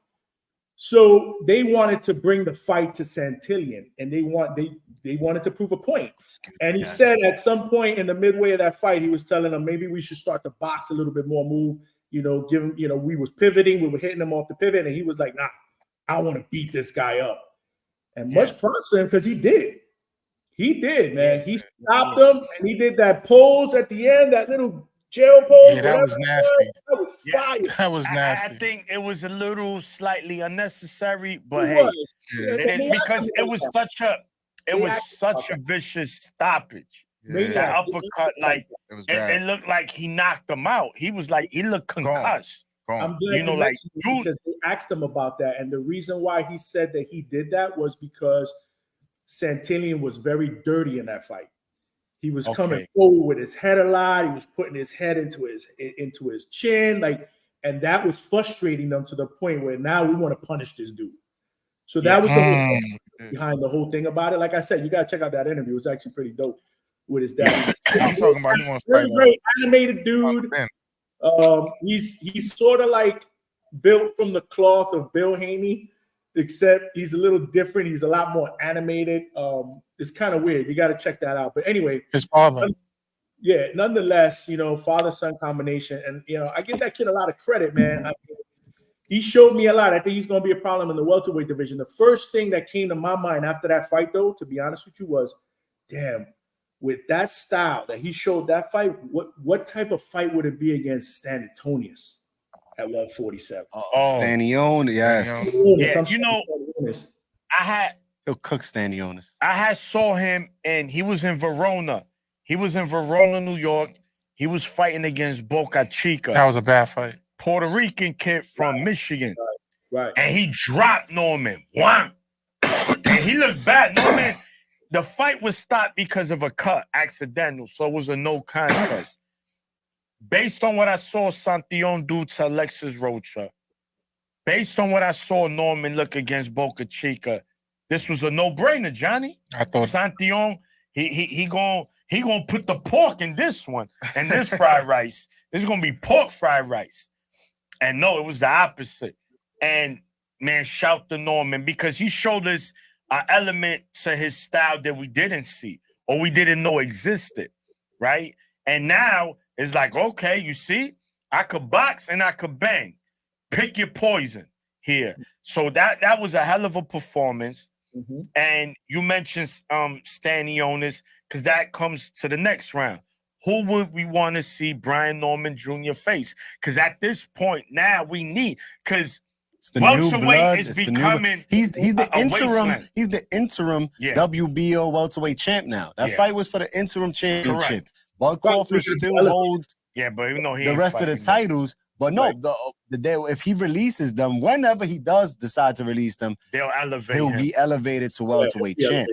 So they wanted to bring the fight to Santillion, and they wanted to prove a point. And he said at some point in the midway of that fight, he was telling them maybe we should start to box a little bit more, move, give him, we was pivoting, we were hitting him off the pivot, and he was like, nah, I want to beat this guy up. And much props to him, because he did. He did, man. He stopped him, and he did that pose at the end, that little jail pose. Yeah, that was nasty. That was fire. That was nasty. I think it was a little slightly unnecessary, but because it was such a vicious stoppage. That uppercut, like it looked like he knocked him out. He looked concussed. I'm glad because they asked him about that, and the reason why he said that he did that was because Santillion was very dirty in that fight. He was coming forward with his head a lot. He was putting his head into his chin, and that was frustrating them to the point where now we want to punish this dude. So that was the whole behind the whole thing about it. Like I said, you gotta check out that interview. It was actually pretty dope with his dad. I'm talking about he wants to fight. Great animated dude. He's sort of like built from the cloth of Bill Haney, except he's a little different. He's a lot more animated. It's kind of weird. You got to check that out. But anyway, his father. Yeah, nonetheless, father-son combination. And, I give that kid a lot of credit, man. He showed me a lot. I think he's going to be a problem in the welterweight division. The first thing that came to my mind after that fight, though, to be honest with you, was, damn, with that style that he showed that fight, what type of fight would it be against Stan Antonius at 147? Stanionis, yes. Yeah, you know, He'll cook Stanionis. I had saw him, and he was in Verona. He was in Verona, New York. He was fighting against Boca Chica. That was a bad fight. Puerto Rican kid from Michigan. Right. And he dropped Norman. Wham! And he looked bad. Norman, the fight was stopped because of a cut, accidental. So it was a no contest. Based on what I saw Santion do to Alexis Rocha, based on what I saw Norman look against Boca Chica, this was a no-brainer, Johnny. I thought Santion, he gonna put the pork in this one and this fried rice. This is gonna be pork fried rice. And no, it was the opposite. And man, shout to Norman because he showed us an element to his style that we didn't see or we didn't know existed, right? And now it's like, okay, you see, I could box and I could bang. Pick your poison here. So that was a hell of a performance. Mm-hmm. And you mentioned Stanionis because that comes to the next round. Who would we want to see Brian Norman Jr. face? Because at this point now we need because welterweight is becoming he's the interim wasteland. he's the interim WBO welterweight champ now. That fight was for the interim championship. Correct. Bud Crawford still holds but even though he the rest of the titles. But no, the day if he releases them, whenever he does decide to release them, they'll elevate. He'll be elevated to welterweight champ.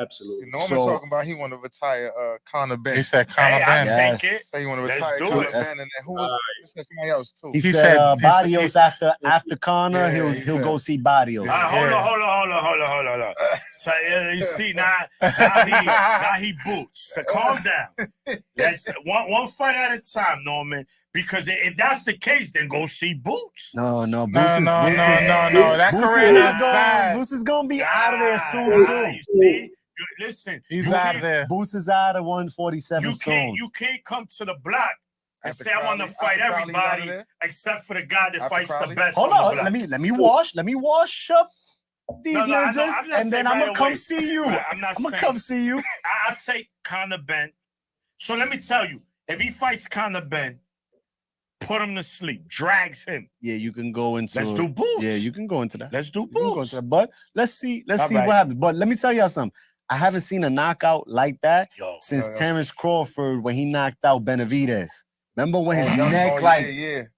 Absolutely. Norman talking about he want to retire Conor Benn. He said Conor Benn. I take it. Say you want to retire Let's do Conor it. Benn, and then who was somebody else too? He said Barrios after Conor, he'll go see Barrios. Hold on. So you see now he boots. So calm down. That's one fight at a time, Norman. Because if that's the case, then go see Boots. No. No. That career is bad. Boots is gonna be out of there soon too. You see? Listen, he's out of there. Boots is out of 147 soon. You can't come to the block and say I want to fight everybody except for the guy that fights the best. Hold on, let me wash up these lenses, and then I'm gonna come see you. I'm gonna come see you. I take Conor Benn. So let me tell you, if he fights Conor Benn, put him to sleep, drags him. Yeah, you can go into. Let's do Boots. Yeah, you can go into that. Let's do Boots. But let's see what happens. But let me tell y'all something. I haven't seen a knockout like that since Terrence Crawford when he knocked out Benavidez. Remember when his neck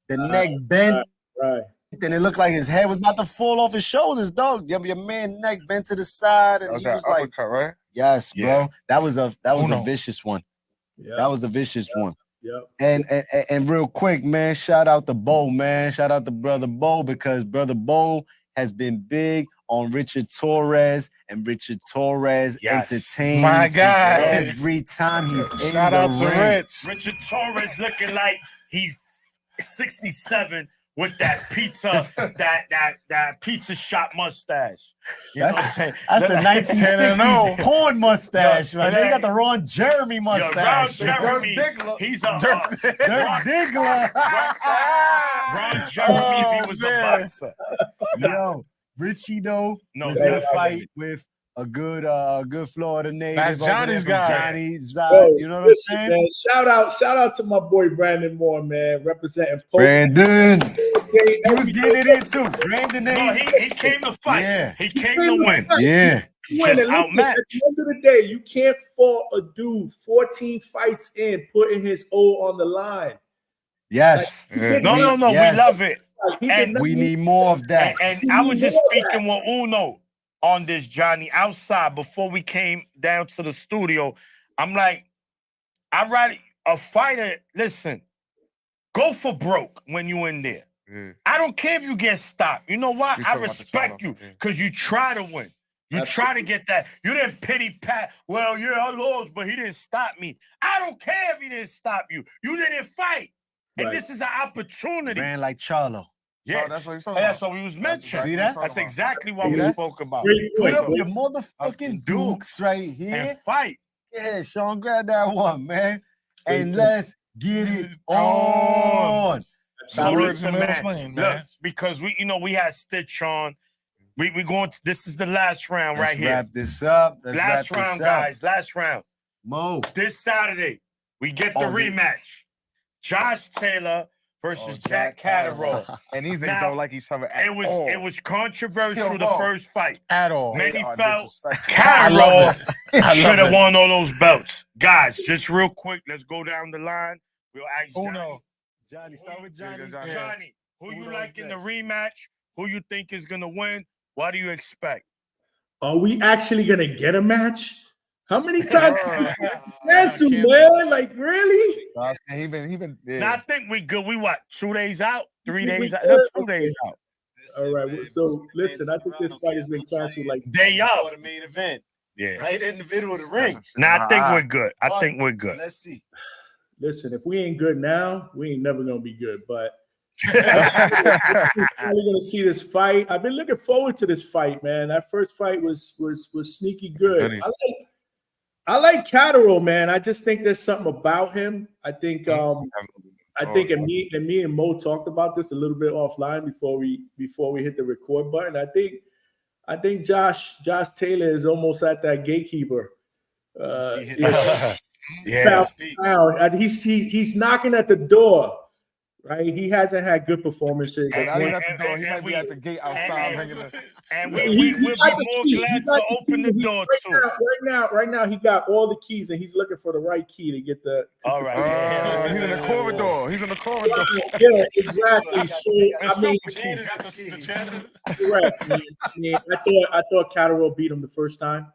the neck bent? Right. And it looked like his head was about to fall off his shoulders, dog. Your man neck bent to the side, and he was like, right? Yes, bro. That was a vicious one. Yeah. That was a vicious one. Yeah. And real quick, man, shout out to Bo, man. Shout out to Brother Bo because Brother Bo has been big on Richard Torres, and Richard Torres entertains my God every time he's in Shout the out to ring. Rich. Richard Torres looking like he's 67 with that pizza, that pizza shop mustache. You know what I'm saying? That's the 1960s porn mustache, right? They got the Ron Jeremy mustache. Ron Jeremy, he's a Dirk Diggler. Ron Jeremy if he was a boxer. Yo, Richie though was in a fight with a good Florida native. That's Johnny's guy. Johnny's guy. You know what I'm saying? Man, shout out to my boy Brandon Moore, man, representing Brandon. He was getting it in too. Brandon, he came to fight. Yeah. He came to win. Yeah. Just Listen, outmatched. at the end of the day, you can't fault a dude 14 fights in, putting his O on the line. Yes. No. Yes. We love it. And we need more of that. And I was just speaking with Uno on this, Johnny, outside before we came down to the studio. I'm like, I'd rather a fighter, listen, go for broke when you in there. I don't care if you get stopped. You know why? I respect you because you try to win. You try to get that. You didn't pity pat. Well, yeah, I lost, but he didn't stop me. I don't care if he didn't stop you. You didn't fight. And this is an opportunity. Ran like Charlo. Yeah, that's what you're talking that's about. what we was mentioning. See that? That's exactly what we spoke about. Put up your motherfucking dukes right here And fight. Yeah, Sean, grab that one, man. And let's get it on. So Words listen, in middle man, slang, look, man. because we had Stitch on. We going to, this is the last round Let's right here. wrap this up. Let's Last wrap round, this up. guys. Last round. Mo. This Saturday, we get the rematch. Josh Taylor versus Jack Catterall. And these niggas Now, don't like each other at all. It was controversial Yo, the Mo. first fight. At all. Many are felt disrespectful. Catterall I should love have it. won all those belts. Guys, just real quick, let's go down the line. We'll ask Uno. Johnny, start with Johnny. Johnny, who you Uno's like in the next. rematch? Who you think is gonna win? What do you expect? Are we actually gonna get a match? How many times cancel, can't- man? Like really? He been. Yeah. Now I think we good. We what? 2 days out? 3 We days out? good? No, 2 days out. All right. So listen, I think this fight has been canceled. Like Day For up. the main event. Yeah. Right in the middle of the ring. Now I think we're good. I think we're good. Let's see. listen, if we ain't good now, we ain't never gonna be good. But I'm probably gonna see this fight. I've been looking forward to this fight, man. That first fight was sneaky good. I like Catterall, man. I just think there's something about him. I think and me and Mo talked about this a little bit offline before we hit the record button. I think Josh Taylor is almost at that gatekeeper. Yeah. And he's knocking at the door. Right, he hasn't had good performances. And not even at the door. He might be at the gate outside ringing the. And we'll be more glad to open the door too. Right now, he got all the keys, and he's looking for the right key to get the. All right. He's in the corridor. He's in the corridor. Yeah, exactly. So I mean, correct. I mean, I thought Catterall beat him the first time.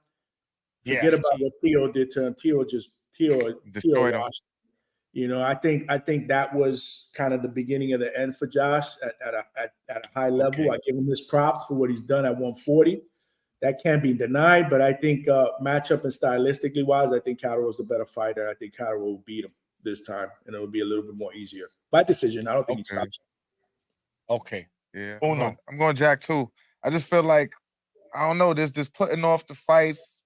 Forget about what Theo did to him. Theo Destroyed him. lost. You know, I think that was kind of the beginning of the end for Josh at a high level. Okay. I give him his props for what he's done at 140. That can't be denied, but I think matchup and stylistically wise, I think Catterall's the better fighter. I think Catterall will beat him this time, and it'll be a little bit more easier. By decision, I don't think he stops him. Okay. Yeah. Uno. I'm going Jack too. I just feel like I don't know. This putting off the fights.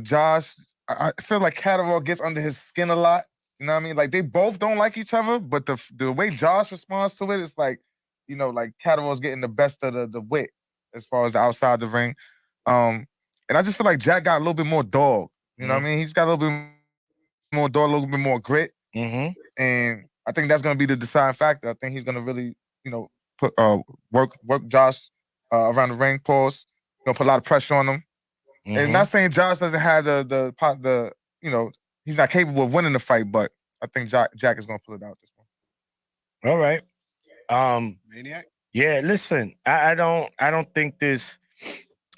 Josh, I feel like Catterall gets under his skin a lot. You know what I mean? Like they both don't like each other, but the way Josh responds to it, it's like, you know, like Catterall's getting the best of the wit as far as outside the ring. And I just feel like Jack got a little bit more dog. You know what I mean? He's got a little bit more dog, a little bit more grit. Mm-hmm. And I think that's gonna be the deciding factor. I think he's gonna really, you know, put work Josh around the ring, pause, put a lot of pressure on him. Mm-hmm. And not saying Josh doesn't have the you know, he's not capable of winning the fight, but I think Jack is gonna pull it out this one. All right. Maniac? Yeah, listen, I don't think this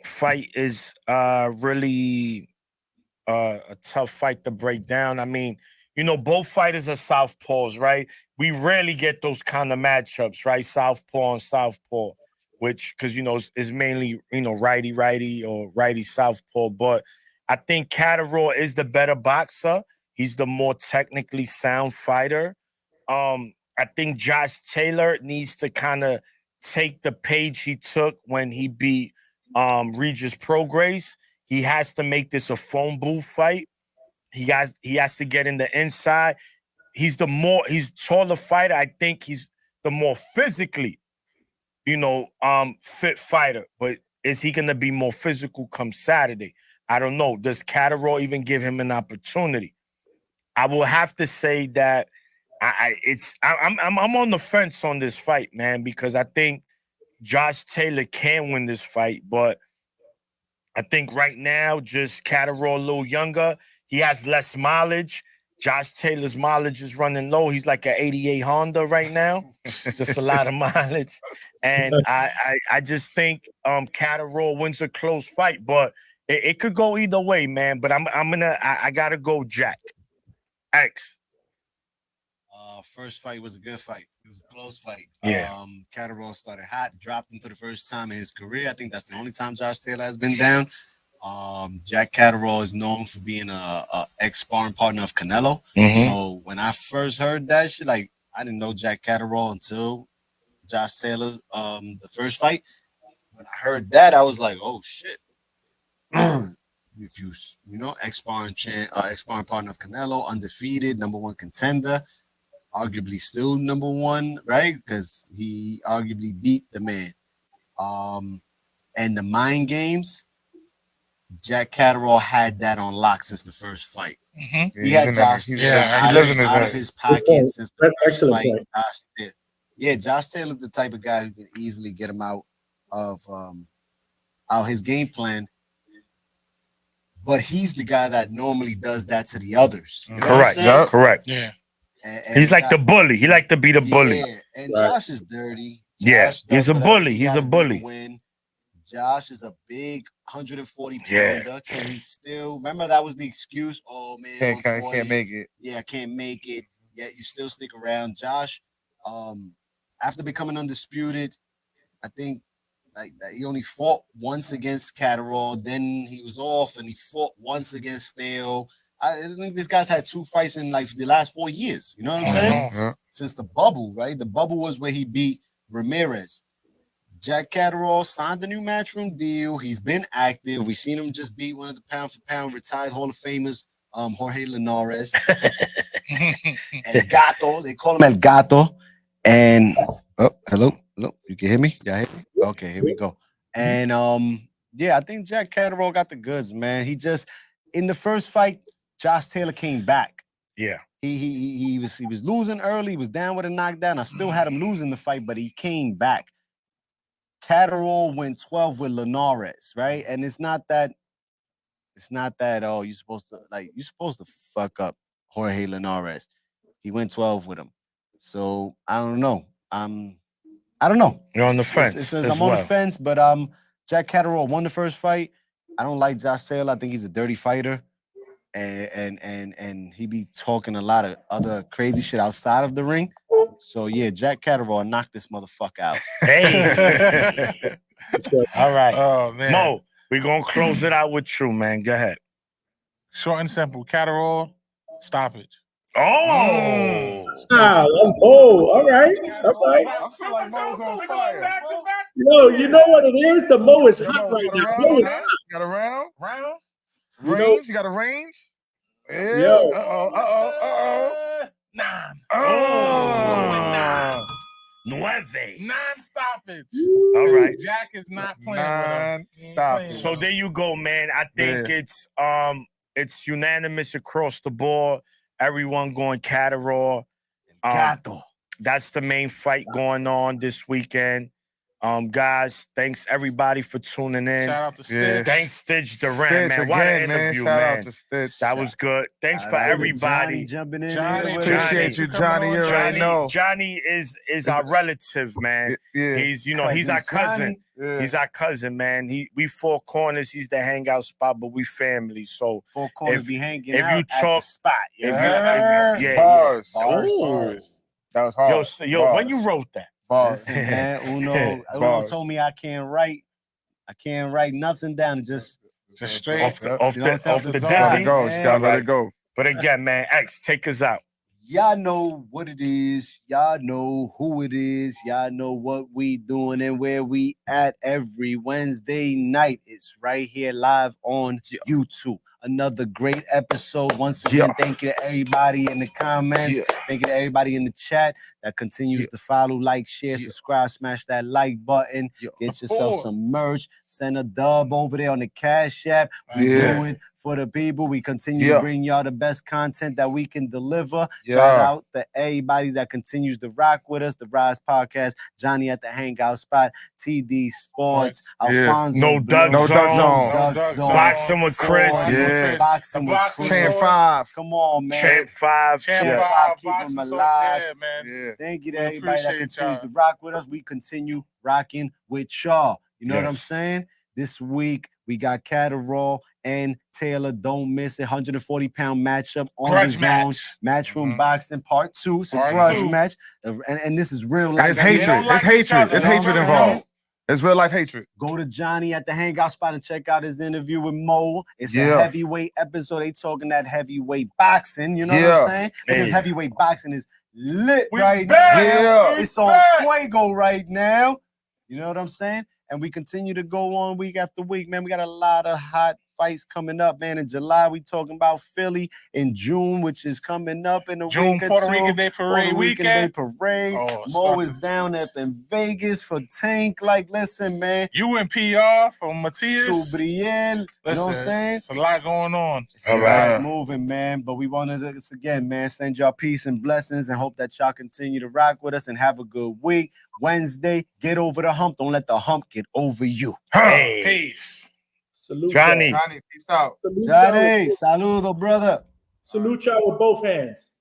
fight is really a tough fight to break down. I mean, you know, both fighters are southpaws, right? We rarely get those kind of matchups, right? Southpaw and southpaw, which because you know is mainly righty or righty southpaw. But I think Catterall is the better boxer. He's the more technically sound fighter. I think Josh Taylor needs to kind of take the page he took when he beat Regis Prograis. He has to make this a phone booth fight. He has to get in the inside. He's taller fighter. I think he's the more physically, fit fighter. But is he gonna be more physical come Saturday? I don't know. Does Catterall even give him an opportunity? I will have to say that I'm on the fence on this fight, man, because I think Josh Taylor can win this fight, but I think right now, just Catterall a little younger. He has less mileage. Josh Taylor's mileage is running low. He's like an 88 Honda right now. Just a lot of mileage. And I just think Catterall wins a close fight, but it could go either way, man. But I gotta go Jack. X. First fight was a good fight. It was a close fight. Yeah. Catterall started hot, dropped him for the first time in his career. I think that's the only time Josh Taylor has been down. Jack Catterall is known for being a ex-sparring partner of Canelo. Mm-hmm. So when I first heard that shit, like I didn't know Jack Catterall until Josh Taylor, the first fight. When I heard that, I was like, oh shit. If ex-sparring partner of Canelo, undefeated, #1 contender, arguably still #1, right? Because he arguably beat the man. And the mind games, Jack Catterall had that on lock since the first fight. Yeah, He had he's in Josh he's Taylor yeah, he lives in out his of his pocket since the first Excellent fight. point. Josh Taylor. Yeah, Josh Taylor's the type of guy who can easily get him out of out his game plan. But he's the guy that normally does that to the others. You know what I'm Correct. saying? Correct. Yeah. And He's like the bully. He like to be the bully. Yeah, and Right. Josh is dirty. Yeah, Josh he's does a whatever bully. he He's a gotta do to bully. win. Josh is a big 140 Yeah. pounder. Can he still remember that was the excuse? Oh man, 140. can't make it. Yeah, can't make it. Yet you still stick around. Josh, after becoming undisputed, I think like he only fought once against Catterall. Then he was off, and he fought once against Stale. I think this guy's had 2 fights in like the last 4 years. You know what I'm saying? Yeah. Since the bubble, right? The bubble was where he beat Ramirez. Jack Catterall signed a new Matchroom deal. He's been active. We've seen him just beat one of the pound for pound retired Hall of Famers, Jorge Linares. El Gato. They call him El Gato. And hello. You can hear me? Y'all hear me? Okay, here we go. And yeah, I think Jack Catterall got the goods, man. He just in the first fight, Josh Taylor came back. Yeah. He was losing early. He was down with a knockdown. I still had him losing the fight, but he came back. Catterall went 12 with Linares, right? And it's not that oh, you're supposed to fuck up Jorge Linares. He went 12 with him. So I don't know. I don't know. You're on the It fence. says as I'm on well. the fence, but Jack Catterall won the first fight. I don't like Josh Taylor. I think he's a dirty fighter. And he be talking a lot of other crazy shit outside of the ring. So yeah, Jack Catterall knocked this motherfucker out. Hey. All right. Oh man. Mo, we're gonna close it out with you, man. Go ahead. Short and simple. Catterall, stoppage. Oh. All right. I feel like Mo's on fire. You know what it is? The Mo is Yo, hot Mo, right you got a now. round Mo on is that? hot. You got a round? You know- Range? You got a range? Yeah. Yo. Uh-oh. Nine. Oh. Nueve. Non-stoppage. All right. Jack is not playing with him. He ain't playing with So him. there you go, man. I think it's unanimous across the board. Everyone going Catterall. Gato. That's the main fight going on this weekend. Guys, thanks everybody for tuning in. Shout out to Stitch. Yeah. Thanks, Stitch Duran, Stitch man. What an again, interview, Shout man. out to Stitch. That was good. Thanks for Shout out to everybody. Johnny jumping in Johnny, here with us. Appreciate you, Johnny. You already know. Johnny is our relative, man. Yeah. He's he's our cousin. Yeah. He's our cousin, man. We 4 corners. He's the hangout spot, but we family. So 4 corners if- be hanging if out you at talk- the spot. if you- heard? Bars. Ooh. That was hard. Yo, Bars. when you wrote that? Bars. Listen, man, Uno Bars. told me I can't write nothing down. Just straight Off the You know what I'm saying? off the Off the Let it dizzy. go. You gotta let Right. it go. But again, man, X, take us out. y'all know what it is. Y'all know who it is. Y'all know what we doing and where we at every Wednesday night. It's right here live on YouTube. Another great episode. Once again, thank you to everybody in the comments. Thank you to everybody in the chat that continues to follow, like, share, subscribe, smash that like button. Get yourself some merch. Send a dub over there on the Cash App. We do it for the people. We continue to bring y'all the best content that we can deliver. Shout out to everybody that continues to rock with us. The Rise Podcast, Johnny at the Hangout Spot, TD Sports, Alfonso. No Doug No Doug Zone. Doug Zone. Boxing with Chris. Yeah. Boxing with Boxing Chris. Champ 5. Come on, man. Champ 5. Champ Champ 5, keep boxing them sauce, alive. yeah, man. Yeah. Thank you to We everybody that appreciate continues y'all. to rock with us. We continue rocking with y'all. You know what I'm Yes. saying? This week, we got Catterall and Taylor. Don't miss it. 140-pound matchup on Grudge the zone. match. Matchroom Boxing Part 2. It's a Part grudge 2. match. And this is real And life. it's They hatred. don't like It's each hatred. other. It's You know hatred what I'm saying? involved. It's real life hatred. Go to Johnny at the Hangout Spot and check out his interview with Mo. It's a Yeah. heavyweight episode. They talking that heavyweight boxing. You know what Yeah. I'm saying? Because Hey. heavyweight boxing is lit We right back. now. Yeah. It's on back. fuego right now. You know what I'm saying? And we continue to go on week after week, man. We got a lot of hot fights coming up, man. In July, we talking about Philly. In June, which is coming up in a June, week or Puerto two. Rican Day Parade Puerto Rican Day weekend. Parade. Oh, Mo is down up in Vegas for Tank. Like, listen, man. You and PR for Matias. Subriel. You know what I'm saying? It's a lot going on. It's a lot moving, man. But we wanted to, again, man, send y'all peace and blessings and hope that y'all continue to rock with us and have a good week. Wednesday, get over the hump. Don't let the hump get over you. Hey. Peace. Salute Johnny. y'all. Johnny, peace out. Salute y'all Johnny, with- saludo, brother. Salute y'all with both hands.